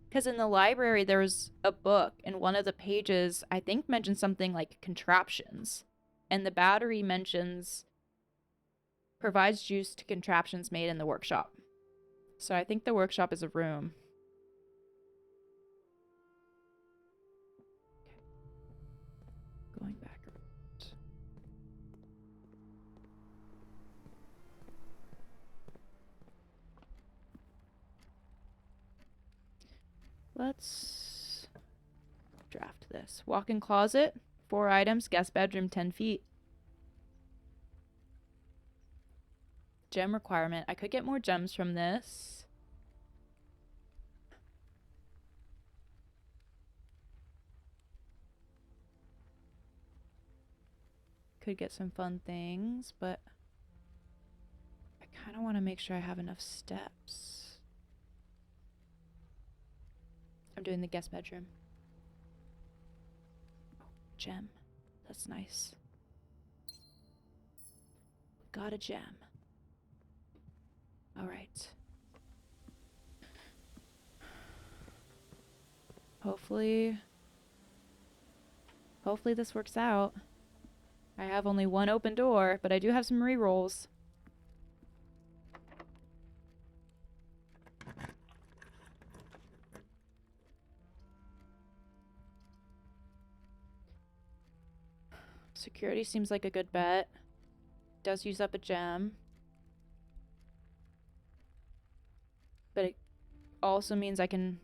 Because in the library there's a book, and one of the pages I think mentions something like contraptions. And the battery mentions provides juice to contraptions made in the workshop. So I think the workshop is a room. Okay. Going back around. Let's draft this. Walk-in closet, 4 items, guest bedroom, 10 feet. Gem requirement. I could get more gems from this. Could get some fun things, but I kind of want to make sure I have enough steps. I'm doing the guest bedroom. Oh, gem. That's nice. Got a gem. All right. Hopefully this works out. I have only 1 open door, but I do have some rerolls. Security seems like a good bet. Does use up a gem. But it also means I can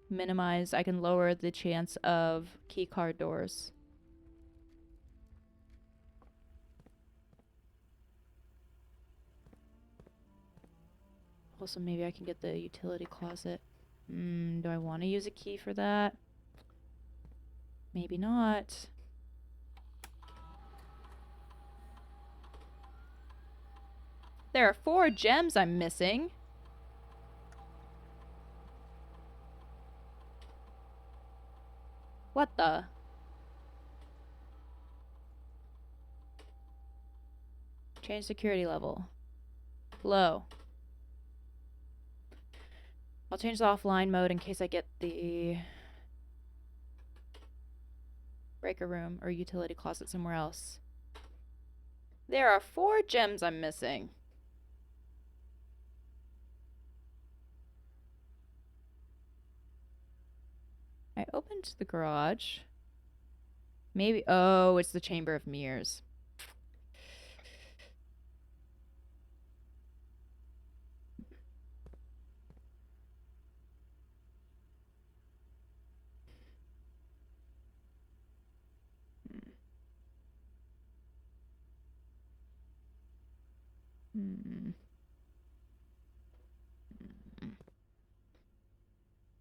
minimize, I can lower the chance of keycard doors. Also, maybe I can get the utility closet. Do I want to use a key for that? Maybe not. There are 4 gems I'm missing. What the? Change security level. Low. I'll change the offline mode in case I get the breaker room or utility closet somewhere else. There are 4 gems I'm missing. I opened the garage. Maybe, oh, it's the Chamber of Mirrors.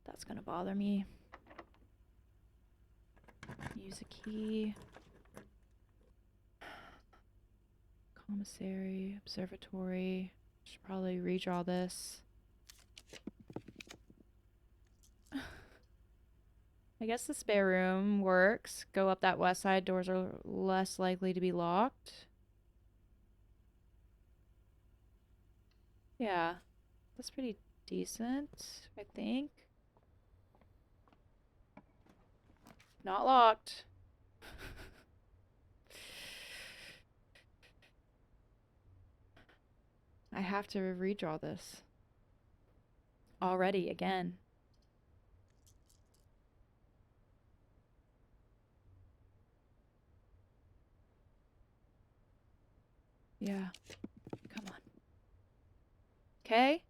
That's gonna bother me. Use a key. Commissary, observatory. Should probably redraw this. I guess the spare room works. Go up that west side. Doors are less likely to be locked. Yeah, that's pretty decent, I think. Not locked. I have to redraw this. Already, again. Yeah. Come on. Okay.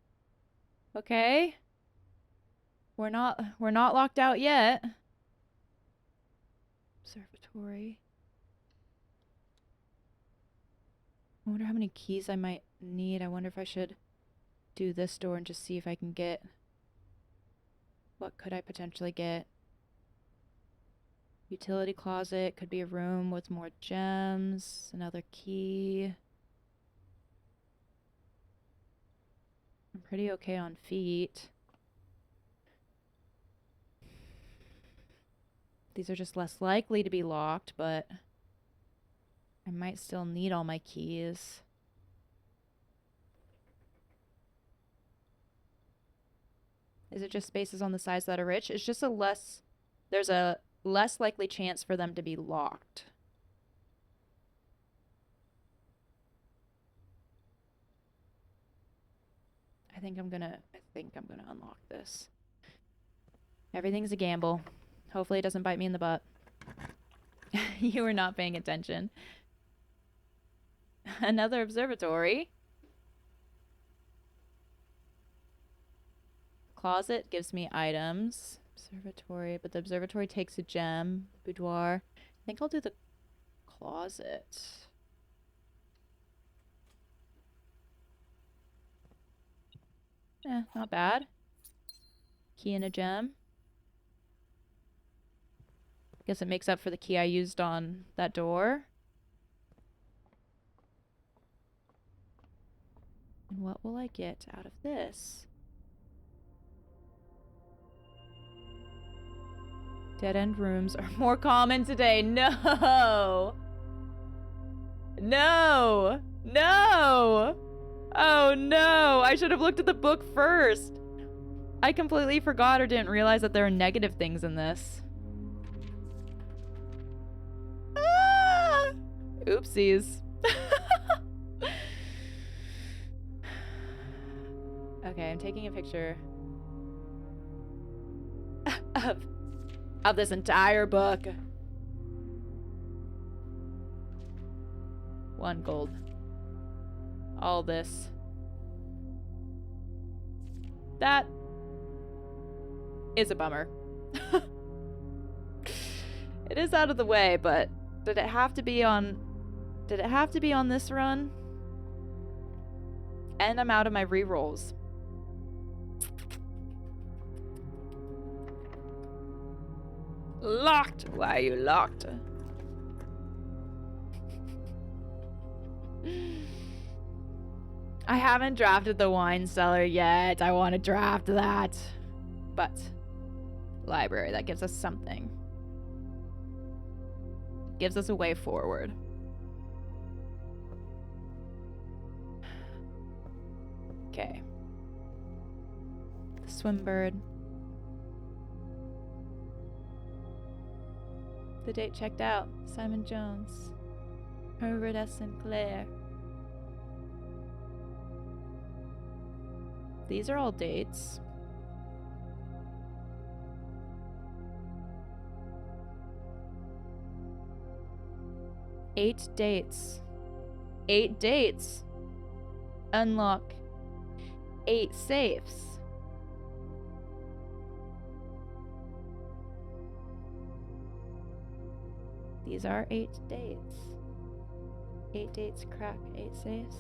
Okay. We're not locked out yet. Observatory. I wonder how many keys I might need. I wonder if I should do this door and just see if I can get... What could I potentially get? Utility closet. Could be a room with more gems. Another key. I'm pretty okay on feet. These are just less likely to be locked, but I might still need all my keys. Is it just spaces on the sides that are rich? It's just there's a less likely chance for them to be locked. I think I'm gonna unlock this. Everything's a gamble. Hopefully it doesn't bite me in the butt. You were not paying attention. Another observatory. Closet gives me items. Observatory, but the observatory takes a gem. Boudoir. I think I'll do the closet. Not bad. Key and a gem. Guess it makes up for the key I used on that door. And what will I get out of this? Dead-end rooms are more common today. No! No! No! Oh no! I should have looked at the book first. I completely forgot or didn't realize that there are negative things in this. Ah! Oopsies. Okay, I'm taking a picture of this entire book. 1 gold. All this. That is a bummer. It is out of the way, but did it have to be on this run? And I'm out of my rerolls. Locked! Why are you locked? I haven't drafted the wine cellar yet. I want to draft that. But library, that gives us something. Gives us a way forward. Okay. The Swimbird. The date checked out. Simon Jones. Herbert S. Sinclair. These are all dates. Eight dates. 8 dates. Unlock 8 safes. These are 8 dates. 8 dates crack 8 safes.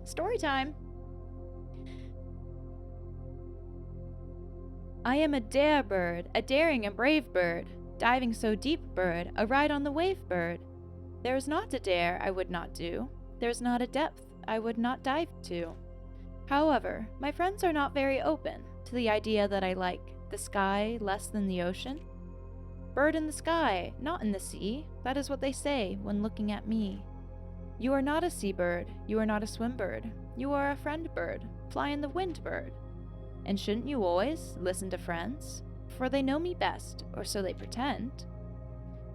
Story time. I am a dare bird, a daring and brave bird, diving so deep bird, a ride on the wave bird. There is not a dare I would not do, there is not a depth I would not dive to. However, my friends are not very open to the idea that I like the sky less than the ocean. Bird in the sky, not in the sea, that is what they say when looking at me. You are not a seabird, you are not a swim bird, you are a friend bird, fly in the wind bird. And shouldn't you always listen to friends? For they know me best, or so they pretend.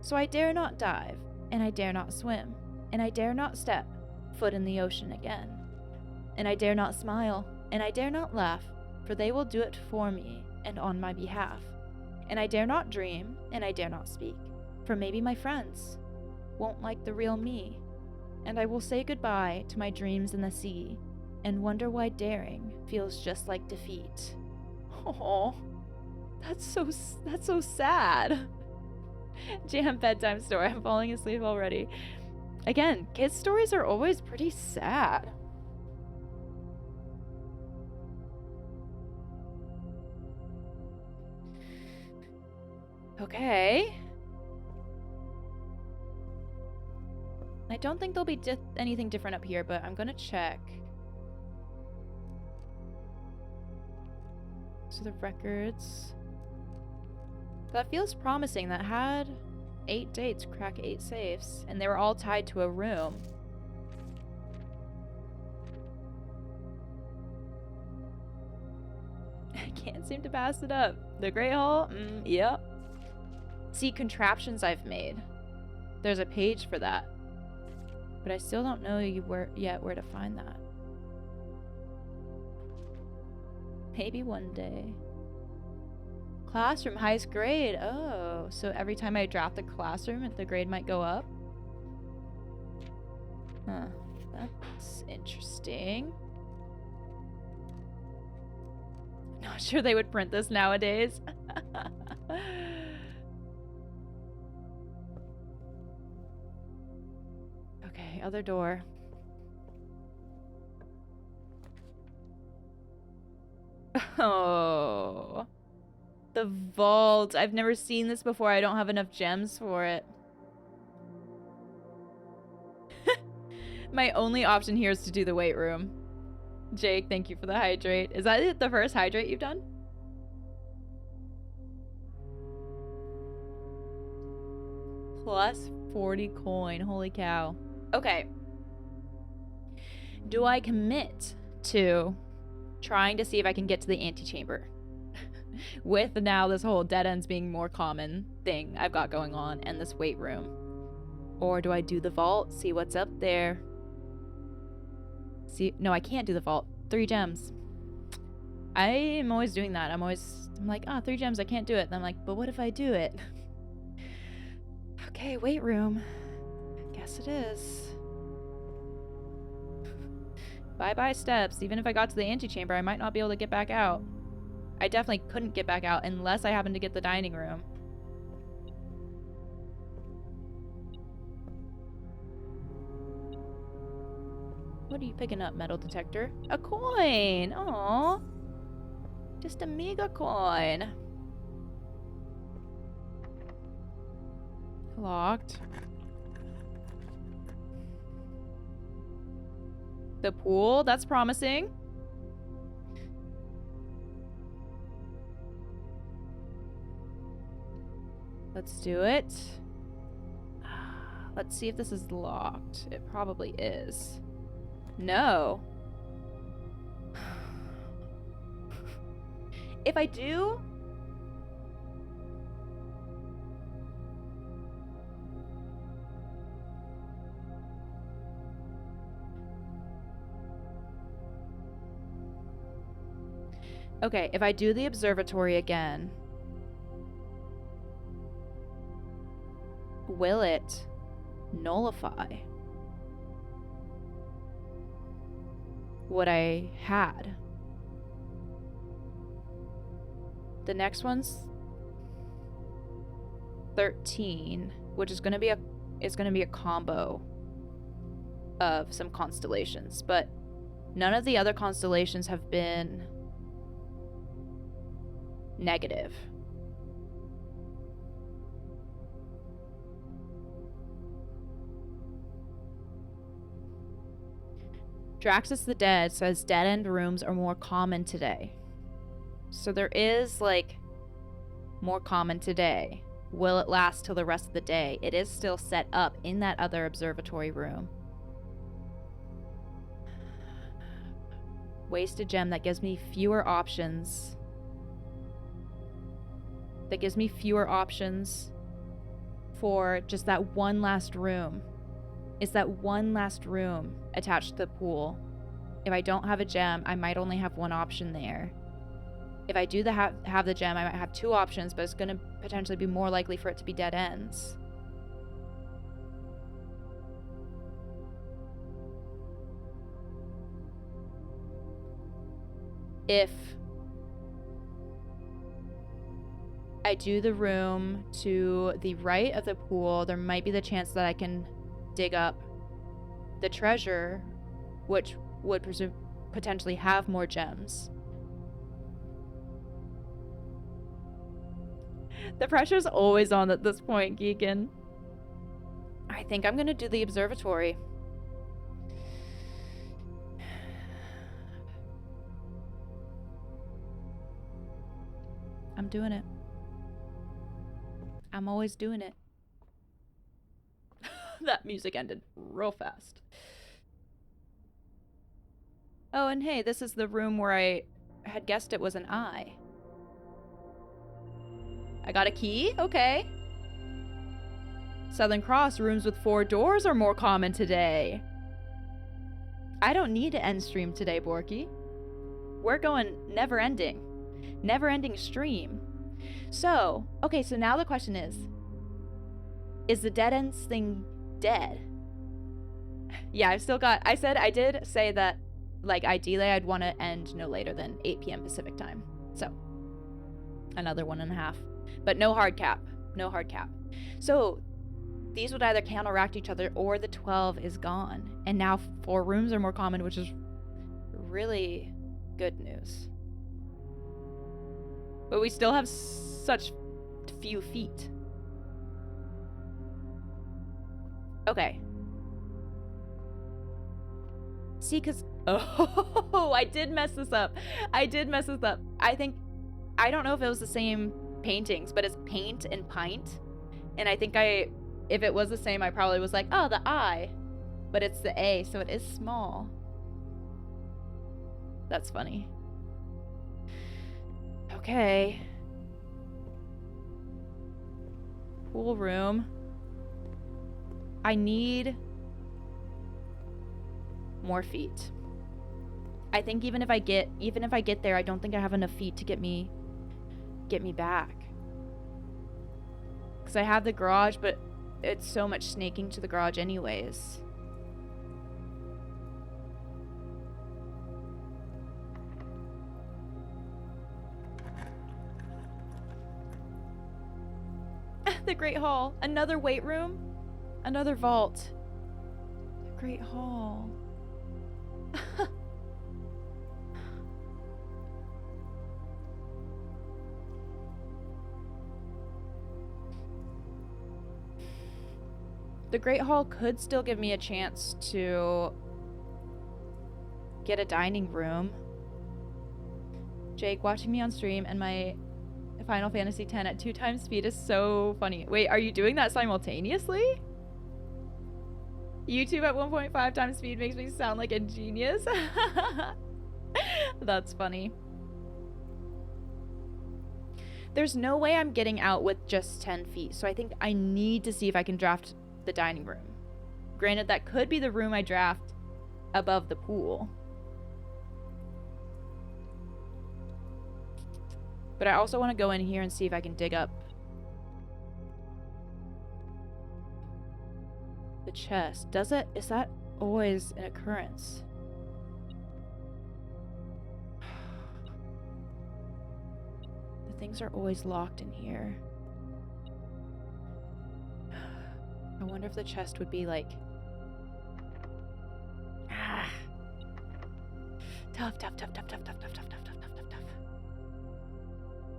So I dare not dive, and I dare not swim, and I dare not step foot in the ocean again. And I dare not smile, and I dare not laugh, for they will do it for me and on my behalf. And I dare not dream, and I dare not speak, for maybe my friends won't like the real me. And I will say goodbye to my dreams in the sea, and wonder why daring feels just like defeat. Oh, that's so sad. Jam bedtime story. I'm falling asleep already. Again, kids' stories are always pretty sad. Okay. I don't think there'll be anything different up here, but I'm gonna check. So the records. That feels promising. That had 8 dates, crack 8 safes, and they were all tied to a room. I can't seem to pass it up. The Great Hall? Yep. See, contraptions I've made. There's a page for that. But I still don't know yet where to find that. Maybe one day. Classroom, highest grade. Oh, so every time I drop the classroom, the grade might go up? Huh. That's interesting. Not sure they would print this nowadays. Okay, other door. Oh. The vault. I've never seen this before. I don't have enough gems for it. My only option here is to do the weight room. Jake, thank you for the hydrate. Is that the first hydrate you've done? Plus 40 coin. Holy cow. Okay. Do I commit to trying to see if I can get to the antechamber? With now this whole dead ends being more common thing I've got going on and this weight room. Or do I do the vault, see what's up there? See, no, I can't do the vault. 3 gems. I am always doing that. I'm like, 3 gems, I can't do it. And I'm like, but what if I do it? Okay, weight room. Guess it is. Bye-bye steps. Even if I got to the antechamber, I might not be able to get back out. I definitely couldn't get back out unless I happened to get the dining room. What are you picking up, metal detector? A coin! Aww. Just a mega coin. Locked. The pool? That's promising. Let's do it. Let's see if this is locked. It probably is. No. If I do... Okay, if I do the observatory again, will it nullify what I had? The next one's 13, which is going to be a combo of some constellations, but none of the other constellations have been negative. Draxus the Dead says dead-end rooms are more common today. So there is, like, more common today. Will it last till the rest of the day? It is still set up in that other observatory room. Wasted gem that gives me fewer options. That gives me fewer options for just that one last room. It's that one last room attached to the pool. If I don't have a gem, I might only have one option there. If I do have the gem, I might have 2 options, but it's going to potentially be more likely for it to be dead ends. If I do the room to the right of the pool, there might be the chance that I can dig up the treasure, which would potentially have more gems. The pressure's always on at this point, Geekin. I think I'm gonna do the observatory. I'm doing it. I'm always doing it. That music ended real fast. Oh, and hey, this is the room where I had guessed it was an eye. I got a key? Okay. Southern Cross, rooms with 4 doors are more common today. I don't need to end stream today, Borky. We're going never ending. Never ending stream. So, okay, so now the question is the dead ends thing dead? Yeah, I did say that, like, ideally I'd want to end no later than 8 p.m. Pacific time. So, another 1.5. But no hard cap. No hard cap. So, these would either counteract each other or the 12 is gone. And now 4 rooms are more common, which is really good news. But we still have such few feet. Okay. See, because... Oh, I did mess this up. I don't know if it was the same paintings, but it's paint and pint. And I think if it was the same, I probably was like, oh, the I. But it's the A, so it is small. That's funny. Okay. Pool room. I need more feet. I think even if I get there, I don't think I have enough feet to get me back. Because I have the garage, but it's so much snaking to the garage anyways. The Great Hall. Another weight room. Another vault. The Great Hall. The Great Hall could still give me a chance to get a dining room. Jake, watching me on stream and my Final Fantasy X at 2 times speed is so funny. Wait, are you doing that simultaneously? YouTube at 1.5 times speed makes me sound like a genius. That's funny. There's no way I'm getting out with just 10 feet, so I think I need to see if I can draft the dining room. Granted, that could be the room I draft above the pool. But I also want to go in here and see if I can dig up the chest. Is that always an occurrence? The things are always locked in here. I wonder if the chest would be like... Tough.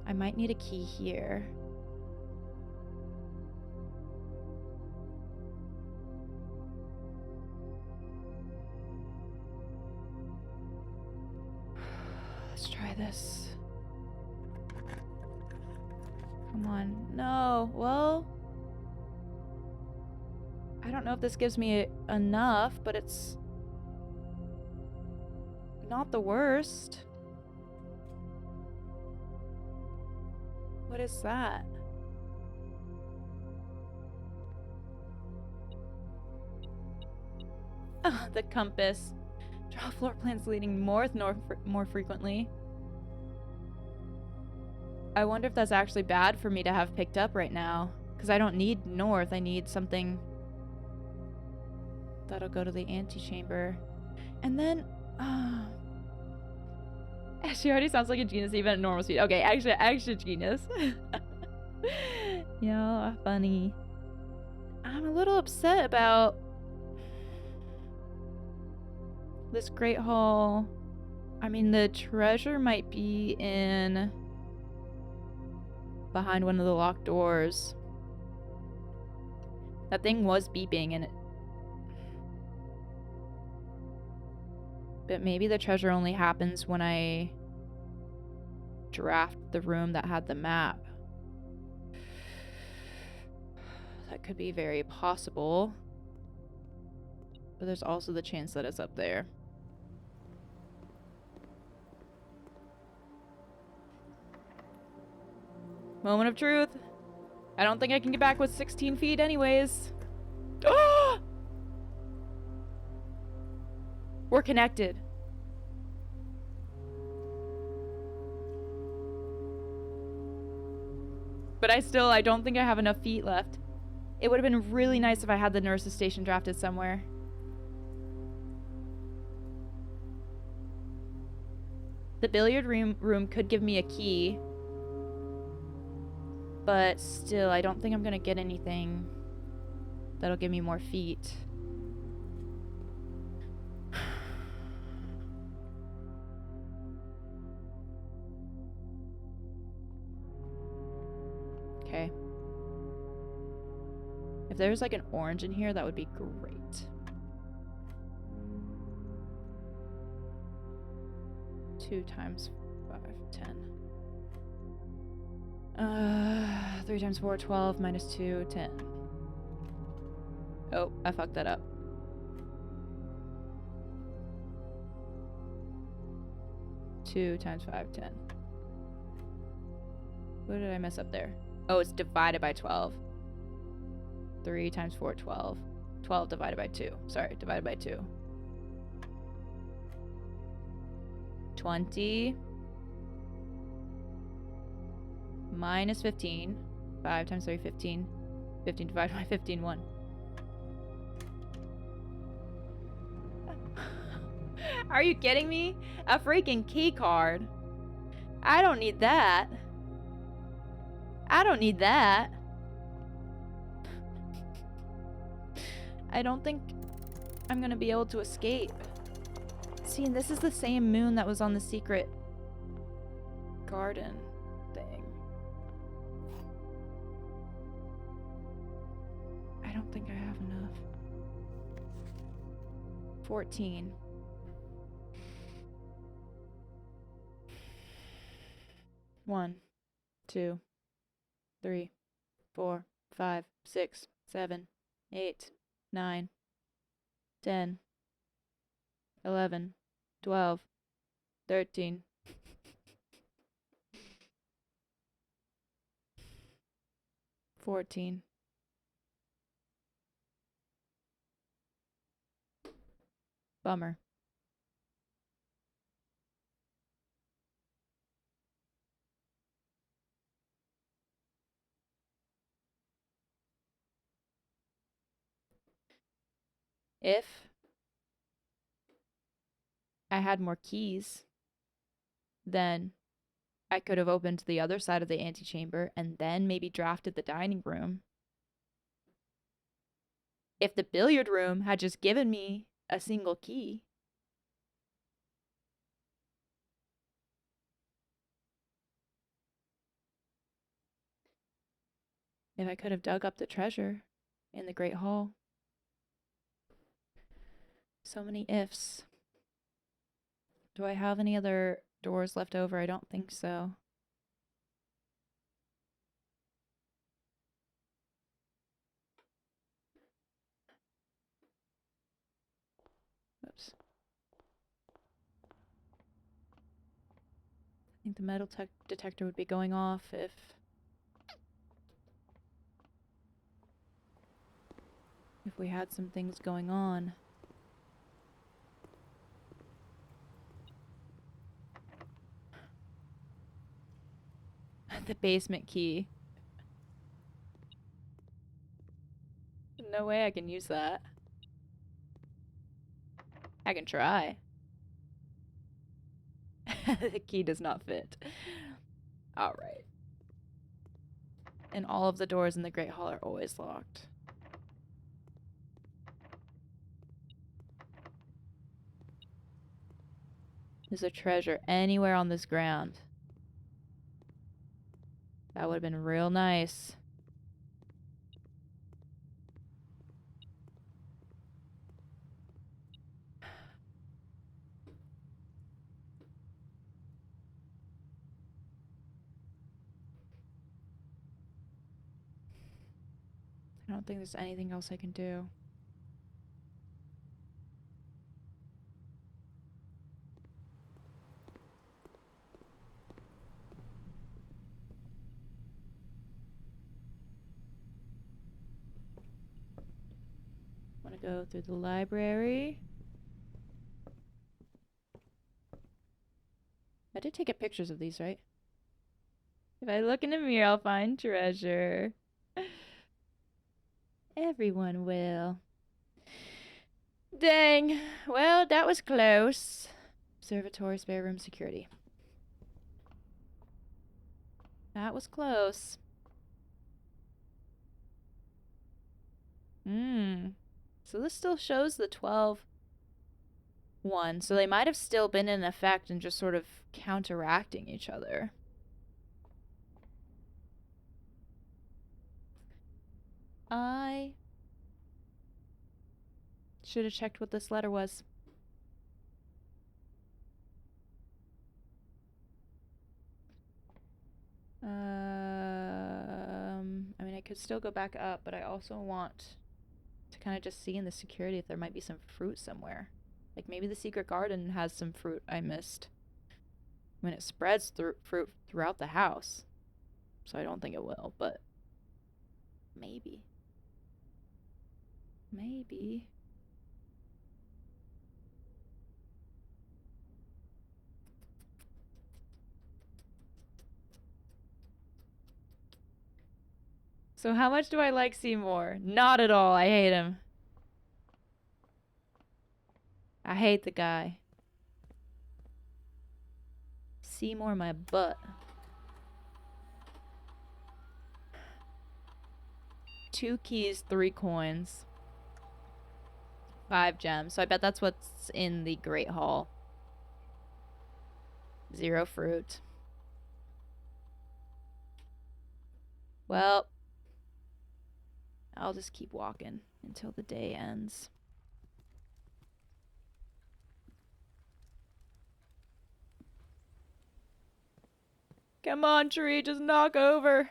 I might need a key here. Let's try this. Come on. No. Well... I don't know if this gives me enough, but it's not the worst. What is that? The compass. Draw floor plans leading north more frequently. I wonder if that's actually bad for me to have picked up right now. Because I don't need north. I need something that'll go to the antechamber. And then... She already sounds like a genius even at normal speed. Okay, extra genius. Yeah, funny. I'm a little upset about this Great Hall. I mean, the treasure might be in behind one of the locked doors. That thing was beeping and it... But maybe the treasure only happens when I draft the room that had the map. That could be very possible. But there's also the chance that it's up there. Moment of truth. I don't think I can get back with 16 feet anyways. We're connected. But I don't think I have enough feet left. It would have been really nice if I had the nurse's station drafted somewhere. The billiard room could give me a key. But still, I don't think I'm gonna get anything that'll give me more feet. Okay. If there's like an orange in here, that would be great. Two times 5, 10. 3 times 4, 12, minus 2, 10. Oh, I fucked that up. Two times 5, 10. What did I mess up there? Oh, it's divided by 12. 3 times 4, 12. 12 divided by 2. Sorry, divided by 2. 20 minus 15. 5 times 3, 15. 15 divided by 15, 1. Are you kidding me? A freaking key card. I don't need that. I don't need that. I don't think I'm gonna be able to escape. See, and this is the same moon that was on the secret garden thing. I don't think I have enough. 14. One, 2, 3, 4, 5, 6, 7, 8, 9, 10, 11, 12, 13. 14. Bummer. If I had more keys, then I could have opened the other side of the antechamber and then maybe drafted the dining room. If the billiard room had just given me a single key. If I could have dug up the treasure in the Great Hall. So many ifs. Do I have any other doors left over? I don't think so. Oops. I think the metal detector would be going off if we had some things going on. The basement key. No way I can use that. I can try. The key does not fit. Alright. And all of the doors in the Great Hall are always locked. Is there treasure anywhere on this ground? That would have been real nice. I don't think there's anything else I can do. Want to go through the library. I did take pictures of these, right? If I look in a mirror, I'll find treasure. Everyone will. Dang. Well, that was close. Observatory, spare room, security. That was close. So this still shows the 12 one. So they might have still been in effect and just sort of counteracting each other. I should have checked what this letter was. I mean, I could still go back up, but I also want to kind of just see in the security if there might be some fruit somewhere. Like maybe the secret garden has some fruit I missed. I mean, it spreads fruit throughout the house, so I don't think it will, but maybe. Maybe. So how much do I like Seymour? Not at all. I hate him. I hate the guy. Seymour my butt. 2 keys, 3 coins. 5 gems. So I bet that's what's in the Great Hall. 0 fruit. Well, I'll just keep walking until the day ends. Come on, tree, just knock over.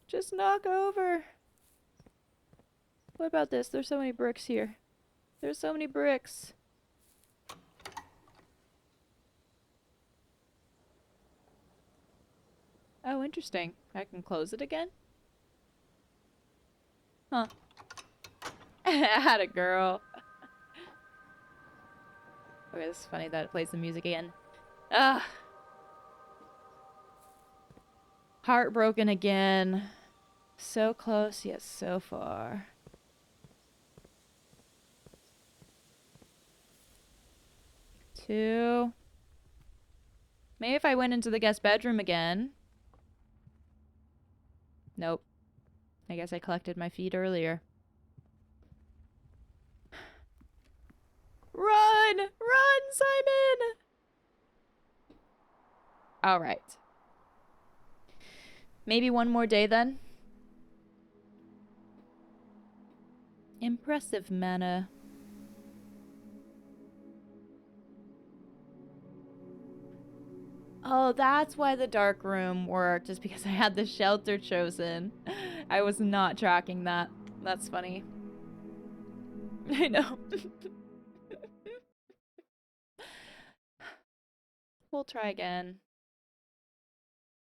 Just knock over. What about this? There's so many bricks here. There's so many bricks. Oh, interesting. I can close it again? Huh. Had a girl. Okay, this is funny that it plays the music again. Ugh. Heartbroken again. So close, yet so far. Two. Maybe if I went into the guest bedroom again. Nope. I guess I collected my feet earlier. Run! Run, Simon! Alright. Maybe one more day then? Impressive mana. Oh, that's why the dark room worked, just because I had the shelter chosen. I was not tracking that. That's funny. I know. We'll try again.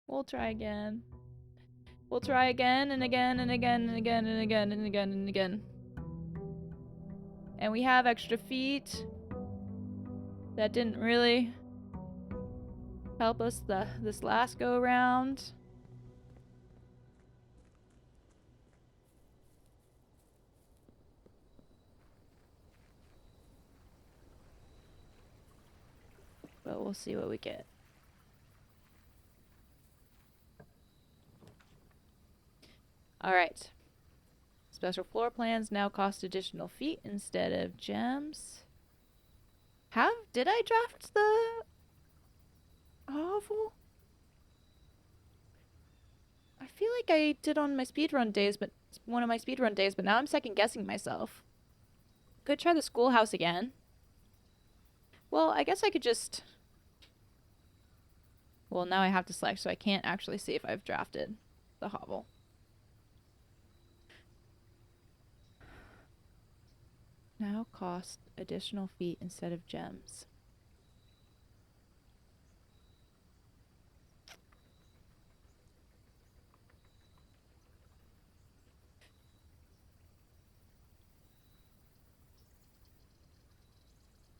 We'll try again. We'll try again and again and again and again and again and again and again. And we have extra feet. That didn't really help us this last go round. But we'll see what we get. Alright. Special floor plans now cost additional feet instead of gems. Did I draft the hovel? I feel like I did on my speedrun days, but one of my speedrun days, but now I'm second guessing myself. Could try the schoolhouse again. Well, I guess I could just... Well, now I have to select, so I can't actually see if I've drafted the hovel. Now cost additional feet instead of gems.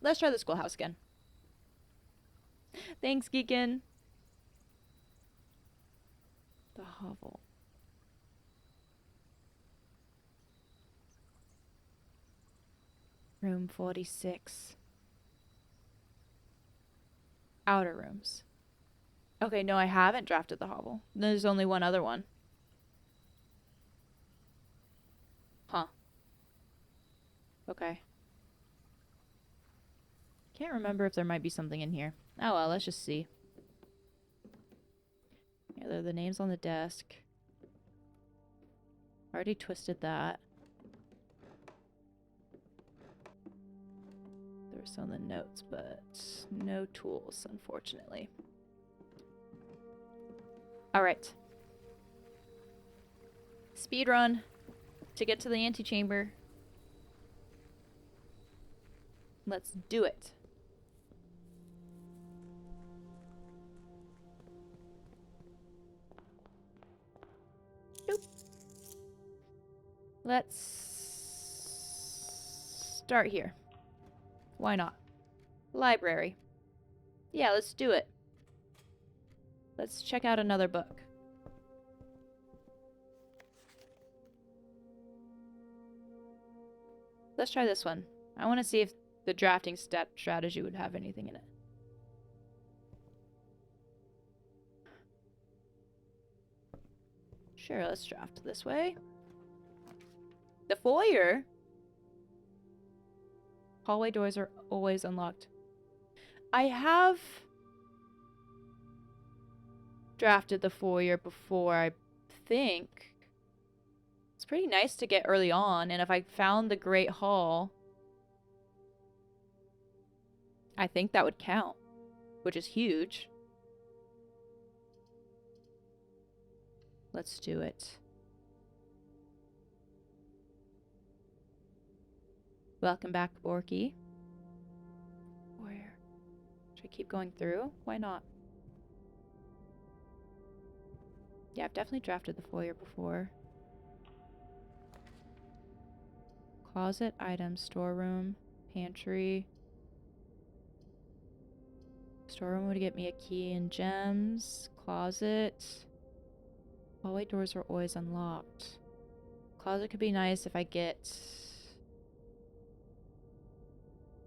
Let's try the schoolhouse again. Thanks, Geekin. The hovel. Room 46. Outer rooms. Okay, no, I haven't drafted the hovel. There's only one other one. Huh. Okay. Can't remember if there might be something in here. Oh well, let's just see. Yeah, there are the names on the desk. Already twisted that. There were some of the notes, but no tools, unfortunately. Alright. Speedrun to get to the antechamber. Let's do it. Nope. Let's start here. Why not? Library. Yeah, let's do it. Let's check out another book. Let's try this one. I want to see if the drafting strategy would have anything in it. Sure, let's draft this way. The foyer. Hallway doors are always unlocked. I have drafted the foyer before, I think. It's pretty nice to get early on, and if I found the Great Hall, I think that would count, which is huge. Let's do it. Welcome back, Borky. Where? Should I keep going through? Why not? Yeah, I've definitely drafted the foyer before. Closet, items, storeroom, pantry. Storeroom would get me a key and gems. Closet. Hallway doors are always unlocked. Closet could be nice if I get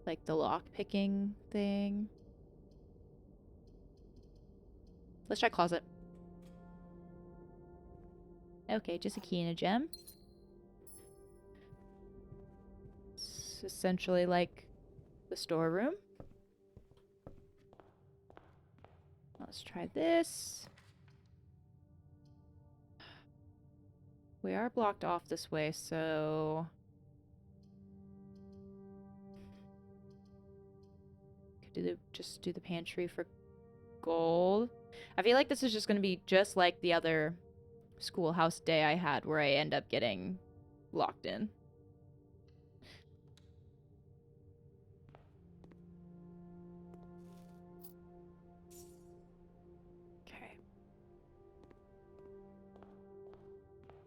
like the lock picking thing. Let's try closet. Okay, just a key and a gem. It's essentially like the storeroom. Let's try this. We are blocked off this way, so could just do the pantry for gold. I feel like this is just going to be just like the other schoolhouse day I had where I end up getting locked in. Okay.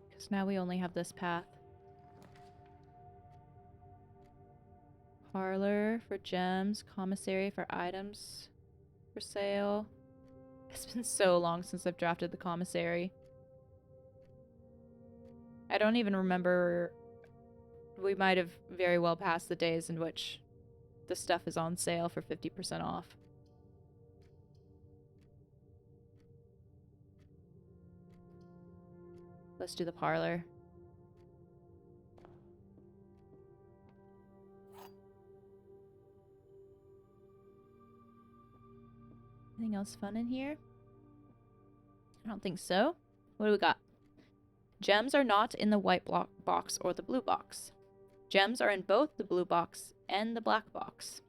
Because now we only have this path. Parlor for gems, commissary for items for sale. It's been so long since I've drafted the commissary. I don't even remember. We might have very well passed the days in which the stuff is on sale for 50% off. Let's do the parlor. Anything else fun in here? I don't think so. What do we got? Gems are not in the white box or the blue box. Gems are in both the blue box and the black box.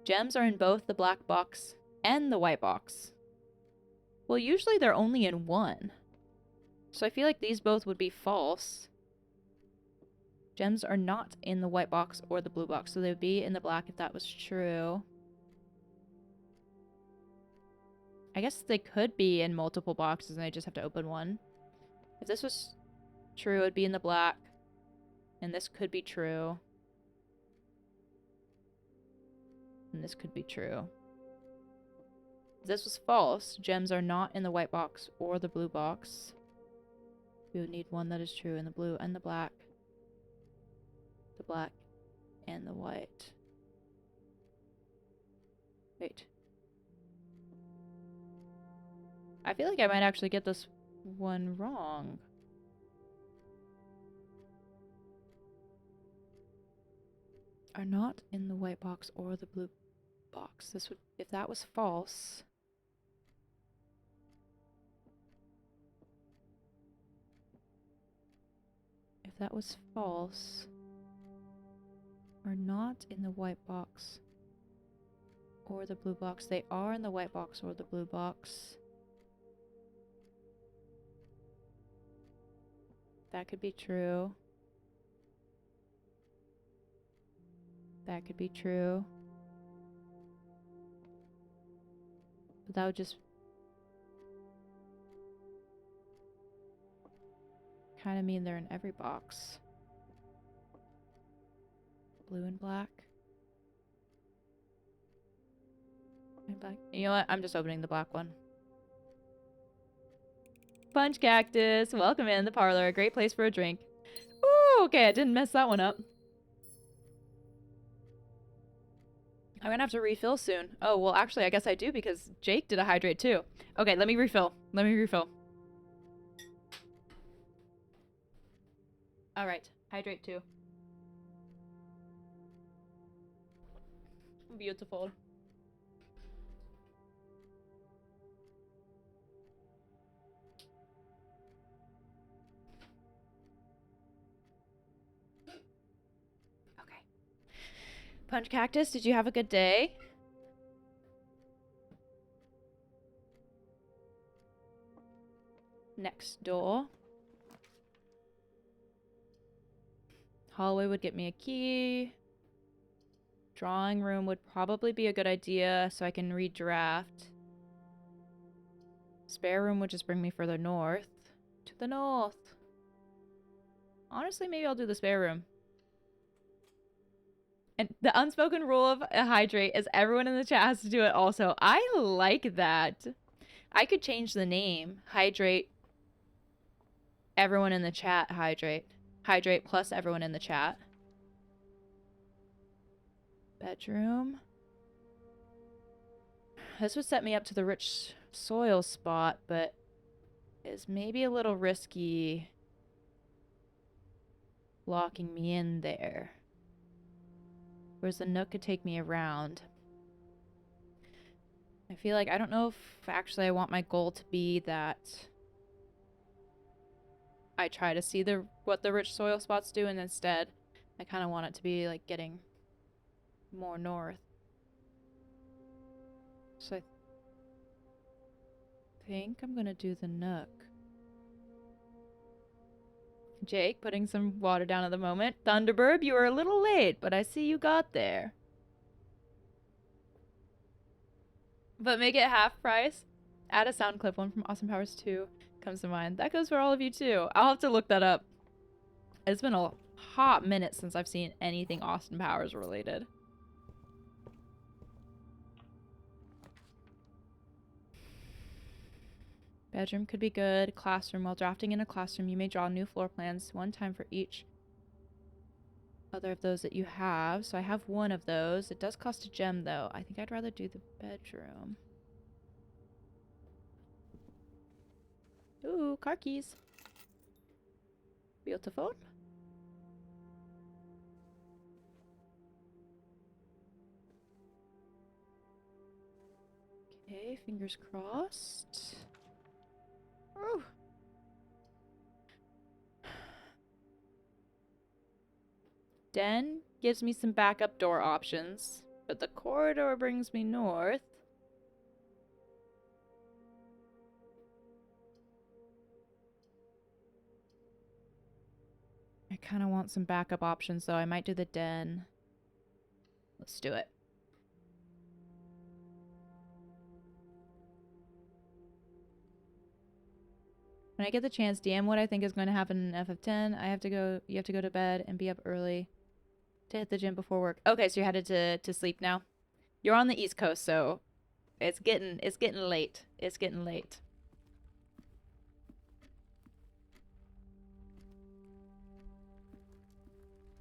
Gems are in both the black box and the white box. Well, usually they're only in one. So I feel like these both would be false. Gems are not in the white box or the blue box, so they would be in the black if that was true. I guess they could be in multiple boxes and I just have to open one. If this was true, it would be in the black. And this could be true. And this could be true. If this was false, gems are not in the white box or the blue box. We would need one that is true in the blue and the black. The black and the white. Wait. I feel like I might actually get this one wrong. Are not in the white box or the blue box. This would, if that was false. If that was false, are not in the white box or the blue box. They are in the white box or the blue box. That could be true. That could be true. But that would just kind of mean they're in every box. Blue and black. And black. You know what? I'm just opening the black one. Punch Cactus. Welcome in the parlor. A great place for a drink. Ooh, okay, I didn't mess that one up. I'm gonna have to refill soon. Oh, well, actually, I guess I do because Jake did a hydrate too. Okay, let me refill. Let me refill. All right, hydrate too. Beautiful. Okay. Punch Cactus, did you have a good day? Next door. Hallway would get me a key. Drawing room would probably be a good idea so I can redraft. Spare room would just bring me further north. To the north. Honestly, maybe I'll do the spare room. And the unspoken rule of a hydrate is everyone in the chat has to do it also. I like that. I could change the name. Hydrate. Everyone in the chat hydrate. Hydrate plus everyone in the chat. Bedroom. This would set me up to the rich soil spot, but is maybe a little risky locking me in there. Whereas the nook could take me around. I feel like I don't know if actually I want my goal to be that I try to see what the rich soil spots do, and instead I kind of want it to be like getting more north. So I think I'm gonna do the nook. Jake putting some water down at the moment. Thunderbird, you were a little late, but I see you got there. But make it half price. Add a sound clip. One from Austin Powers 2 comes to mind. That goes for all of you too. I'll have to look that up. It's been a hot minute since I've seen anything Austin Powers related. Bedroom could be good. Classroom. While drafting in a classroom, you may draw new floor plans, one time for each other of those that you have. So I have one of those. It does cost a gem, though. I think I'd rather do the bedroom. Ooh, car keys. Beautiful. Okay, fingers crossed. Ooh. Den gives me some backup door options, but the corridor brings me north. I kind of want some backup options, though. I might do the den. Let's do it. When I get the chance, DM what I think is going to happen in FF10. You have to go to bed and be up early to hit the gym before work. Okay, so you're headed to sleep now. You're on the East Coast, so it's getting late. It's getting late.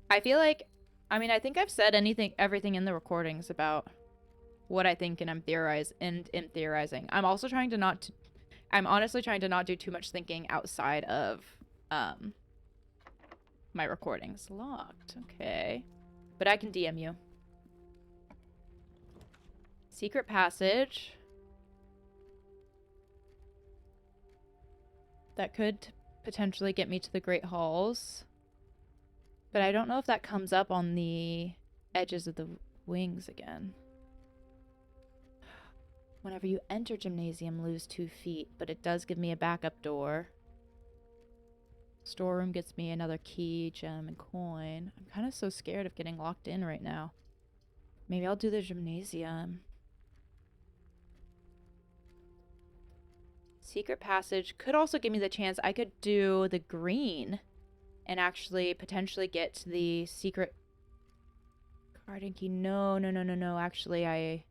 I feel like, I mean, I think I've said everything in the recordings about what I think, and I'm theorizing. I'm also trying to not. I'm honestly trying to not do too much thinking outside of my recordings. Locked. Okay. But I can DM you. Secret passage. That could potentially get me to the Great Halls. But I don't know if that comes up on the edges of the wings again. Whenever you enter gymnasium, lose 2 feet, but it does give me a backup door. Storeroom gets me another key, gem, and coin. I'm kind of so scared of getting locked in right now. Maybe I'll do the gymnasium. Secret passage could also give me the chance I could do the green and actually potentially get to the secret garden key. No. Actually,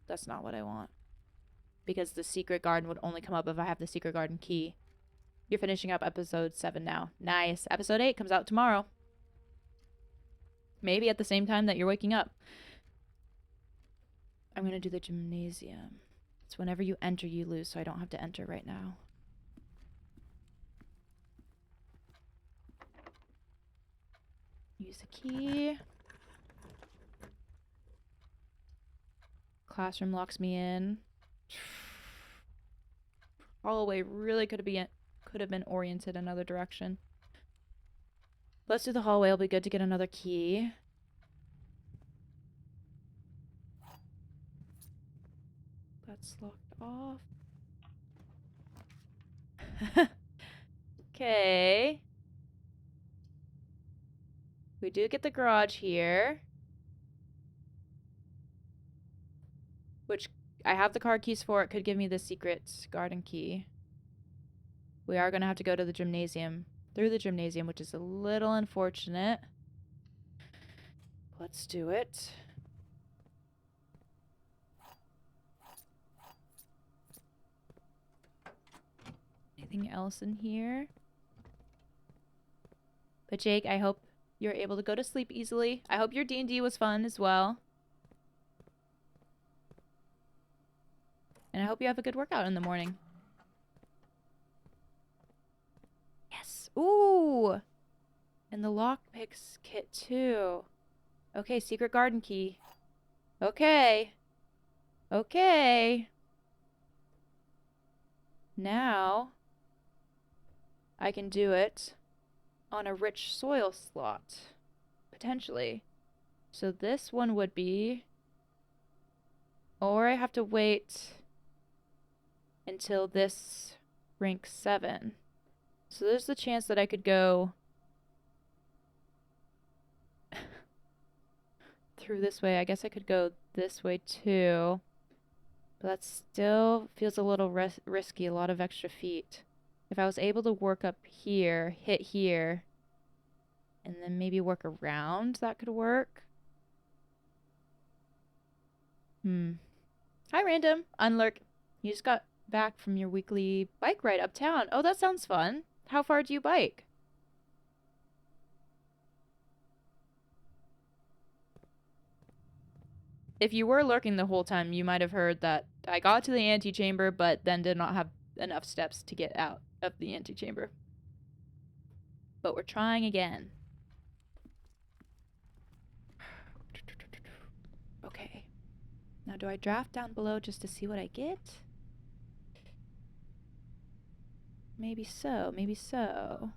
that's not what I want. Because the secret garden would only come up if I have the secret garden key. You're finishing up episode 7 now. Nice. Episode 8 comes out tomorrow. Maybe at the same time that you're waking up. I'm gonna do the gymnasium. It's whenever you enter, you lose, so I don't have to enter right now. Use the key. Classroom locks me in. Hallway really could have been oriented another direction. Let's do the hallway. It'll be good to get another key. That's locked off. Okay. We do get the garage here. Which I have the card keys for. It could give me the secret garden key. We are going to have to go to the gymnasium. Through the gymnasium, which is a little unfortunate. Let's do it. Anything else in here? But Jake, I hope you're able to go to sleep easily. I hope your D&D was fun as well. And I hope you have a good workout in the morning. Yes. Ooh. And the lockpicks kit too. Okay, secret garden key. Okay. Okay. Now I can do it on a rich soil slot. Potentially. So this one would be... Or I have to wait until this rank 7. So there's the chance that I could go through this way. I guess I could go this way too. But that still feels a little risky, a lot of extra feet. If I was able to work up here, hit here, and then maybe work around, that could work. Hi, random. Unlurk. You just got back from your weekly bike ride uptown. Oh, that sounds fun. How far do you bike? If you were lurking the whole time, you might have heard that I got to the antechamber, but then did not have enough steps to get out of the antechamber. But we're trying again. Okay. Now, do I draft down below just to see what I get? Maybe so, maybe so.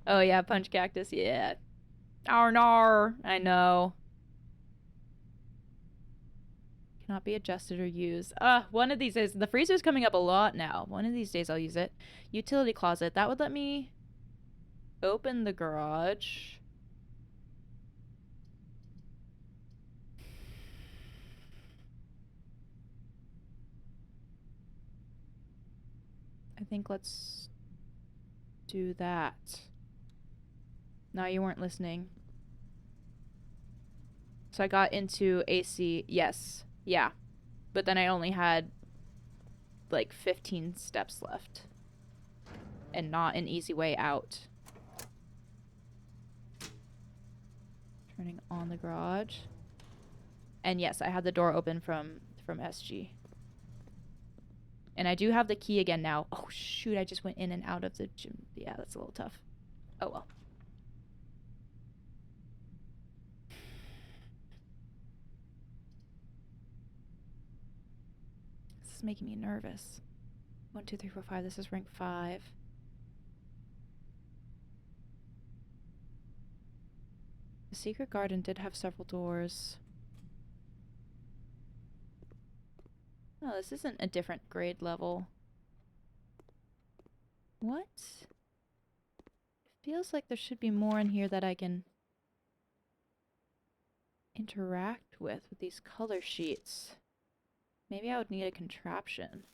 Oh yeah, punch cactus, yeah. Nar. I know. Cannot be adjusted or used. One of these days, the freezer's coming up a lot now. One of these days I'll use it. Utility closet, that would let me open the garage. I think let's do that. No, you weren't listening. So I got into AC, yes. Yeah. But then I only had like 15 steps left. And not an easy way out. Turning on the garage. And yes, I had the door open from SG. And I do have the key again now. Oh shoot, I just went in and out of the gym. Yeah, that's a little tough. Oh well. This is making me nervous. 1, 2, 3, 4, 5. This is rank 5. The secret garden did have several doors. No, this isn't a different grade level. What? It feels like there should be more in here that I can interact with these color sheets. Maybe I would need a contraption.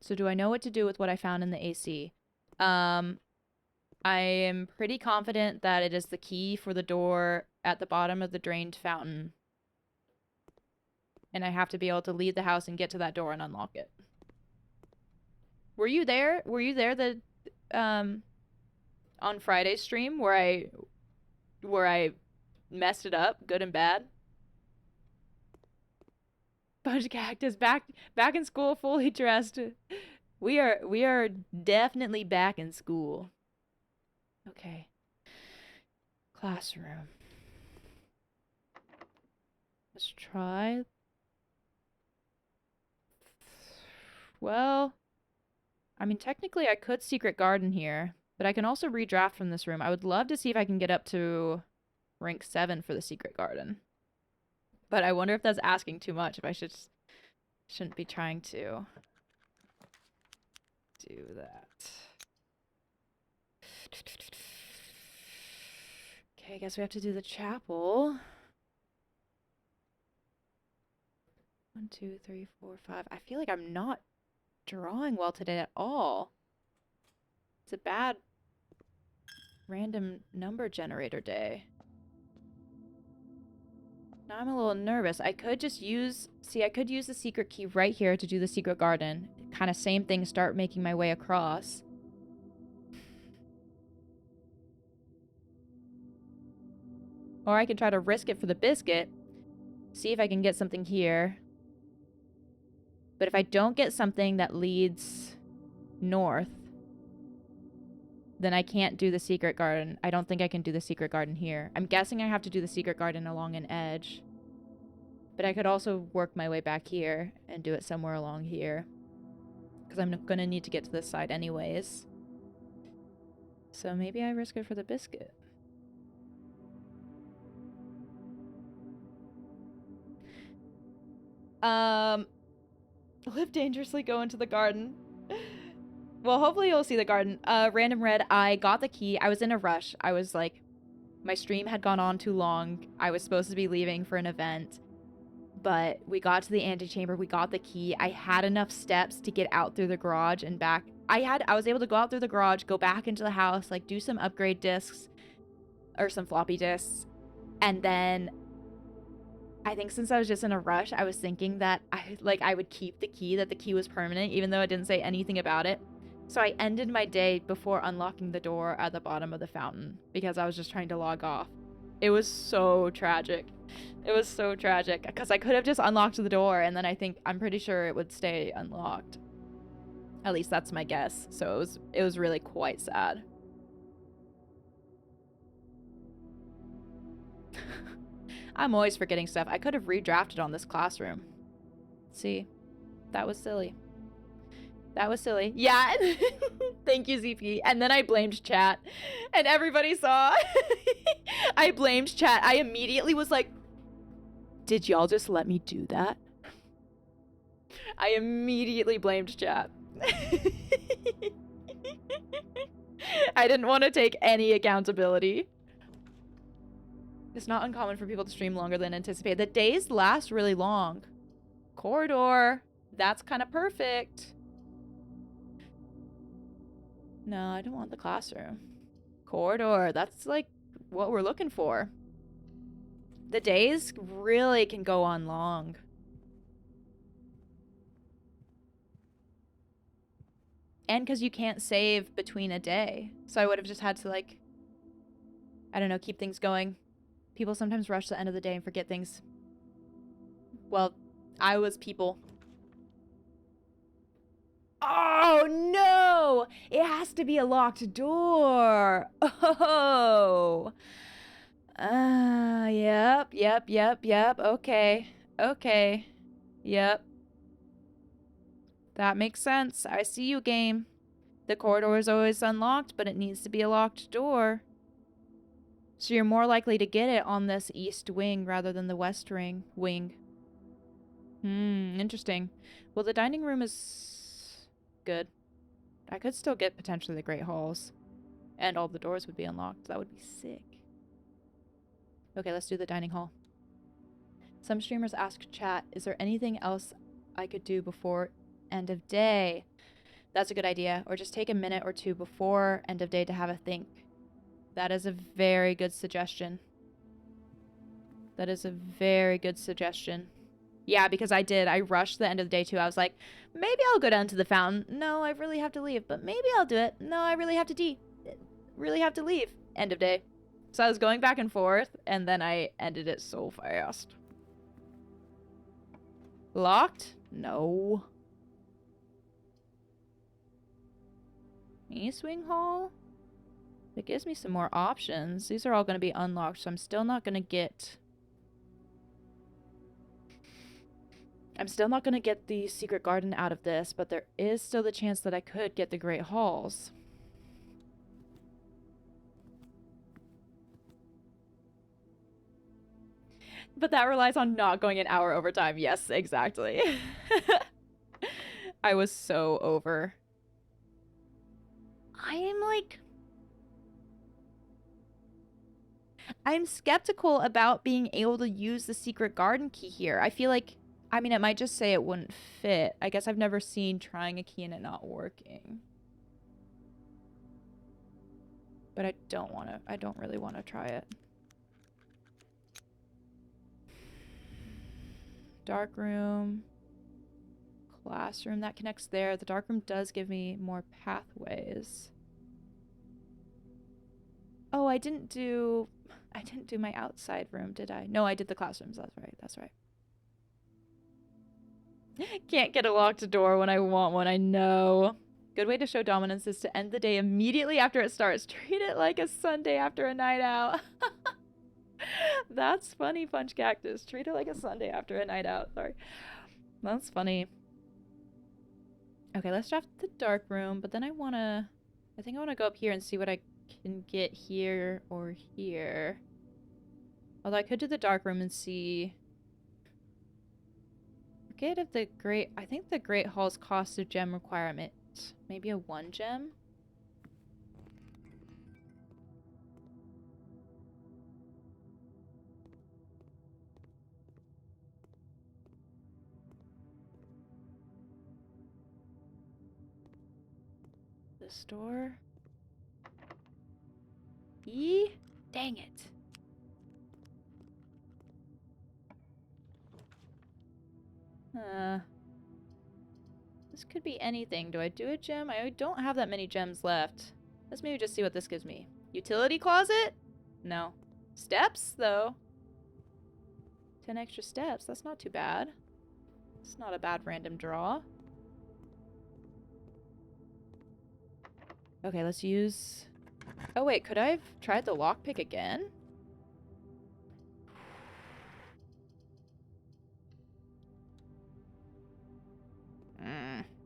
So do I know what to do with what I found in the AC? I am pretty confident that it is the key for the door at the bottom of the drained fountain. And I have to be able to leave the house and get to that door and unlock it. Were you there? Were you there on Friday's stream where I messed it up, good and bad. Bunch Cactus back in school, fully dressed. We are definitely back in school. Okay. Classroom. Let's try. Well, I mean, technically I could secret garden here, but I can also redraft from this room. I would love to see if I can get up to rank 7 for the secret garden. But I wonder if that's asking too much, if I shouldn't be trying to do that. Okay, I guess we have to do the chapel. 1, 2, 3, 4, 5. I feel like I'm not drawing well today at all. It's a bad random number generator day. Now I'm a little nervous. I could just use... See, I could use the secret key right here to do the secret garden. Kind of same thing, start making my way across. Or I could try to risk it for the biscuit. See if I can get something here. But if I don't get something that leads north, then I can't do the secret garden. I don't think I can do the secret garden here. I'm guessing I have to do the secret garden along an edge. But I could also work my way back here and do it somewhere along here. Because I'm going to need to get to this side anyways. So maybe I risk it for the biscuit. Live dangerously, go into the garden. Well, hopefully you'll see the garden. Random Red, I got the key. I was in a rush. I was like, my stream had gone on too long. I was supposed to be leaving for an event. But we got to the antechamber. We got the key. I had enough steps to get out through the garage and back. I was able to go out through the garage, go back into the house, like do some upgrade discs or some floppy disks. And then I think since I was just in a rush, I was thinking that I would keep the key, that the key was permanent, even though it didn't say anything about it. So I ended my day before unlocking the door at the bottom of the fountain because I was just trying to log off. It was so tragic. It was so tragic because I could have just unlocked the door and then I'm pretty sure it would stay unlocked. At least that's my guess. So it was really quite sad. I'm always forgetting stuff. I could have redrafted on this classroom. See, that was silly. That was silly. Yeah. Thank you, ZP. And then I blamed chat. And everybody saw. I blamed chat. I immediately was like, did y'all just let me do that? I immediately blamed chat. I didn't want to take any accountability. It's not uncommon for people to stream longer than anticipated. The days last really long. Corridor. That's kind of perfect. No, I don't want the classroom. Corridor. That's like what we're looking for. The days really can go on long. And because you can't save between a day. So I would have just had to, like, I don't know, keep things going. People sometimes rush the end of the day and forget things. Well, I was people. Oh, no! It has to be a locked door. Oh. Yep. Okay. Yep. That makes sense. I see you, game. The corridor is always unlocked, but it needs to be a locked door. So you're more likely to get it on this east wing rather than the west wing. Interesting. Well, the dining room is good. I could still get potentially the Great Halls. And all the doors would be unlocked. That would be sick. Okay, let's do the dining hall. Some streamers ask chat, is there anything else I could do before end of day? That's a good idea. Or just take a minute or two before end of day to have a think. That is a very good suggestion. That is a very good suggestion. Yeah, because I did. I rushed the end of the day too. I was like, maybe I'll go down to the fountain. No, I really have to leave. But maybe I'll do it. No, I really have to really have to leave. End of day. So I was going back and forth, and then I ended it so fast. Locked? No. East Wing Hall? It gives me some more options. These are all going to be unlocked, so I'm still not going to get... the secret garden out of this, but there is still the chance that I could get the Great Halls. But that relies on not going an hour overtime. Yes, exactly. I was so over. I'm skeptical about being able to use the secret garden key here. I feel like, I mean, it might just say it wouldn't fit. I guess I've never seen trying a key and it not working. But I don't really want to try it. Dark room. Classroom, that connects there. The dark room does give me more pathways. Oh, I didn't do my outside room, did I? No, I did the classrooms. That's right. Can't get a locked door when I want one, I know. Good way to show dominance is to end the day immediately after it starts. Treat it like a Sunday after a night out. That's funny, Punch Cactus. Treat it like a Sunday after a night out. Sorry. That's funny. Okay, let's draft the dark room, but then I think I want to go up here and see what I can get here or here. Although I could do the dark room and see... Forget if I think the Great Hall's cost of gem requirement. Maybe a 1 gem? This door? Dang it. This could be anything. Do I do a gem? I don't have that many gems left. Let's maybe just see what this gives me. Utility closet? No. Steps, though. 10 extra steps. That's not too bad. It's not a bad random draw. Okay, let's use... Oh, wait. Could I have tried the lockpick again?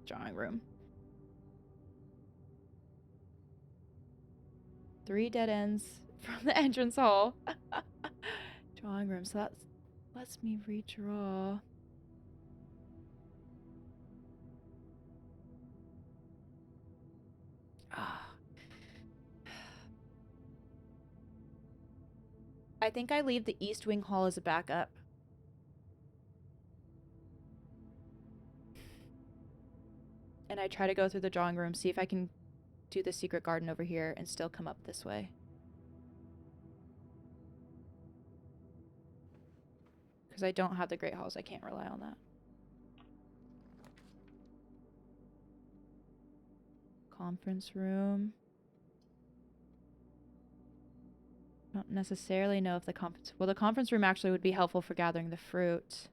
Drawing room. 3 dead ends from the entrance hall. Drawing room. So that lets me redraw. I think I leave the East Wing Hall as a backup. And I try to go through the drawing room, see if I can do the secret garden over here and still come up this way. Because I don't have the Great Halls, I can't rely on that. Conference room. Don't necessarily know if the conference room actually would be helpful for gathering the fruit.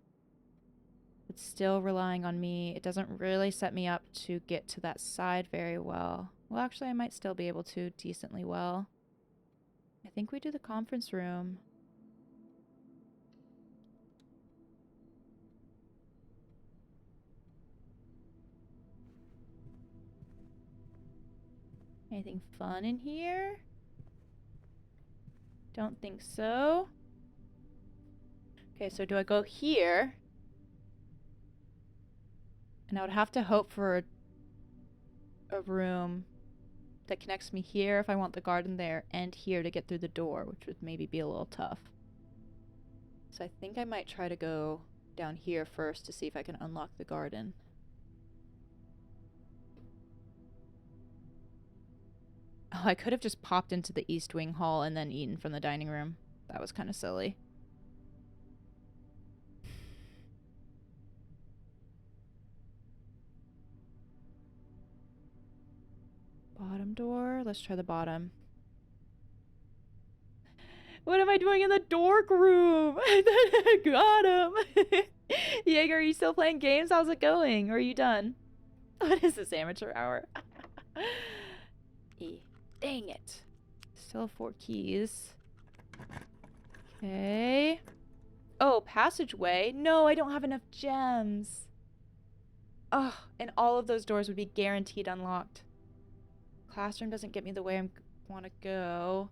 It's still relying on me. It doesn't really set me up to get to that side very well. Well, actually, I might still be able to decently well. I think we do the conference room. Anything fun in here? Don't think so. Okay, so do I go here? And I would have to hope for a room that connects me here if I want the garden there, and here to get through the door, which would maybe be a little tough. So I think I might try to go down here first to see if I can unlock the garden. Oh, I could have just popped into the East Wing Hall and then eaten from the dining room. That was kind of silly. Bottom door. Let's try the bottom. What am I doing in the dork room? Got him. Jaeger, are you still playing games? How's it going? Or are you done? What is this, amateur hour? Dang it. Still have 4 keys. Okay. Oh, passageway? No, I don't have enough gems. Oh, and all of those doors would be guaranteed unlocked. Classroom doesn't get me the way I want to go.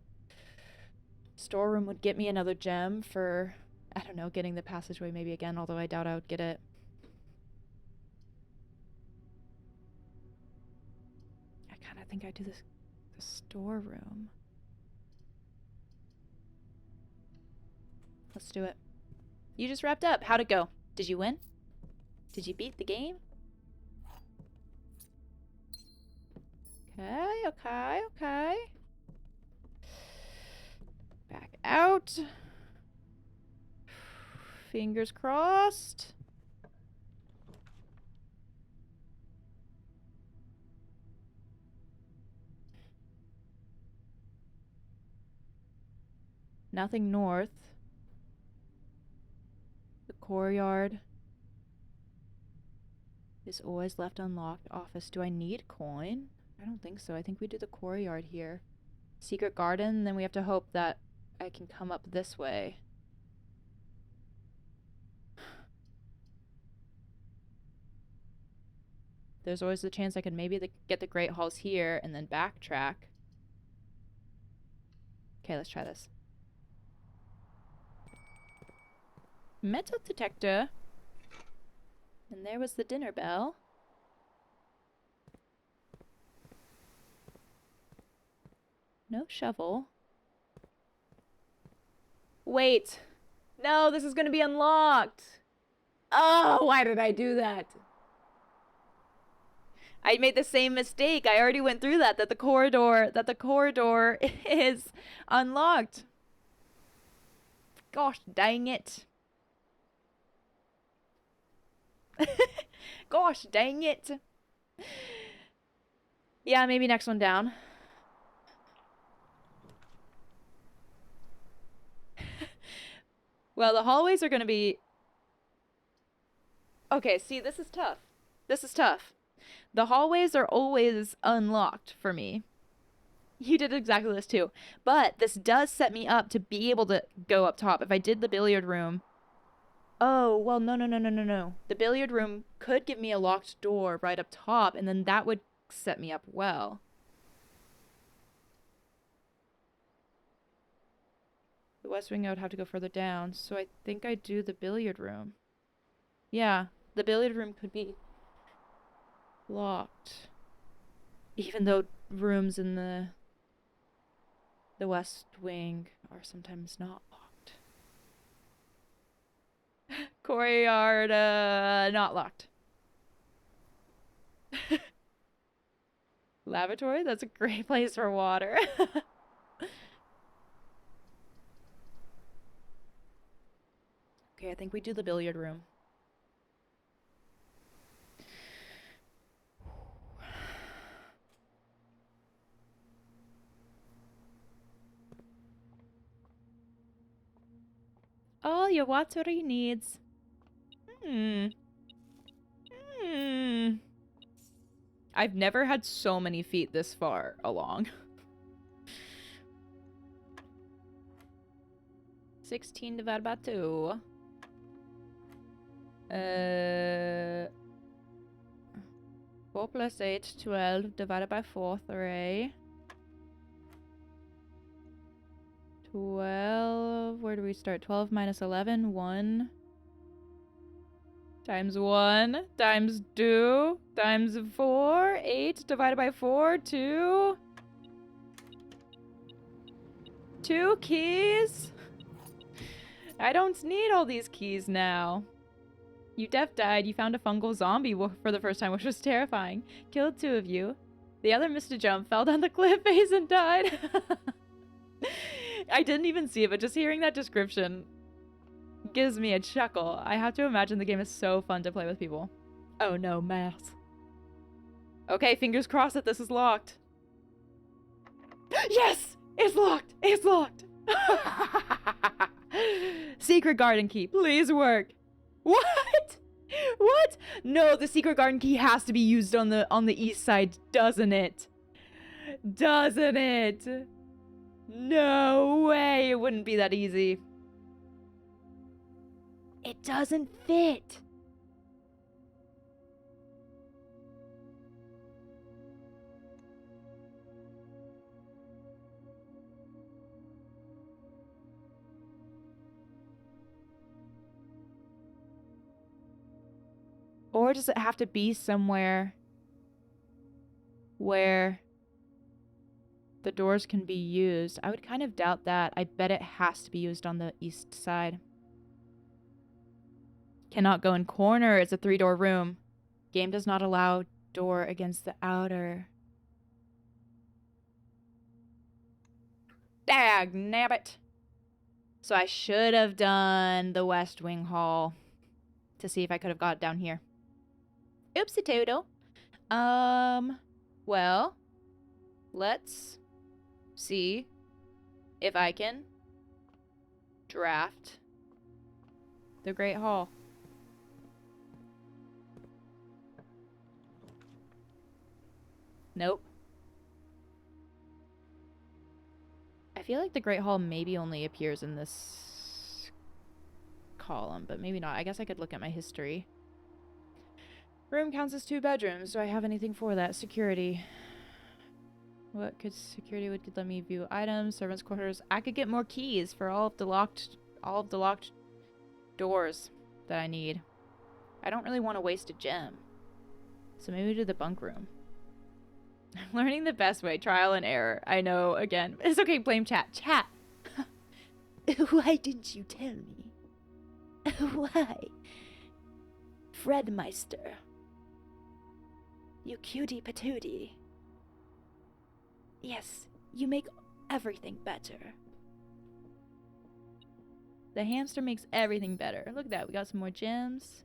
Storeroom would get me another gem for, I don't know, getting the passageway maybe again, although I doubt I would get it. I kind of think I do the storeroom. Let's do it. You just wrapped up. How'd it go? Did you win? Did you beat the game? Okay. Back out. Fingers crossed. Nothing north. The courtyard is always left unlocked. Office. Do I need coin? I don't think so. I think we do the courtyard here. Secret garden, then we have to hope that I can come up this way. There's always the chance I could maybe get the Great Halls here and then backtrack. Okay, let's try this. Metal detector. And there was the dinner bell. No shovel. Wait. No, this is going to be unlocked. Oh, why did I do that? I made the same mistake. I already went through that the corridor is unlocked. Gosh, dang it. Gosh, dang it. Yeah, maybe next one down. Well, the hallways are going to be... Okay, see, this is tough. This is tough. The hallways are always unlocked for me. You did exactly this too. But this does set me up to be able to go up top. If I did the billiard room... Oh, well, no. The billiard room could give me a locked door right up top, and then that would set me up well. The West Wing, I would have to go further down, so I think I do the billiard room. Yeah, the billiard room could be locked. Even though rooms in the West Wing are sometimes not locked. Courtyard, not locked. Lavatory? That's a great place for water. Okay, I think we do the billiard room. All your water needs. I've never had so many feet this far along. 16 divided by 2. 4 plus 8, 12 divided by 4, 3. 12, where do we start? 12 minus 11, 1. Times 1, times 2, times 4, 8 divided by 4, 2. 2 keys? I don't need all these keys now. You def died. You found a fungal zombie for the first time, which was terrifying. Killed 2 of you. The other missed a jump, fell down the cliff face and died. I didn't even see it, but just hearing that description gives me a chuckle. I have to imagine the game is so fun to play with people. Oh no, math. Okay, fingers crossed that this is locked. Yes! It's locked! It's locked! Secret garden key, please work. What? What? No, the secret garden key has to be used on the east side, doesn't it? Doesn't it? No way, it wouldn't be that easy. It doesn't fit. Or does it have to be somewhere where the doors can be used? I would kind of doubt that. I bet it has to be used on the east side. Cannot go in corner. It's a 3-door room. Game does not allow door against the outer. Dag nabbit. So I should have done the West Wing Hall to see if I could have got it down here. Oopsie doodle. Well, let's see if I can draft the Great Hall. Nope. I feel like the Great Hall maybe only appears in this column, but maybe not. I guess I could look at my history. Room counts as 2 bedrooms. Do I have anything for that? Security. What could security would let me view items, servants' quarters? I could get more keys for all of the locked doors that I need. I don't really want to waste a gem. So maybe we do the bunk room. I'm learning the best way. Trial and error. I know, again. It's okay, blame chat. Chat! Why didn't you tell me? Why? Fredmeister. You cutie patootie. Yes, you make everything better. The hamster makes everything better. Look at that. We got some more gems.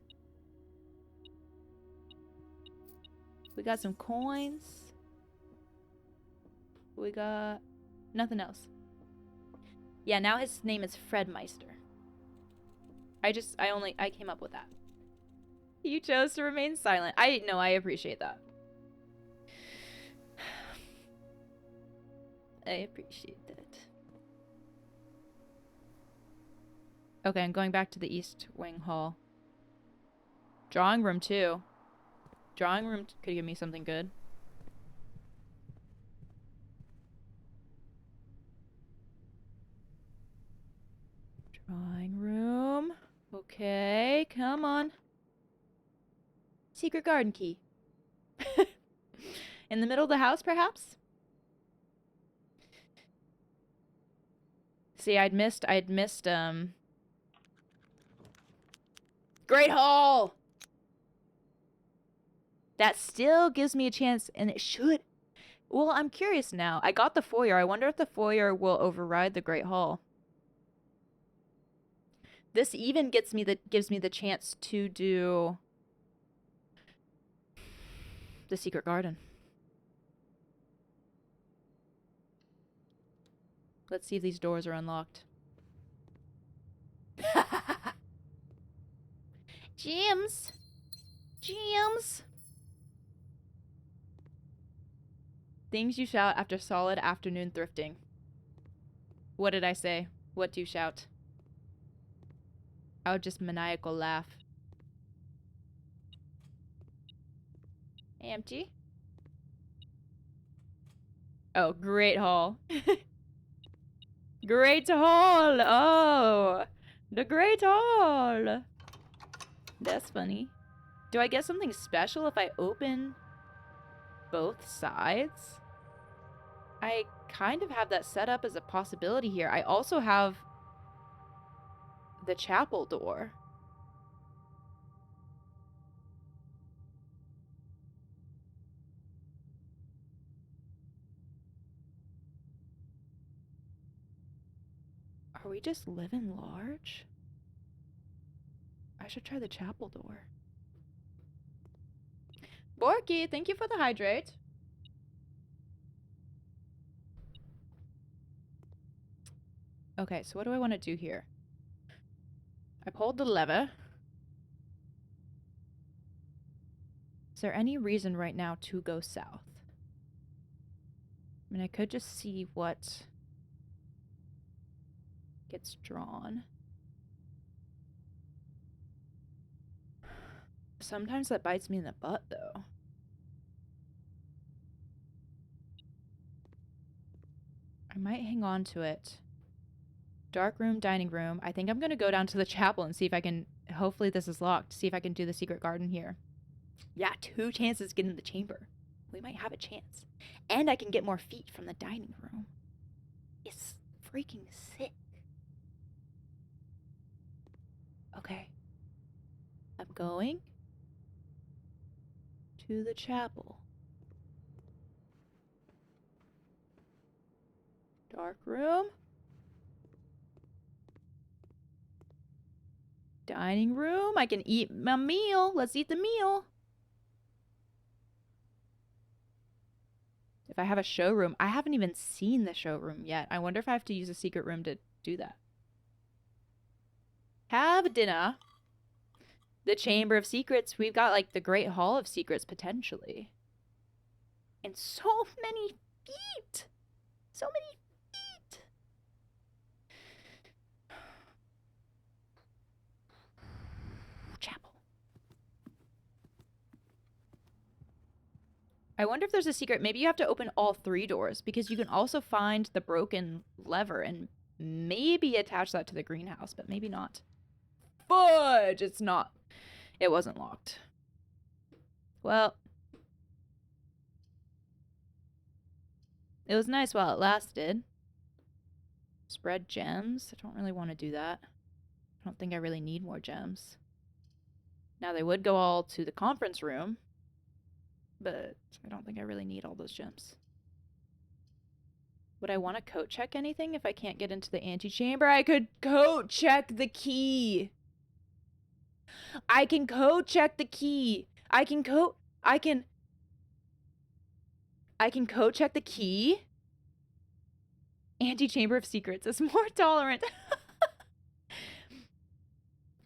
We got some coins. We got nothing else. Yeah, now his name is Fredmeister. I came up with that. You chose to remain silent. I appreciate that. I appreciate that. Okay, I'm going back to the East Wing Hall. Drawing room too. Drawing room could give me something good. Drawing room. Okay, come on. Secret garden key. In the middle of the house, perhaps? See, I'd missed, Great Hall! That still gives me a chance, and it should. Well, I'm curious now. I got the foyer. I wonder if the foyer will override the Great Hall. This even gives me the chance to do the secret garden. Let's see if these doors are unlocked. Gems! Gems! Things you shout after solid afternoon thrifting. What did I say? What do you shout? I would just maniacal laugh. Empty? Oh, Great Hall. Great Hall! Oh! The Great Hall! That's funny. Do I get something special if I open both sides? I kind of have that set up as a possibility here. I also have the chapel door. Are we just living large? I should try the chapel door. Borky, thank you for the hydrate. Okay, so what do I want to do here? I pulled the lever. Is there any reason right now to go south? I mean, I could just see what gets drawn. Sometimes that bites me in the butt, though. I might hang on to it. Dark room, dining room. I think I'm going to go down to the chapel and see if I can... Hopefully this is locked. See if I can do the secret garden here. Yeah, 2 chances to get in the chamber. We might have a chance. And I can get more feet from the dining room. It's freaking sick. Okay. I'm going to the chapel. Dark room. Dining room. I can eat my meal. Let's eat the meal. If I have a showroom. I haven't even seen the showroom yet. I wonder if I have to use a secret room to do that. Have dinner. The Chamber of Secrets. We've got like the Great Hall of Secrets potentially. And so many feet. So many feet. Chapel. I wonder if there's a secret. Maybe you have to open all 3 doors because you can also find the broken lever and maybe attach that to the greenhouse, but maybe not. Fudge! It's not. It wasn't locked. Well, it was nice while it lasted. Spread gems. I don't really want to do that. I don't think I really need more gems. Now, they would go all to the conference room, but I don't think I really need all those gems. Would I want to coat check anything if I can't get into the antechamber? I could coat check the key. I can coat check the key. I can coat check the key. Antechamber of Secrets is more tolerant.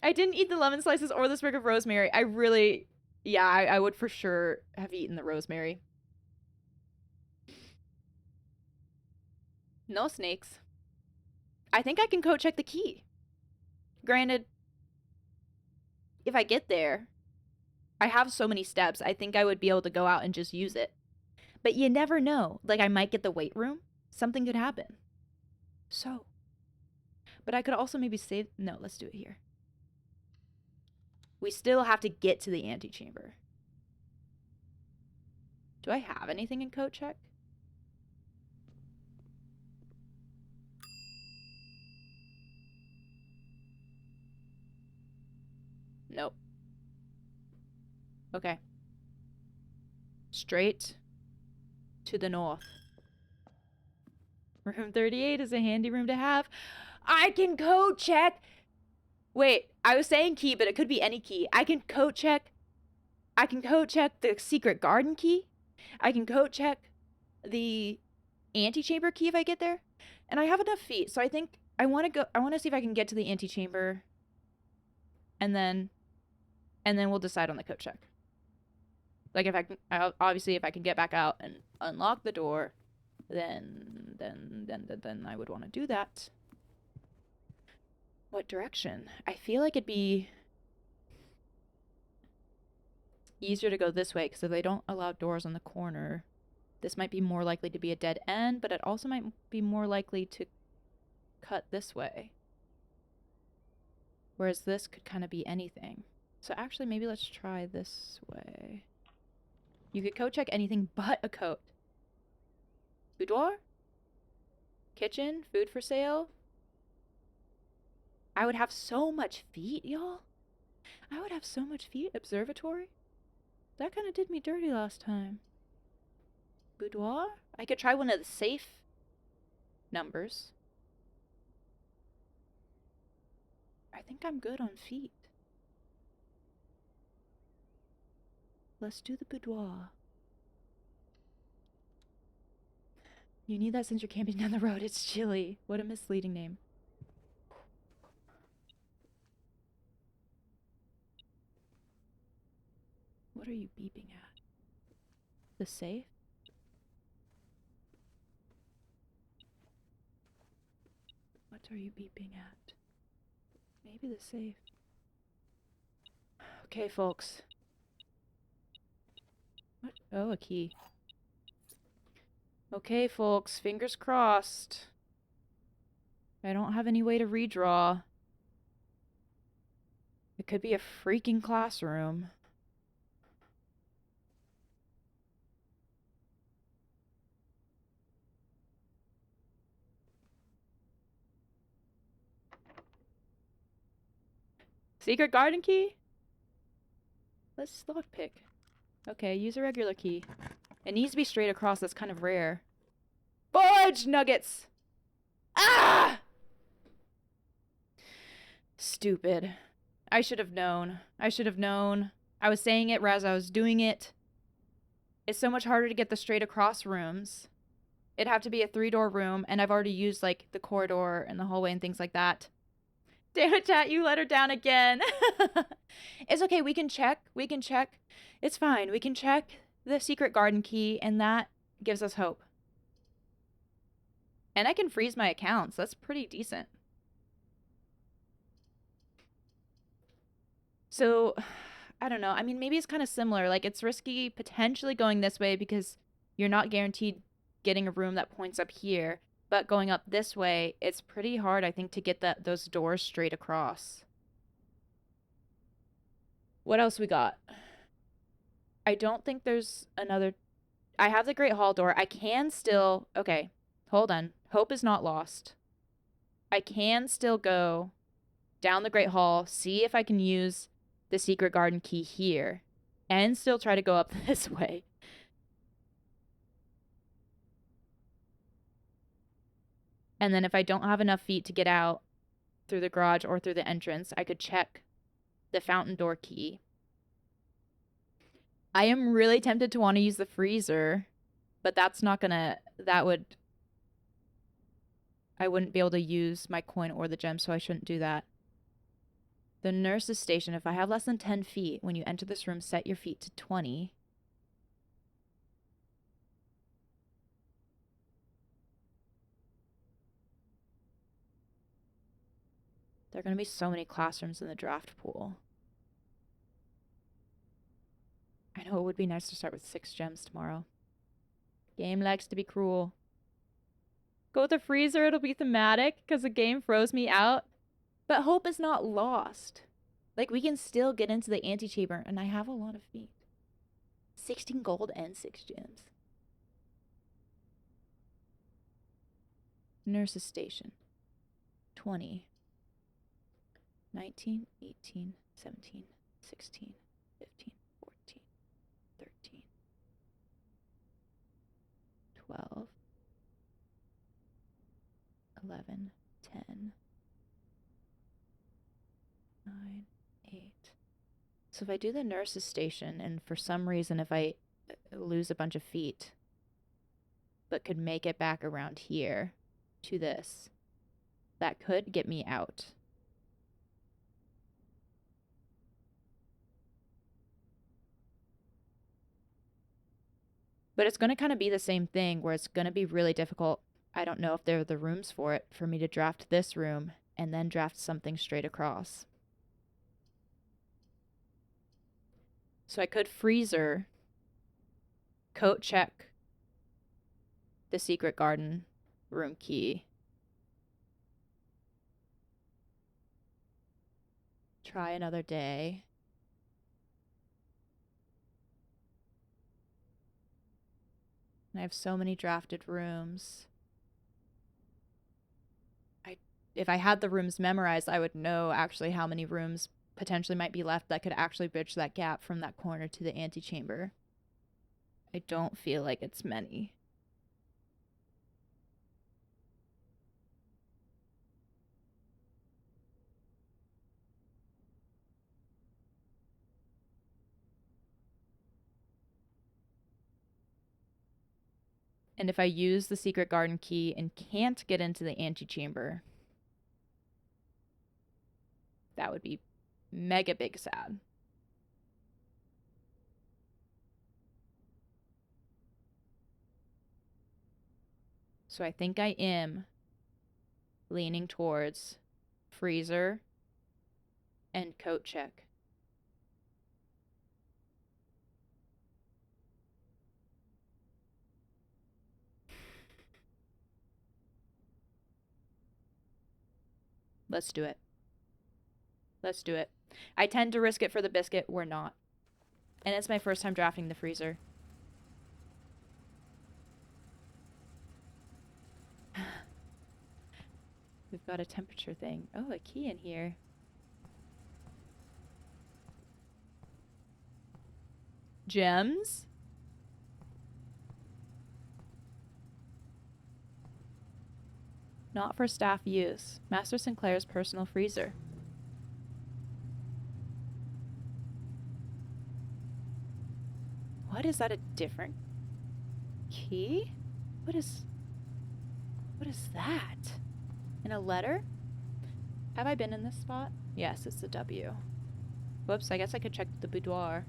I didn't eat the lemon slices or the sprig of rosemary. I really, yeah, I would for sure have eaten the rosemary. No snakes. I think I can coat check the key. Granted, if I get there, I have so many steps, I think I would be able to go out and just use it. But you never know. Like, I might get the weight room. Something could happen. So. But I could also maybe save... No, let's do it here. We still have to get to the antechamber. Do I have anything in coat check? Nope. Okay. Straight to the north. Room 38 is a handy room to have. I can code check. Wait, I was saying key, but it could be any key. I can code check. I can code check the secret garden key. I can code check the antechamber key if I get there. And I have enough feet, so I think I want to see if I can get to the antechamber. And then we'll decide on the code check. Like, if I can, obviously, if I can get back out and unlock the door, then I would want to do that. What direction? I feel like it'd be easier to go this way, because if they don't allow doors on the corner, this might be more likely to be a dead end, but it also might be more likely to cut this way. Whereas this could kind of be anything. So actually, maybe let's try this way. You could coat check anything but a coat. Boudoir? Kitchen? Food for sale? I would have so much feet, y'all. I would have so much feet. Observatory? That kind of did me dirty last time. Boudoir? I could try one of the safe numbers. I think I'm good on feet. Let's do the boudoir. You need that since you're camping down the road. It's chilly. What a misleading name. What are you beeping at? The safe? What are you beeping at? Maybe the safe. Okay, folks. What? Oh, a key. Okay, folks. Fingers crossed. I don't have any way to redraw. It could be a freaking classroom. Secret garden key? Let's lockpick. Okay, use a regular key. It needs to be straight across. That's kind of rare. Fudge nuggets! Ah! Stupid. I should have known. I should have known. I was saying it as I was doing it. It's so much harder to get the straight across rooms. It'd have to be a 3-door room, and I've already used, like, the corridor and the hallway and things like that. Damn it, chat, you let her down again. It's okay, we can check. We can check. It's fine. We can check the secret garden key, and that gives us hope. And I can freeze my accounts. That's pretty decent. So, I don't know. I mean, maybe it's kind of similar. Like, it's risky potentially going this way because you're not guaranteed getting a room that points up here. But going up this way, it's pretty hard, I think, to get those doors straight across. What else we got? I don't think there's another... I have the Great Hall door. I can still... Okay, hold on. Hope is not lost. I can still go down the Great Hall, see if I can use the secret garden key here, and still try to go up this way. And then if I don't have enough feet to get out through the garage or through the entrance, I could check the fountain door key. I am really tempted to want to use the freezer, but that's not gonna... I wouldn't be able to use my coin or the gem, so I shouldn't do that. The nurse's station. If I have less than 10 feet, when you enter this room, set your feet to 20. There are going to be so many classrooms in the draft pool. I know it would be nice to start with 6 gems tomorrow. Game likes to be cruel. Go with the freezer, it'll be thematic, because the game froze me out. But hope is not lost. Like, we can still get into the antechamber, and I have a lot of feet. 16 gold and 6 gems. Nurse's station. 20. 19, 18, 17, 16, 15, 14, 13, 12, 11, 10, 9, 8. So if I do the nurse's station, and for some reason if I lose a bunch of feet, but could make it back around here to this, that could get me out. But it's going to kind of be the same thing where it's going to be really difficult. I don't know if there are the rooms for it, for me to draft this room and then draft something straight across. So I could freezer, coat check the secret garden room key. Try another day. I have so many drafted rooms. If I had the rooms memorized, I would know actually how many rooms potentially might be left that could actually bridge that gap from that corner to the antechamber. I don't feel like it's many. And if I use the secret garden key and can't get into the antechamber, that would be mega big sad. So I think I am leaning towards freezer and coat check. Let's do it. Let's do it. I tend to risk it for the biscuit. We're not. And it's my first time drafting the freezer. We've got a temperature thing. Oh, a key in here. Gems? Not for staff use. Master Sinclair's personal freezer. What is that? A different key? What is that? In a letter? Have I been in this spot? Yes, it's the W. Whoops, I guess I could check the boudoir.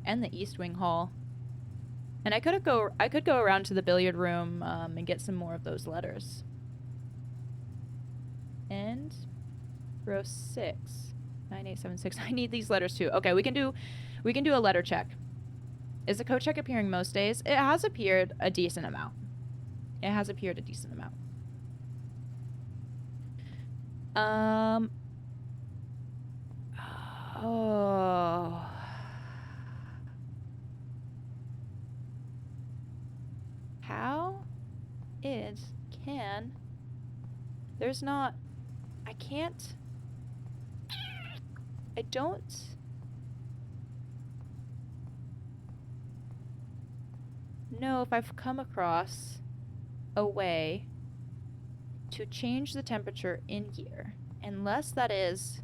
And the East Wing Hall. And I could go around to the billiard room and get some more of those letters. And row 6. 9876. I need these letters too. Okay, we can do a letter check. Is the code check appearing most days? It has appeared a decent amount. Oh. How is can there's not I can't I don't know if I've come across a way to change the temperature in here, unless that is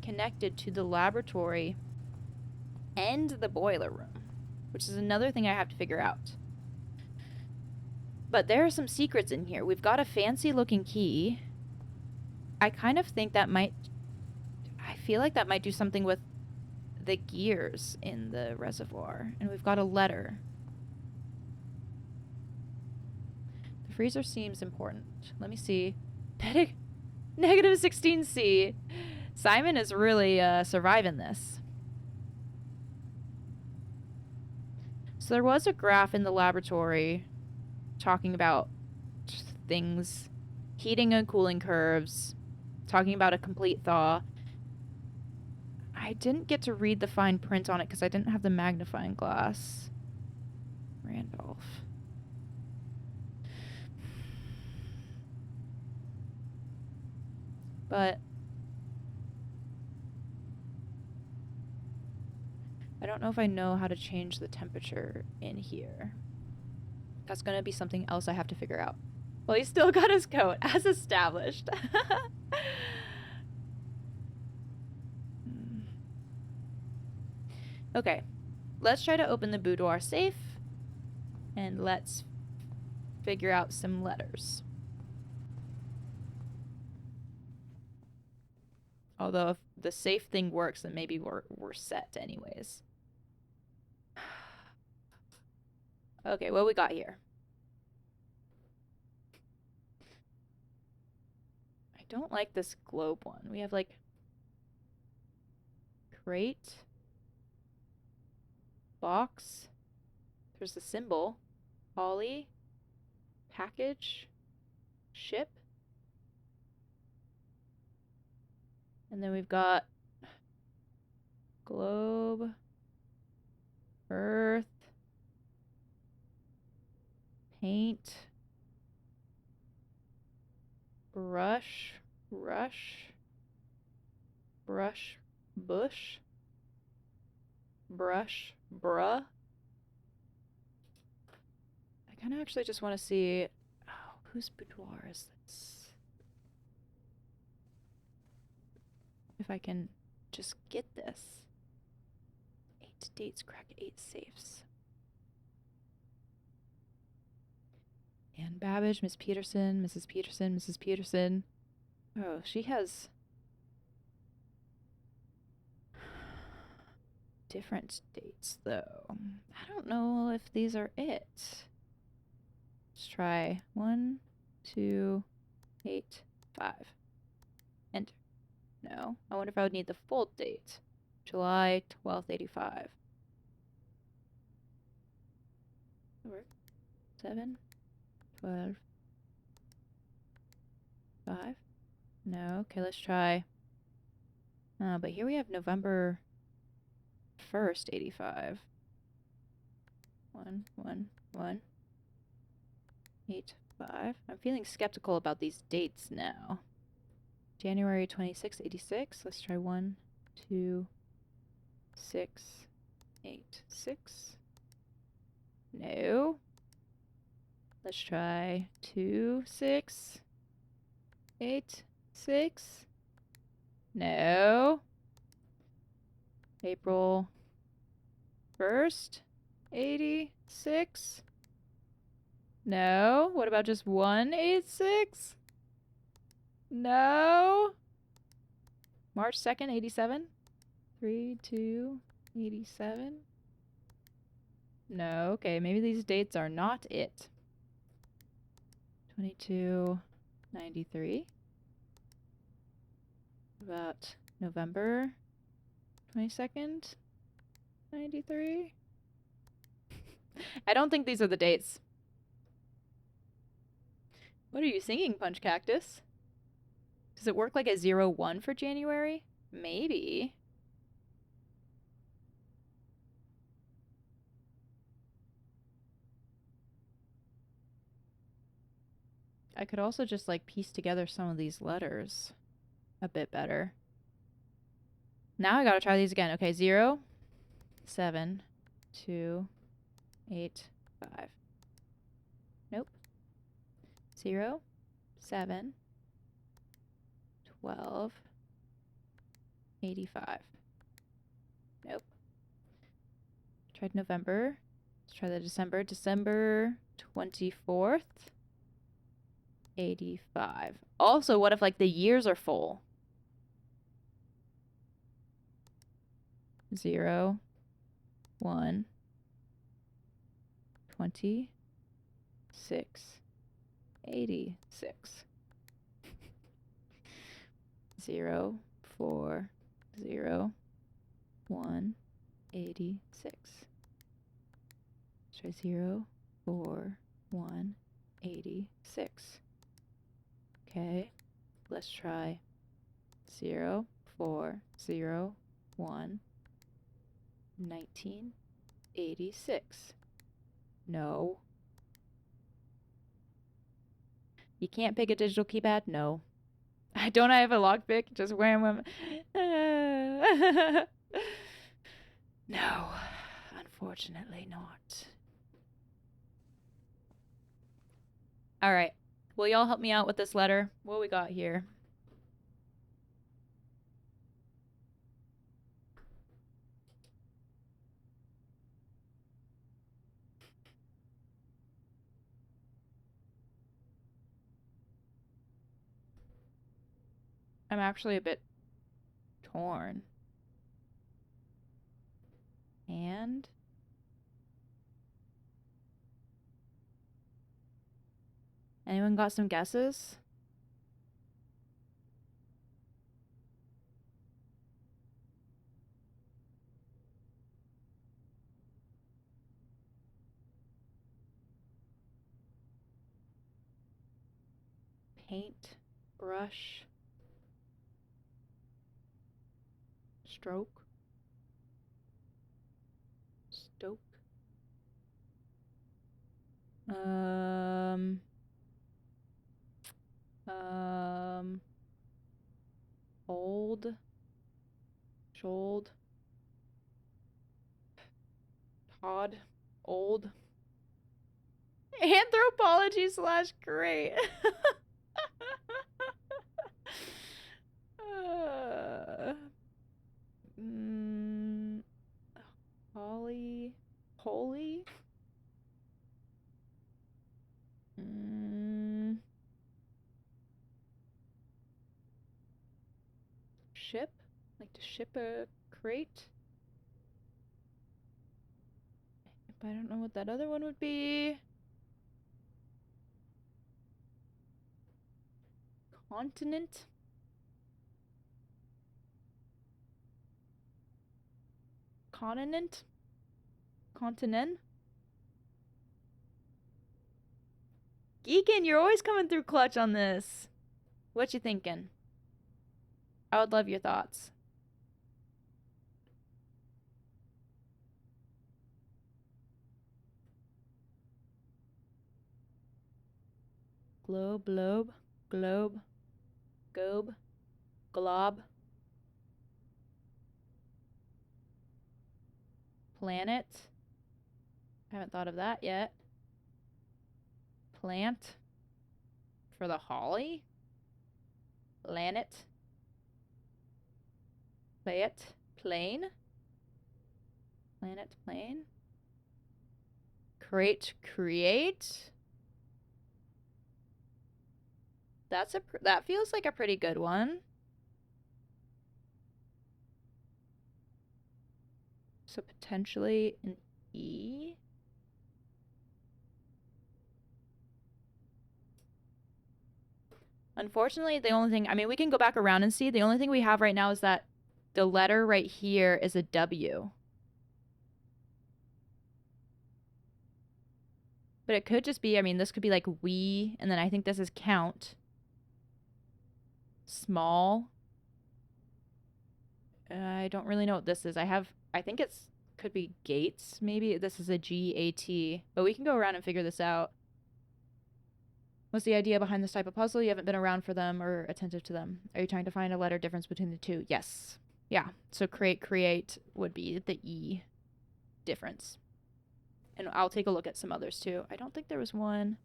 connected to the laboratory and the boiler room, which is another thing I have to figure out. But there are some secrets in here. We've got a fancy looking key. I kind of think that I feel like that might do something with the gears in the reservoir. And we've got a letter. The freezer seems important. Let me see. Negative 16C. Simon is really surviving this. So there was a graph in the laboratory talking about things, heating and cooling curves, talking about a complete thaw. I didn't get to read the fine print on it because I didn't have the magnifying glass. Randolph. But I don't know if I know how to change the temperature in here. That's going to be something else I have to figure out. Well, he's still got his coat, as established. Okay, let's try to open the boudoir safe, and let's figure out some letters. Although if the safe thing works, then maybe we're set anyways. Okay, what we got here? I don't like this globe one. We have like crate, box, there's the symbol, Holly, package, ship, and then we've got globe, earth, paint, brush, bush, bruh. I kind of actually just want to see, whose boudoir is this? If I can just get this. 8 dates, crack 8 safes. Anne Babbage, Miss Peterson, Mrs. Peterson, Mrs. Peterson. Oh, she has different dates, though. I don't know if these are it. Let's try 1, 2, 8, 5. Enter. No. I wonder if I would need the full date. July 12th, 85. 7, 12, 5. No. Okay, let's try. But here we have November 1st, 85. 1, 1, 1, 8, 5. I'm feeling skeptical about these dates now. January 26th, 86. Let's try 1, 2, 6, 8, 6. No. Let's try 2, 6, 8, 6. No. April 1st, 86. No. What about just 186? No. March 2nd, 87. 3, 2, 87. No. Okay, maybe these dates are not it. 22, 93. About November 22nd, 93. I don't think these are the dates. What are you singing, Punch Cactus? Does it work like a 0-1 for January? Maybe. I could also just like piece together some of these letters a bit better. Now I gotta try these again. Okay, 0, 7, 2, 8, 5. Nope. 0, 7, 12, 85. Nope. Tried November. Let's try the December. December 24th, 85. Also, what if like the years are full? 0, 1, 26, 86. 0, 4, 0, 1, 86. Let's try 0, 4, 1, 86. Okay, let's try 0, 4, 0, 1, 1986. No. You can't pick a digital keypad? No. Don't I have a lockpick? Just wham. No, unfortunately not. All right. Will y'all help me out with this letter? What we got here? I'm actually a bit torn. And anyone got some guesses? Paint, brush, stroke, stoke. Old, should, pod, old. Anthropology / great. Holly, holy. Ship, like to ship a crate. But I don't know what that other one would be. Continent? Continent? Continent? Geekin, you're always coming through clutch on this. What you thinking? I would love your thoughts. Globe, globe, globe, gobe, glob. Planet. Haven't thought of that yet. Plant. For the holly. Planet. Playet. Plane. Planet, plane. Create, create. That feels like a pretty good one. So potentially an E. Unfortunately, the only thing, I mean, we can go back around and see. The only thing we have right now is that the letter right here is a W. But it could just be, I mean, this could be like we, and then I think this is count. Small. I don't really know what this is. I think it's, could be gates, maybe. This is a G-A-T. But we can go around and figure this out. What's the idea behind this type of puzzle? You haven't been around for them or attentive to them. Are you trying to find a letter difference between the two? Yes. Yeah. So create would be the E difference. And I'll take a look at some others too. I don't think there was one.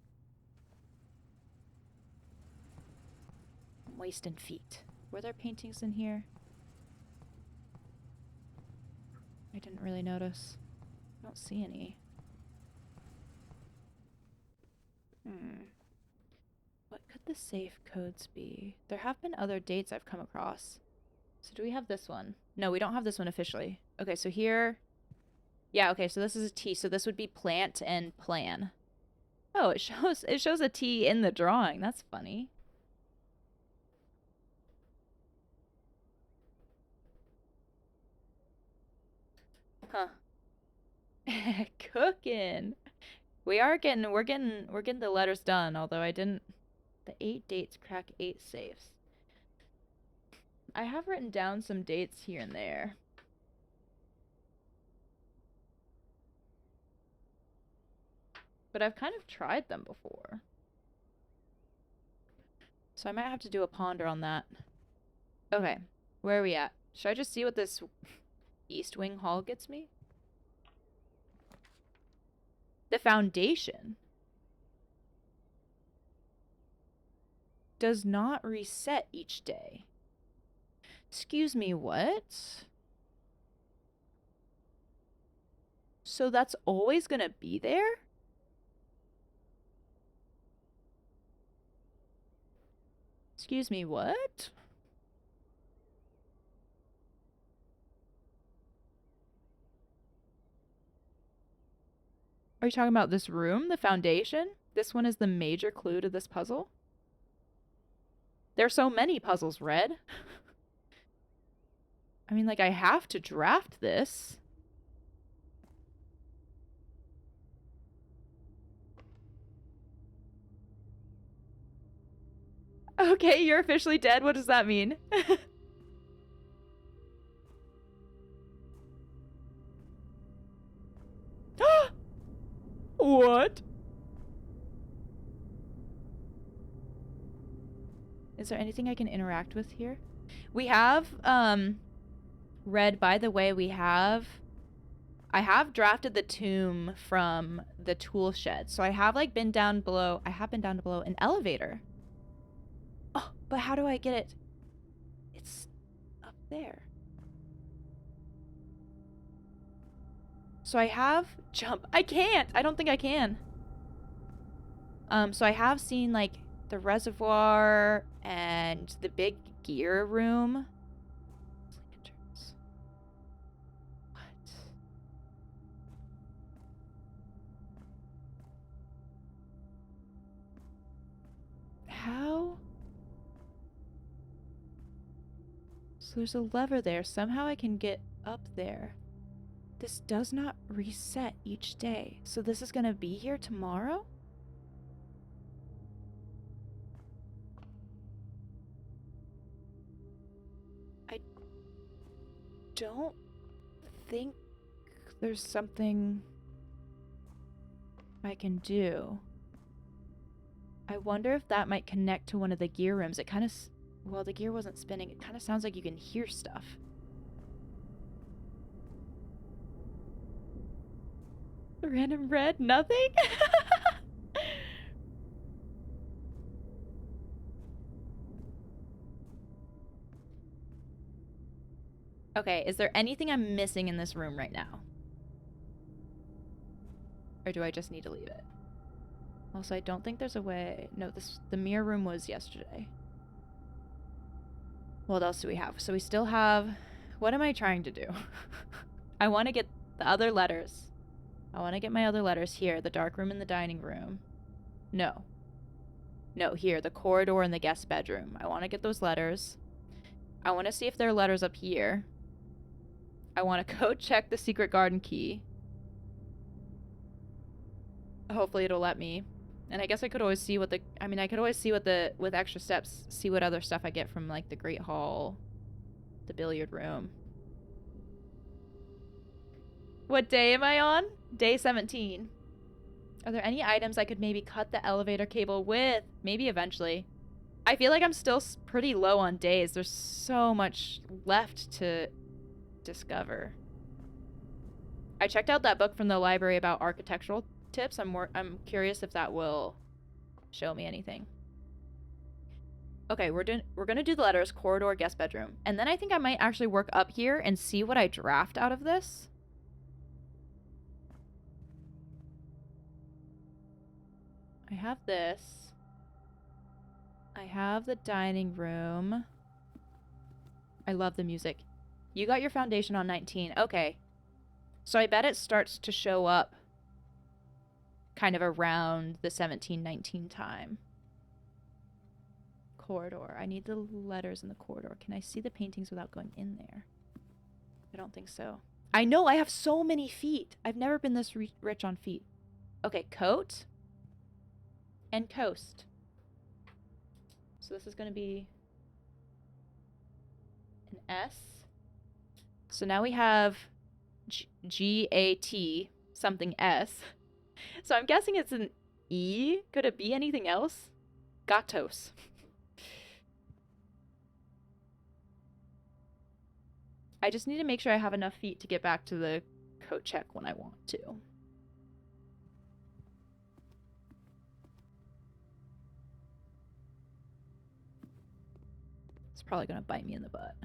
Waist and feet. Were there paintings in here? I didn't really notice. I don't see any. What could the safe codes be? There have been other dates I've come across. So do we have this one? No, we don't have this one officially. Okay, so here... Yeah, okay, so this is a T. So this would be plant and plan. Oh, it shows a T in the drawing. That's funny. Huh. Cooking. We're getting the letters done, although I didn't. The 8 dates crack 8 safes. I have written down some dates here and there. But I've kind of tried them before. So I might have to do a ponder on that. Okay, where are we at? Should I just see what this East Wing Hall gets me? The foundation does not reset each day. Excuse me, what? So that's always gonna be there? Excuse me, what? Are you talking about this room, the foundation? This one is the major clue to this puzzle? There's so many puzzles, Red. I mean, like, I have to draft this. Okay, you're officially dead. What does that mean? What? Is there anything I can interact with here? We have, Red, by the way, I have drafted the tomb from the tool shed. So I have, like, been down below an elevator. Oh, but how do I get it? It's up there. So I have jump. I can't. I don't think I can. So I have seen, like, the reservoir and the big gear room. What? How? So there's a lever there. Somehow I can get up there. This does not reset each day. So this is gonna be here tomorrow? I don't think there's something I can do. I wonder if that might connect to one of the gear rooms. It kind of... Well, the gear wasn't spinning. It kind of sounds like you can hear stuff. Random red? Nothing? Okay, is there anything I'm missing in this room right now? Or do I just need to leave it? Also, I don't think there's a way... No, the mirror room was yesterday. What else do we have? So we still have... What am I trying to do? I want to get the other letters. I want to get my other letters here. The dark room and the dining room. No. No, here. The corridor and the guest bedroom. I want to get those letters. I want to see if there are letters up here. I want to go check the secret garden key. Hopefully it'll let me. And I guess I could always see what the... I mean, I could always see what the... With extra steps, see what other stuff I get from, like, the Great Hall. The billiard room. What day am I on? Day 17. Are there any items I could maybe cut the elevator cable with? Maybe eventually. I feel like I'm still pretty low on days. There's so much left to discover. I checked out that book from the library about architectural tips. I'm curious if that will show me anything. Okay, we're gonna do the letters, corridor, guest bedroom, and then I think I might actually work up here and see what I draft out of this. I have this. I have the dining room. I love the music. You got your foundation on 19. Okay. So I bet it starts to show up kind of around the 17-19 time. Corridor. I need the letters in the corridor. Can I see the paintings without going in there? I don't think so. I know, I have so many feet. I've never been this rich on feet. Okay, coat. And coast. So this is going to be an S. So now we have G-A-T something S. So I'm guessing it's an E. Could it be anything else? Gatos. I just need to make sure I have enough feet to get back to the coat check when I want to. It's probably going to bite me in the butt.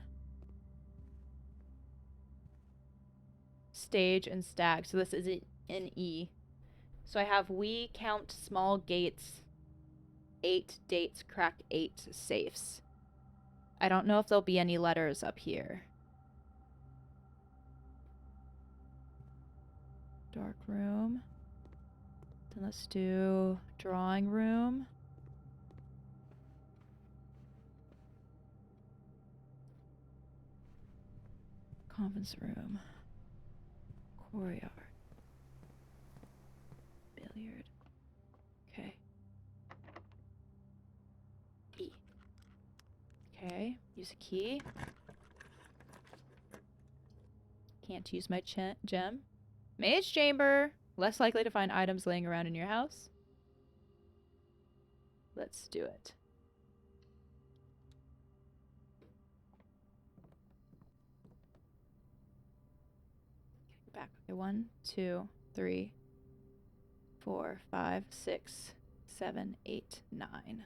Stage and stag. So this is an E. So I have we count small gates, 8 dates, crack 8 safes. I don't know if there'll be any letters up here. Dark room. Then let's do drawing room. Conference room. Courtyard. Billiard. Okay. E. Okay. Use a key. Can't use my gem. Mage chamber. Less likely to find items laying around in your house. Let's do it. Okay, back. Okay, 1, 2, 3, 4, 5, 6, 7, 8, 9.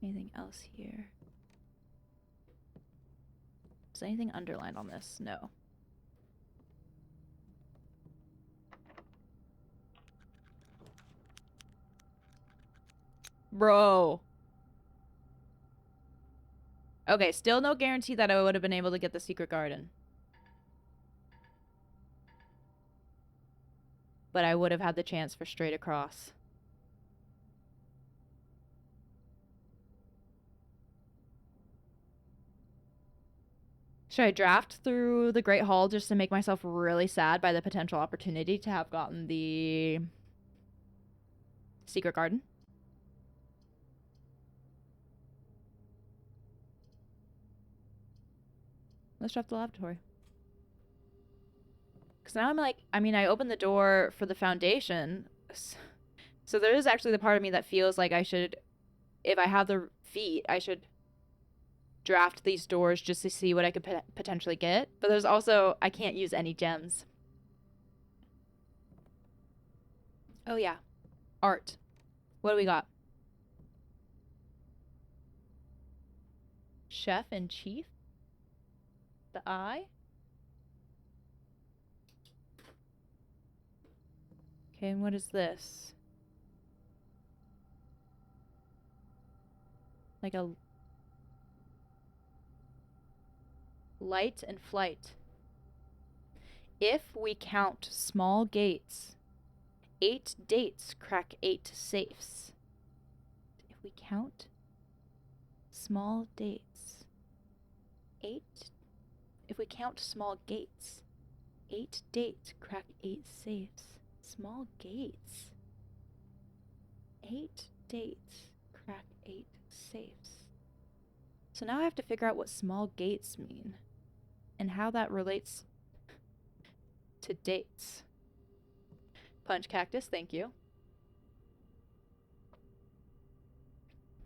Anything else here? Is anything underlined on this? No. Bro. Okay, still no guarantee that I would have been able to get the secret garden. but I would have had the chance for straight across. Should I draft through the Great Hall just to make myself really sad by the potential opportunity to have gotten the Secret Garden? Let's draft the lavatory. Because now I'm like, I mean, I opened the door for the foundation. So there is actually the part of me that feels like I should, if I have the feet, I should draft these doors just to see what I could potentially get. But there's also, I can't use any gems. Oh yeah, art. What do we got? Chef in Chief? The eye? Okay, and what is this? Like a light and flight. If we count small gates, 8 dates crack 8 safes. If we count small dates, 8. If we count small gates, 8 dates crack 8 safes. Small gates. 8 dates crack 8 safes. So now I have to figure out what small gates mean and how that relates to dates. Punch cactus, thank you.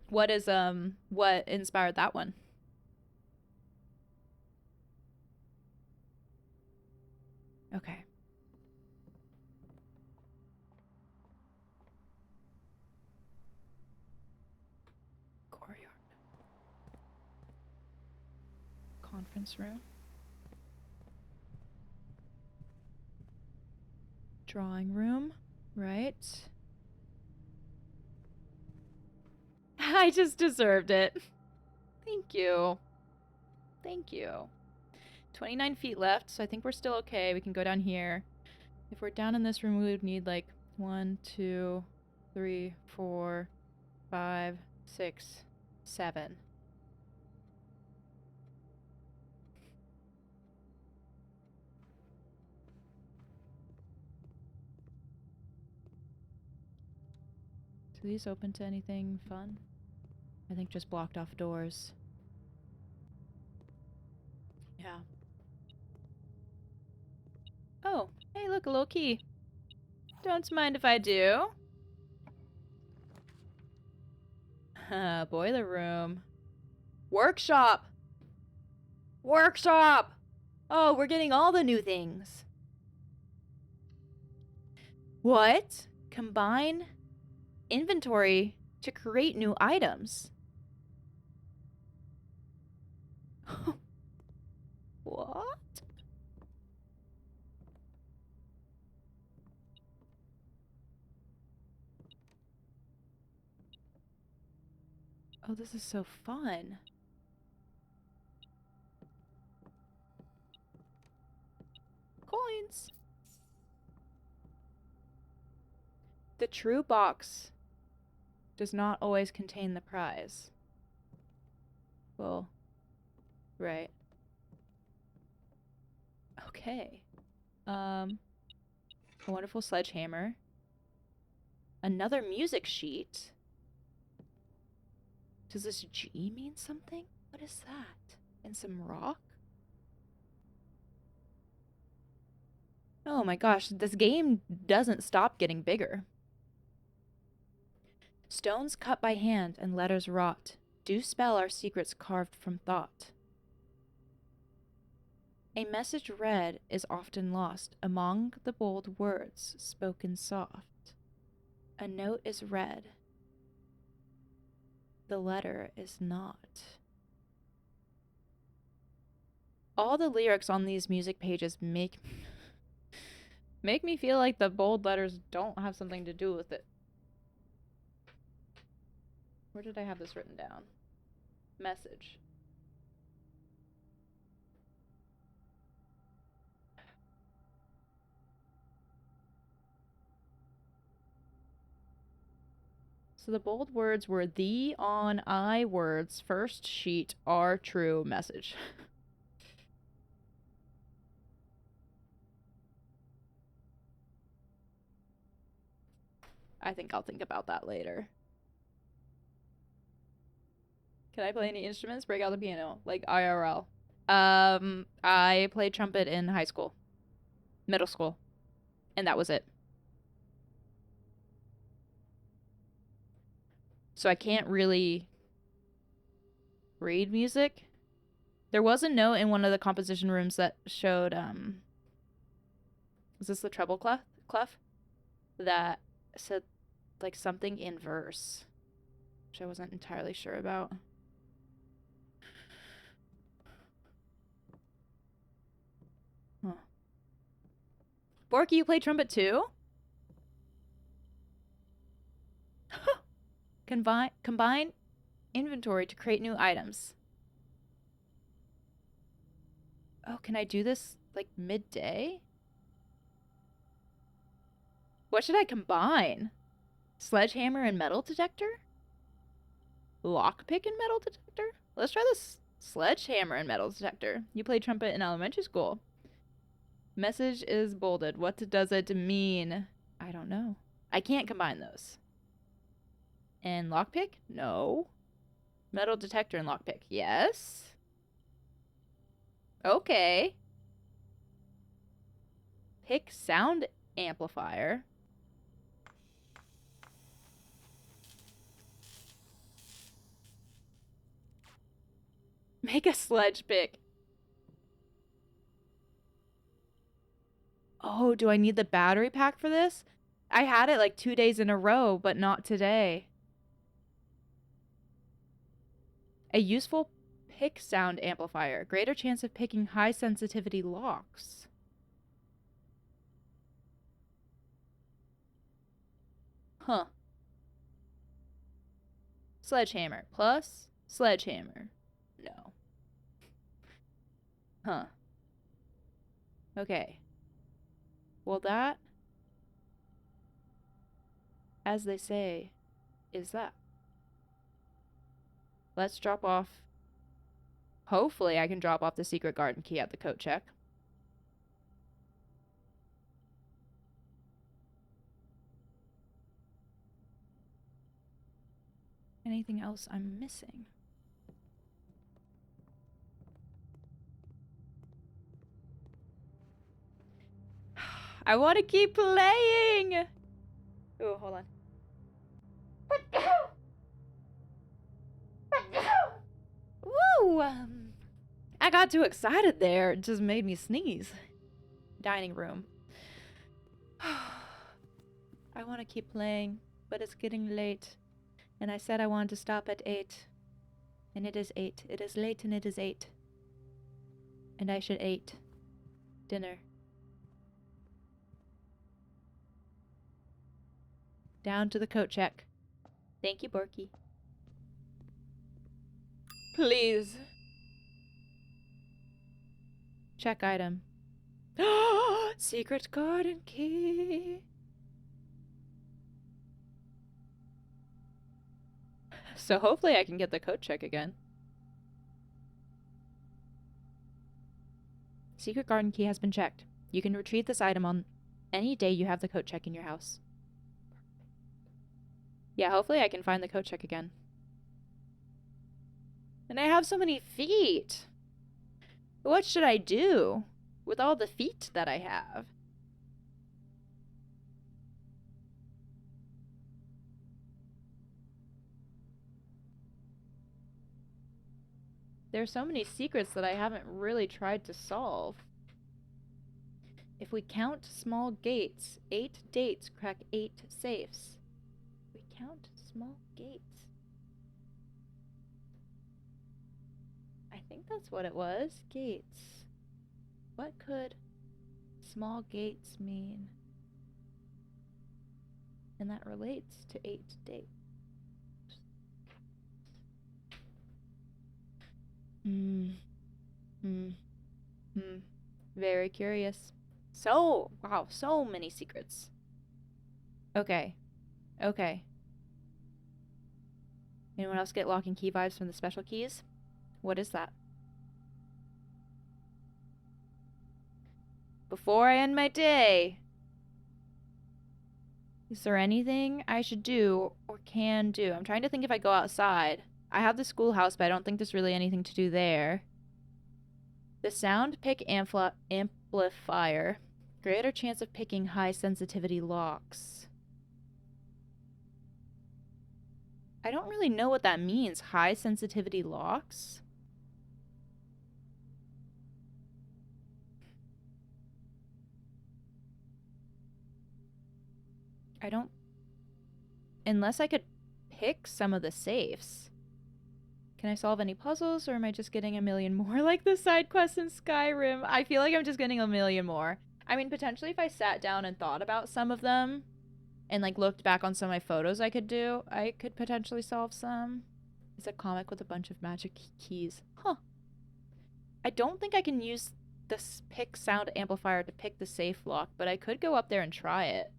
What is what inspired that one? Okay. Courtyard. Conference room. Drawing room, right? I just deserved it. Thank you. Thank you. 29 feet left, so I think we're still okay. We can go down here. If we're down in this room, we would need like 1, 2, 3, 4, 5, 6, 7. Do these open to anything fun? I think just blocked off doors. Yeah. Oh, hey, look, a little key. Don't mind if I do. Boiler room. Workshop! Workshop! Oh, we're getting all the new things. What? Combine inventory to create new items. What? Oh, this is so fun. Coins. The true box does not always contain the prize. Well, right. Okay. A wonderful sledgehammer. Another music sheet. Does this G mean something? What is that? And some rock? Oh my gosh, this game doesn't stop getting bigger. Stones cut by hand and letters wrought do spell our secrets carved from thought. A message read is often lost among the bold words spoken soft. A note is read. The letter is not. All the lyrics on these music pages make me feel like the bold letters don't have something to do with it. Where did I have this written down? Message. So the bold words were "the" on "I" words. First sheet are true message. I think I'll think about that later. Can I play any instruments? Break out the piano, like IRL. I played trumpet in high school, middle school, and that was it. So I can't really read music. There was a note in one of the composition rooms that showed, is this the treble clef? That said, like, something in verse, which I wasn't entirely sure about. Huh. Borky, you play trumpet too? Combine inventory to create new items. Oh, can I do this, like, midday? What should I combine? Sledgehammer and metal detector? Lockpick and metal detector? Let's try this sledgehammer and metal detector. You played trumpet in elementary school. Message is bolded. What does it mean? I don't know. I can't combine those. And lockpick? No. Metal detector and lockpick. Yes. Okay. Pick sound amplifier. Make a sledge pick. Oh, do I need the battery pack for this? I had it like 2 days in a row, but not today. A useful pick sound amplifier. Greater chance of picking high sensitivity locks. Huh. Sledgehammer plus sledgehammer. No. Huh. Okay. Well, that, as they say, is that. Let's drop off. Hopefully I can drop off the secret garden key at the coat check. Anything else I'm missing? I want to keep playing! Oh, hold on. Woo! I got too excited there. It just made me sneeze. Dining room. I want to keep playing, but it's getting late. And I said I wanted to stop at 8. And it is 8. It is late and it is 8. And I should eat dinner. Down to the coat check. Thank you, Borky. Please. Check item. Secret garden key. So hopefully I can get the coat check again. Secret garden key has been checked. You can retrieve this item on any day you have the coat check in your house. Yeah, hopefully I can find the coat check again. And I have so many feet. What should I do with all the feet that I have? There's so many secrets that I haven't really tried to solve. If we count small gates, 8 dates crack 8 safes. We count small gates. I think that's what it was. Gates. What could small gates mean? And that relates to 8 dates. Very curious. So, wow, so many secrets. Okay. Okay. Anyone else get lock and key vibes from the special keys? What is that? Before I end my day, is there anything I should do or can do? I'm trying to think if I go outside. I have the schoolhouse, but I don't think there's really anything to do there. The sound pick amplifier. Greater chance of picking high sensitivity locks. I don't really know what that means. High sensitivity locks? I don't... Unless I could pick some of the safes. Can I solve any puzzles, or am I just getting a million more like the side quests in Skyrim? I feel like I'm just getting a million more. I mean, potentially if I sat down and thought about some of them, and like looked back on some of my photos I could do, I could potentially solve some. It's a comic with a bunch of magic keys. Huh. I don't think I can use this pick sound amplifier to pick the safe lock, but I could go up there and try it.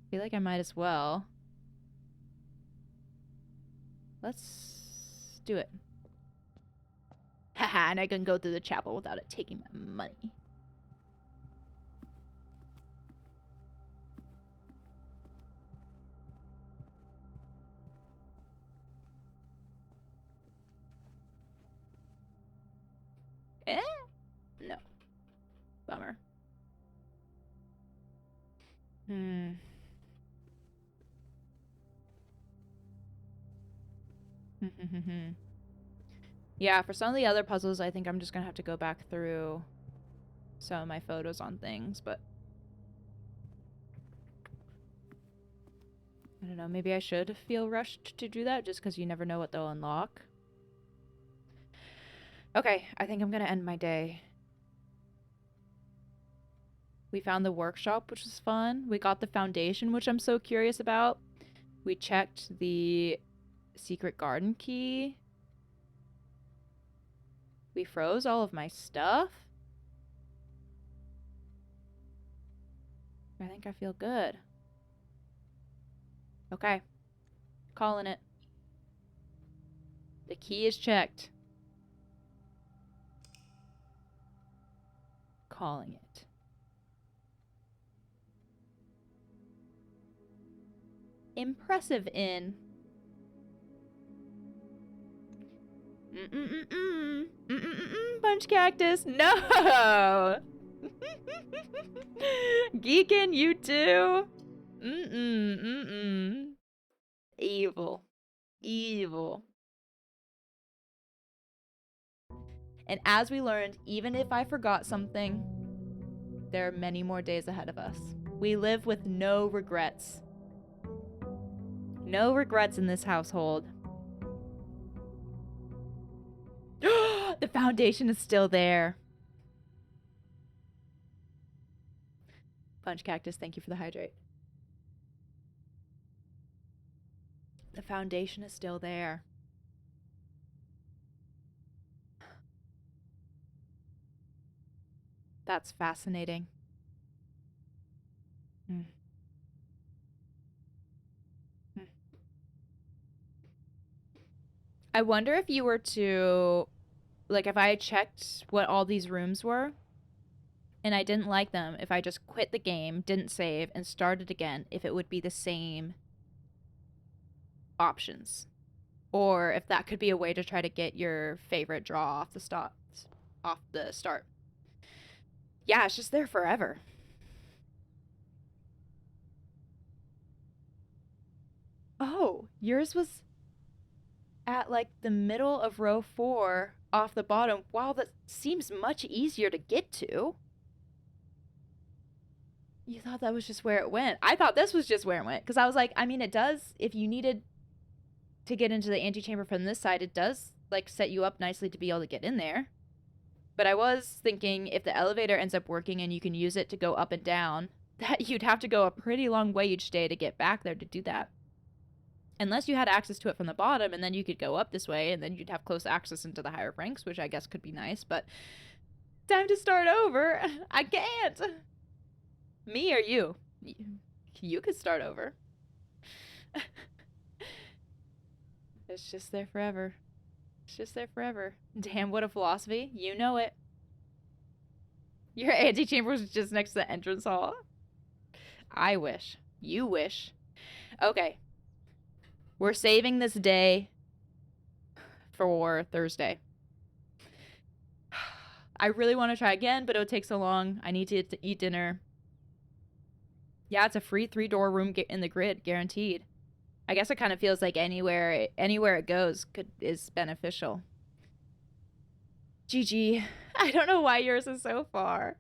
I feel like I might as well. Let's do it. Haha, and I can go through the chapel without it taking my money. No. Bummer. Yeah, for some of the other puzzles, I think I'm just gonna have to go back through some of my photos on things, but I don't know, maybe I should feel rushed to do that just because you never know what they'll unlock. Okay, I think I'm gonna end my day. We found the workshop, which was fun. We got the foundation, which I'm so curious about. We checked the secret garden key. We froze all of my stuff. I think I feel good. Okay. Calling it. The key is checked. Calling it. Impressive inn. Bunch cactus. No! Geekin', you too? Evil. Evil. And as we learned, even if I forgot something, there are many more days ahead of us. We live with no regrets. No regrets in this household. The foundation is still there. Punch Cactus, thank you for the hydrate. The foundation is still there. That's fascinating. I wonder if you were to, like, if I checked what all these rooms were and I didn't like them, if I just quit the game, didn't save, and started again, if it would be the same options. Or if that could be a way to try to get your favorite draw off the start. Yeah, it's just there forever. Oh, yours was at like the middle of row 4 off the bottom. Wow, that seems much easier to get to. You thought that was just where it went. I thought this was just where it went. Because I was like, I mean, it does, if you needed to get into the antechamber from this side, it does like set you up nicely to be able to get in there. But I was thinking if the elevator ends up working and you can use it to go up and down, that you'd have to go a pretty long way each day to get back there to do that. Unless you had access to it from the bottom, and then you could go up this way, and then you'd have close access into the higher ranks, which I guess could be nice, but time to start over. I can't. Me or you? You could start over. It's just there forever. It's just there forever. Damn, what a philosophy. You know it. Your antechamber was just next to the entrance hall. I wish. You wish. Okay. We're saving this day for Thursday. I really want to try again, but it would take so long. I need to eat dinner. Yeah, it's a free 3-door room in the grid, guaranteed. I guess it kind of feels like anywhere it goes is beneficial. GG. I don't know why yours is so far.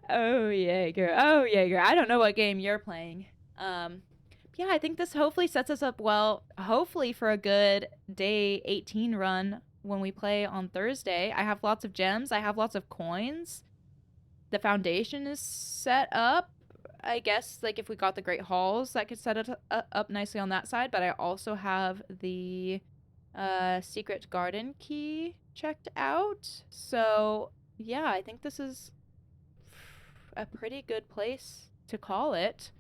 Oh yeah, girl. Oh yeah, girl. I don't know what game you're playing. Yeah, I think this hopefully sets us up well, hopefully for a good day 18 run when we play on Thursday. I have lots of gems. I have lots of coins. The foundation is set up. I guess, like, if we got the Great Halls, that could set it up nicely on that side. But I also have the secret garden key checked out. So, yeah, I think this is a pretty good place to call it.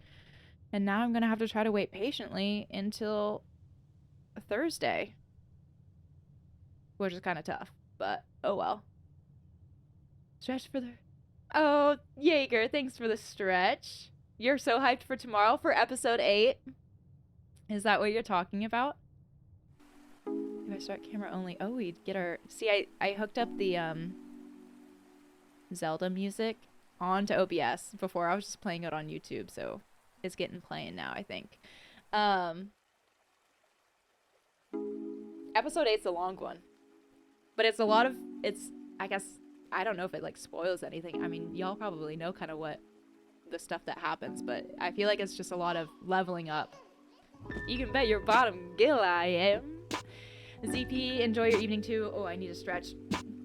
And now I'm going to have to try to wait patiently until Thursday. Which is kind of tough, but oh well. Stretch for the... Oh, Jaeger, thanks for the stretch. You're so hyped for tomorrow for episode 8. Is that what you're talking about? If I start camera only... Oh, we'd get our... See, I hooked up the Zelda music onto OBS before. I was just playing it on YouTube, so it's getting playing now, I think. Episode 8's a long one. But it's a lot of... I guess... I don't know if it, like, spoils anything. I mean, y'all probably know kind of what the stuff that happens, but I feel like it's just a lot of leveling up. You can bet your bottom gill I am. ZP, enjoy your evening too. Oh, I need to stretch.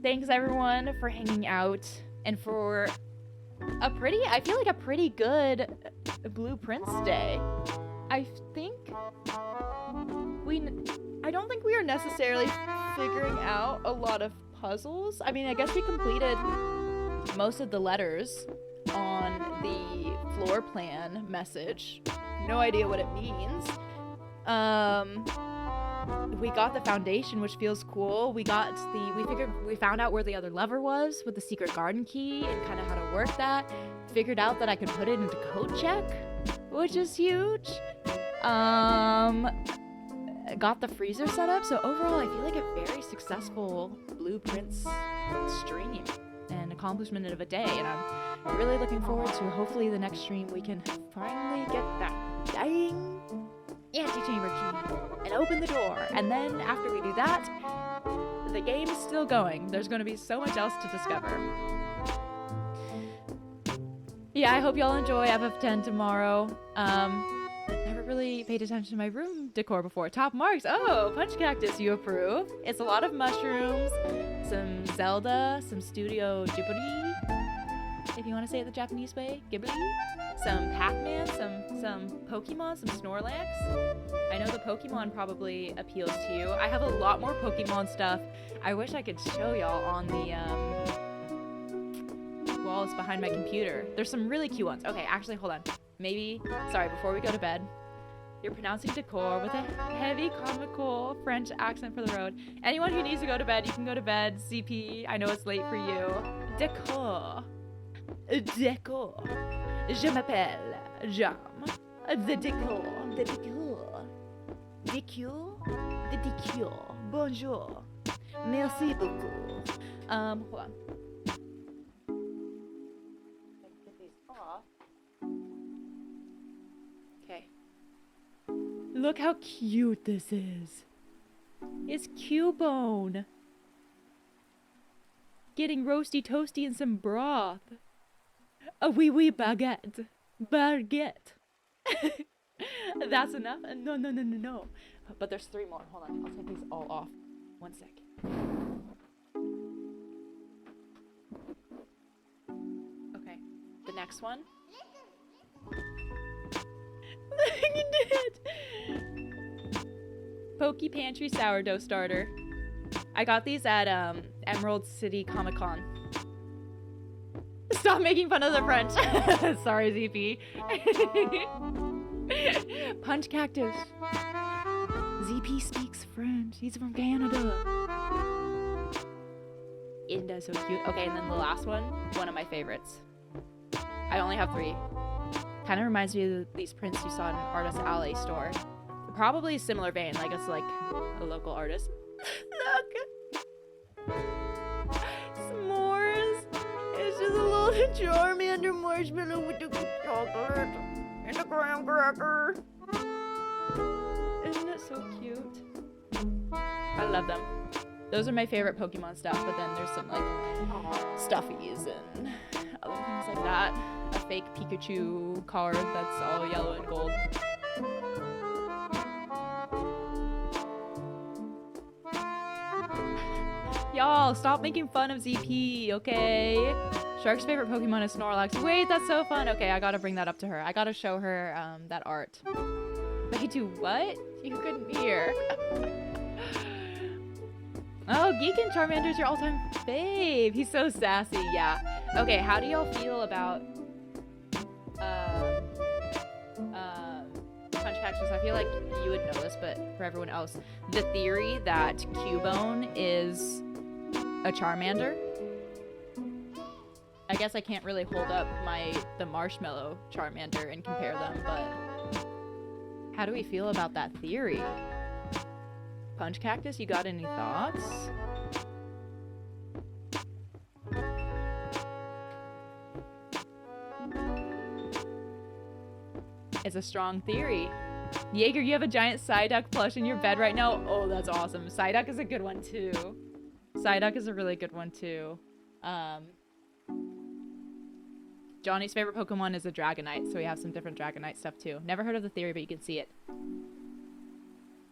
Thanks, everyone, for hanging out and for I feel like a pretty good Blueprints day. I don't think we are necessarily figuring out a lot of puzzles. I mean, I guess we completed most of the letters on the floor plan message. No idea what it means. We got the foundation, which feels cool. We found out where the other lever was with the secret garden key and kind of how to work that. Figured out that I could put it into code check, which is huge. Got the freezer set up. So overall, I feel like a very successful Blueprints stream and accomplishment of a day. And I'm really looking forward to hopefully the next stream we can finally get that dang antechamber key and open the door. And then after we do that, the game is still going. There's going to be so much else to discover. Yeah, I hope y'all enjoy FF10 tomorrow. Never really paid attention to my room decor before. Top marks. Oh, Punch Cactus, you approve. It's a lot of mushrooms, some Zelda, some Studio Ghibli, if you want to say it the Japanese way, Ghibli, some Pac-Man, some Pokemon, some Snorlax. I know the Pokemon probably appeals to you. I have a lot more Pokemon stuff. I wish I could show y'all on the walls behind my computer. There's some really cute ones. Okay, actually, hold on. Sorry, before we go to bed, you're pronouncing decor with a heavy comical French accent for the road. Anyone who needs to go to bed, you can go to bed. CP, I know it's late for you. Decor. Decor. Je m'appelle Jam. The decor. The decor. Decor. The decor. Bonjour. Merci beaucoup. Hold on. Get these off. Okay. Look how cute this is. It's Cubone. Getting roasty toasty in some broth. A wee baguette. Baguette. That's enough? No. But there's 3 more. Hold on. I'll take these all off. 1 sec. Okay. The next one. Look at it! Poke Pantry sourdough starter. I got these at Emerald City Comic Con. Stop making fun of the French. Sorry, ZP. Punch Cactus. ZP speaks French. He's from Canada. Inda's so cute. Okay, and then the last one of my favorites. I only have 3. Kind of reminds me of these prints you saw in an Artist Alley store. Probably a similar vein, like it's like a local artist. Look! S'mores! It's just a little Charmander marshmallow with the chocolate and a graham cracker. Isn't it so cute? I love them. Those are my favorite Pokemon stuff, but then there's some like stuffies and other things like that. A fake Pikachu card that's all yellow and gold. Y'all, stop making fun of ZP, okay? Shark's favorite Pokemon is Snorlax. Wait, that's so fun. Okay, I gotta bring that up to her. I gotta show her that art. They do what? You couldn't hear. Oh, Geek and Charmander's your all-time fave. He's so sassy, yeah. Okay, how do y'all feel about Punch Cactus? I feel like you would know this, but for everyone else, the theory that Cubone is a Charmander. I guess I can't really hold up the Marshmallow Charmander and compare them, but how do we feel about that theory? Punch Cactus, you got any thoughts? It's a strong theory. Jaeger, you have a giant Psyduck plush in your bed right now? Oh, that's awesome. Psyduck is a good one too. Psyduck is a really good one too. Johnny's favorite Pokemon is a Dragonite, so we have some different Dragonite stuff too. Never heard of the theory, but you can see it.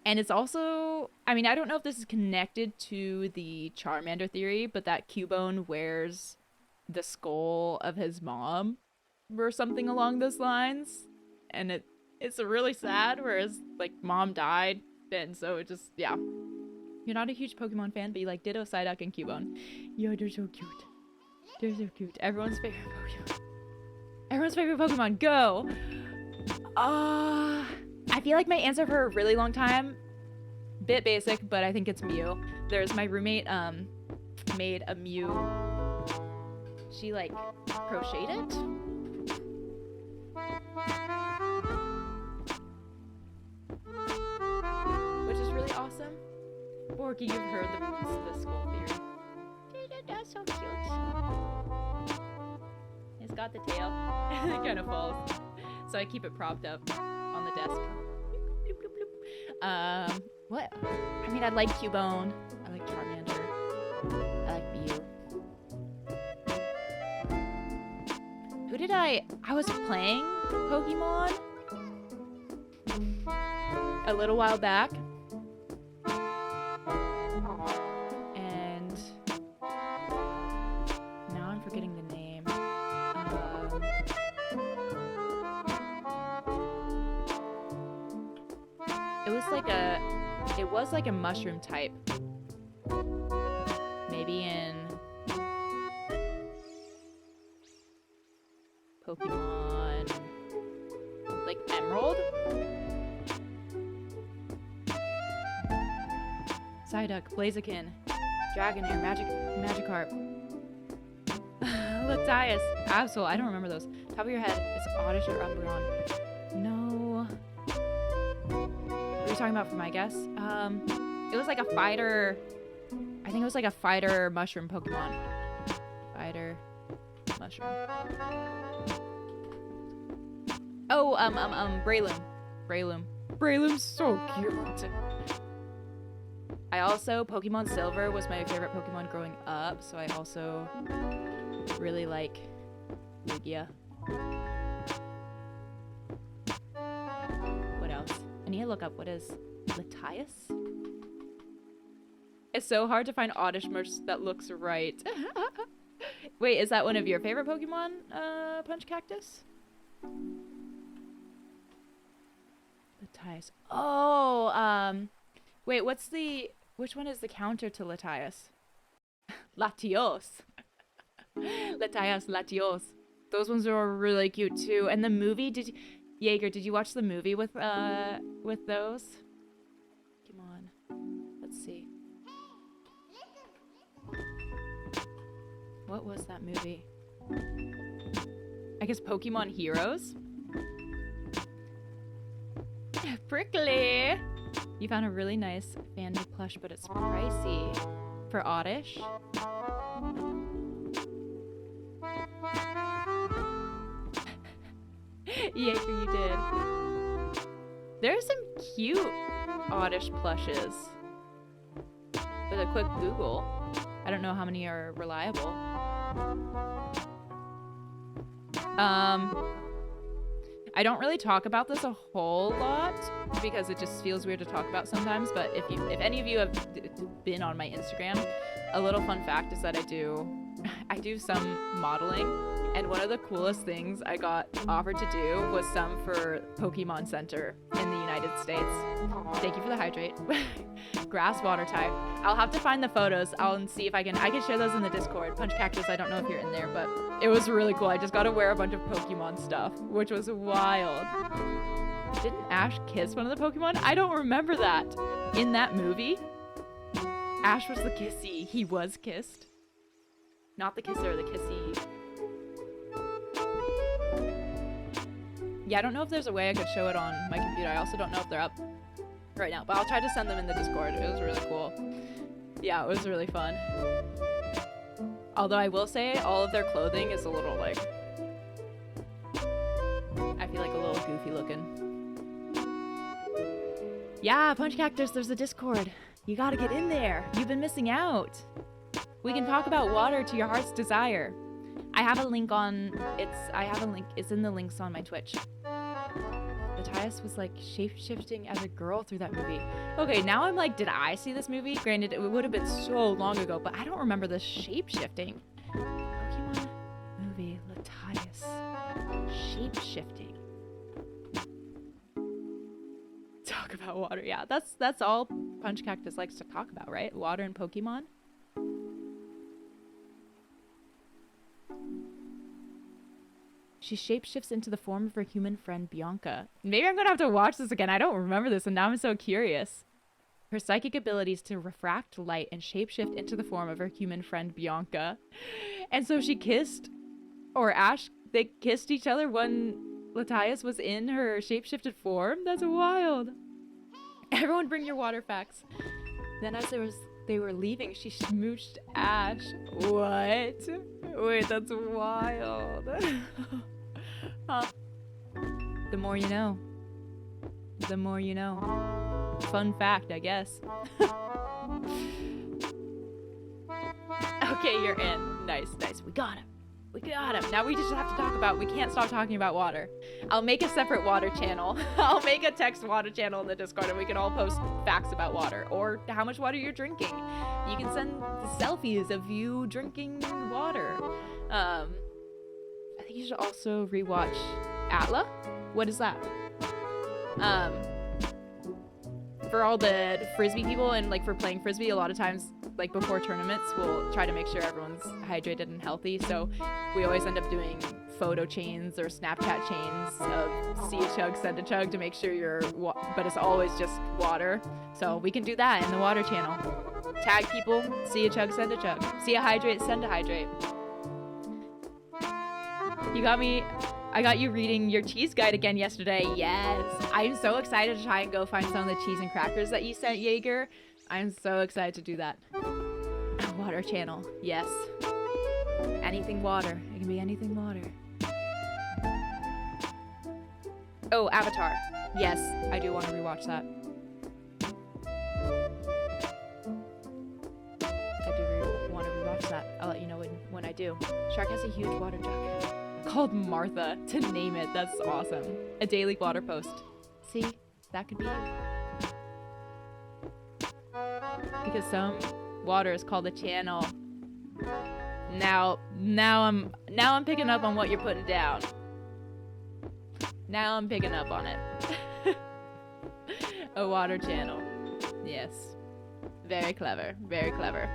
And it's also, I mean, I don't know if this is connected to the Charmander theory, but that Cubone wears the skull of his mom or something along those lines. And it's really sad, whereas, like, mom died, and so it just, yeah. You're not a huge Pokemon fan, but you like Ditto, Psyduck, and Cubone. Yo, they're so cute. They're so cute. Everyone's favorite Pokemon. Everyone's favorite Pokemon, go! I feel like my answer for a really long time, bit basic, but I think it's Mew. There's my roommate, made a Mew. She, like, crocheted it? Which is really awesome. Borky, you've heard the school theory. That's so cute. It's got the tail. It kind of falls. So I keep it propped up on the desk. What? I mean, I like Cubone. I like Charmander. I like Mew. Who did I was playing Pokemon a little while back. And now I'm forgetting the name. It was like a mushroom type. Maybe in Pokemon like Emerald? Psyduck, Blaziken, Dragonair, Magikarp. Latias, Absol, I don't remember those. Top of your head, it's Oddish or Umbreon. No. What are you talking about for my guess? It was like a fighter. I think it was like a fighter mushroom Pokemon. Fighter mushroom. Oh, Breloom. Breloom's so cute. I also, Pokemon Silver was my favorite Pokemon growing up, so I also really like Lugia. What else? I need to look up what is Latias? It's so hard to find Oddish merch that looks right. Wait, is that one of your favorite Pokemon, Punch Cactus? Latias. Oh, wait, which one is the counter to Latias? Latios. Latias, Latios. Those ones are really cute too. And the movie, Jaeger, did you watch the movie with those? What was that movie? I guess Pokemon Heroes? Prickly! You found a really nice fan made plush, but it's pricey. For Oddish? Jaeger, you did. There's some cute Oddish plushes. With a quick Google. I don't know how many are reliable. I don't really talk about this a whole lot because it just feels weird to talk about sometimes, but if any of you have been on my Instagram, a little fun fact is that I do some modeling, and one of the coolest things I got offered to do was some for Pokemon Center in the United States. Thank you for the hydrate. Grass water type. I'll have to find the photos. I'll see if I can share those in the Discord. Punch Cactus, I don't know if you're in there, but it was really cool. I just got to wear a bunch of Pokemon stuff, which was wild. Didn't Ash kiss one of the Pokemon? I don't remember that. In that movie, Ash was the kissy. He was kissed. Not the kisser, the kissy. Yeah, I don't know if there's a way I could show it on my computer. I also don't know if they're up right now, but I'll try to send them in the Discord. It was really cool. Yeah, it was really fun. Although I will say all of their clothing is a little like, I feel like a little goofy looking. Yeah, Punch Cactus, there's a Discord. You gotta get in there. You've been missing out. We can talk about water to your heart's desire. I have a link, it's in the links on my Twitch. Matthias was like shape-shifting as a girl through that movie. Okay, now I'm like, did I see this movie? Granted, it would have been so long ago, but I don't remember the shape-shifting. Pokemon movie, Matthias. Shape-shifting. Talk about water. Yeah, that's all Punch Cactus likes to talk about, right? Water and Pokemon. She shapeshifts into the form of her human friend, Bianca. Maybe I'm gonna have to watch this again. I don't remember this, and now I'm so curious. Her psychic abilities to refract light and shapeshift into the form of her human friend, Bianca. And so she kissed, or Ash, they kissed each other when Latias was in her shapeshifted form? That's wild. Everyone bring your water facts. Then as they were leaving, she smooched Ash. What? Wait, that's wild. Huh. The more you know. The more you know. Fun fact, I guess. Okay, you're in. Nice, nice. We got him. We got him. Now we just have to talk about, we can't stop talking about water. I'll make a separate water channel. I'll make a text water channel in the Discord and we can all post facts about water or how much water you're drinking. You can send selfies of you drinking water. I think you should also rewatch Atla. What is that? For all the Frisbee people and like for playing Frisbee, a lot of times like before tournaments, we'll try to make sure everyone's hydrated and healthy. So we always end up doing photo chains or Snapchat chains of see a chug, send a chug to make sure you're, but it's always just water. So we can do that in the water channel. Tag people, see a chug, send a chug. See a hydrate, send a hydrate. You got me. I got you reading your cheese guide again yesterday. Yes. I'm so excited to try and go find some of the cheese and crackers that you sent, Jaeger. I'm so excited to do that. Water channel. Yes. Anything water. It can be anything water. Oh, Avatar. Yes, I do want to rewatch that. I do want to rewatch that. I'll let you know when I do. Shark has a huge water jug. Called Martha, to name it. That's awesome. A daily water post. See? That could be you. Because some water is called a channel. Now I'm picking up on what you're putting down. Now I'm picking up on it. A water channel. Yes. Very clever. Very clever.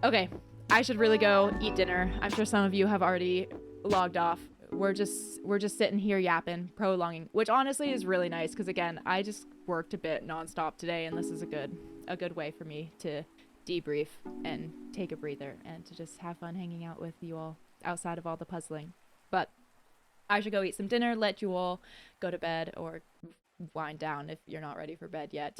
Okay. I should really go eat dinner. I'm sure some of you have already logged off. We're just sitting here yapping, prolonging, which honestly is really nice because again, I just worked a bit nonstop today and this is a good way for me to debrief and take a breather and to just have fun hanging out with you all outside of all the puzzling. But I should go eat some dinner, let you all go to bed or wind down if you're not ready for bed yet.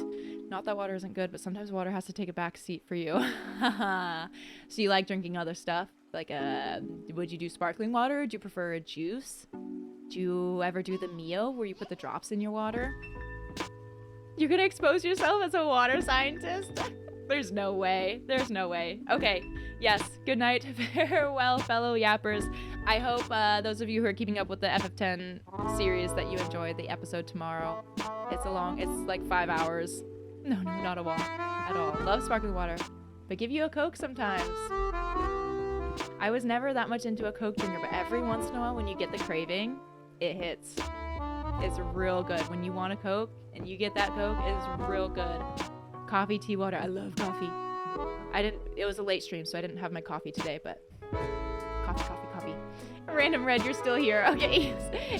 Not that water isn't good, but sometimes water has to take a back seat for you. So you like drinking other stuff? Like, would you do sparkling water? Do you prefer a juice? Do you ever do the Mio where you put the drops in your water? You're gonna expose yourself as a water scientist? There's no way. There's no way. Okay. Yes. Good night. Farewell, fellow yappers. I hope those of you who are keeping up with the FF10 series that you enjoy the episode tomorrow. It's like 5 hours. No, not at all. Love sparkling water. But give you a Coke sometimes. I was never that much into a Coke drinker, but every once in a while when you get the craving, it hits. It's real good. When you want a Coke and you get that Coke, it's real good. Coffee, tea, water. I love coffee. It was a late stream, so I didn't have my coffee today, but coffee. Random Red, you're still here. Okay,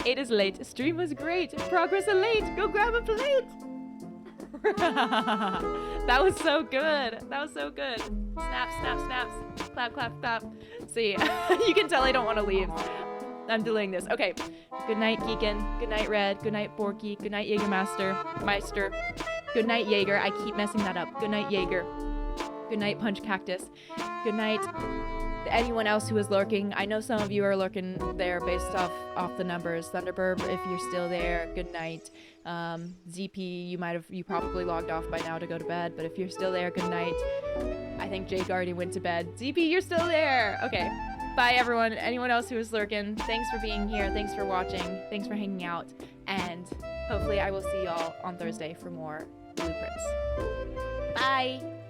8 is late. Stream was great. Progress is late. Go grab a plate. That was so good. Snaps. Clap. See, you can tell I don't want to leave. I'm delaying this. Okay. Good night, Geekin. Good night, Red. Good night, Borky. Good night, Meister. Good night, Jaeger. I keep messing that up. Good night, Jaeger. Good night, Punch Cactus. Good night, anyone else who is lurking. I know some of you are lurking there based off the numbers. Thunderburb, if you're still there, good night. ZP, you probably logged off by now to go to bed, but if you're still there, good night. I think Jake already went to bed. ZP, you're still there. Okay. Bye, everyone. Anyone else who is lurking, thanks for being here. Thanks for watching. Thanks for hanging out. And hopefully I will see y'all on Thursday for more blueprints. Bye.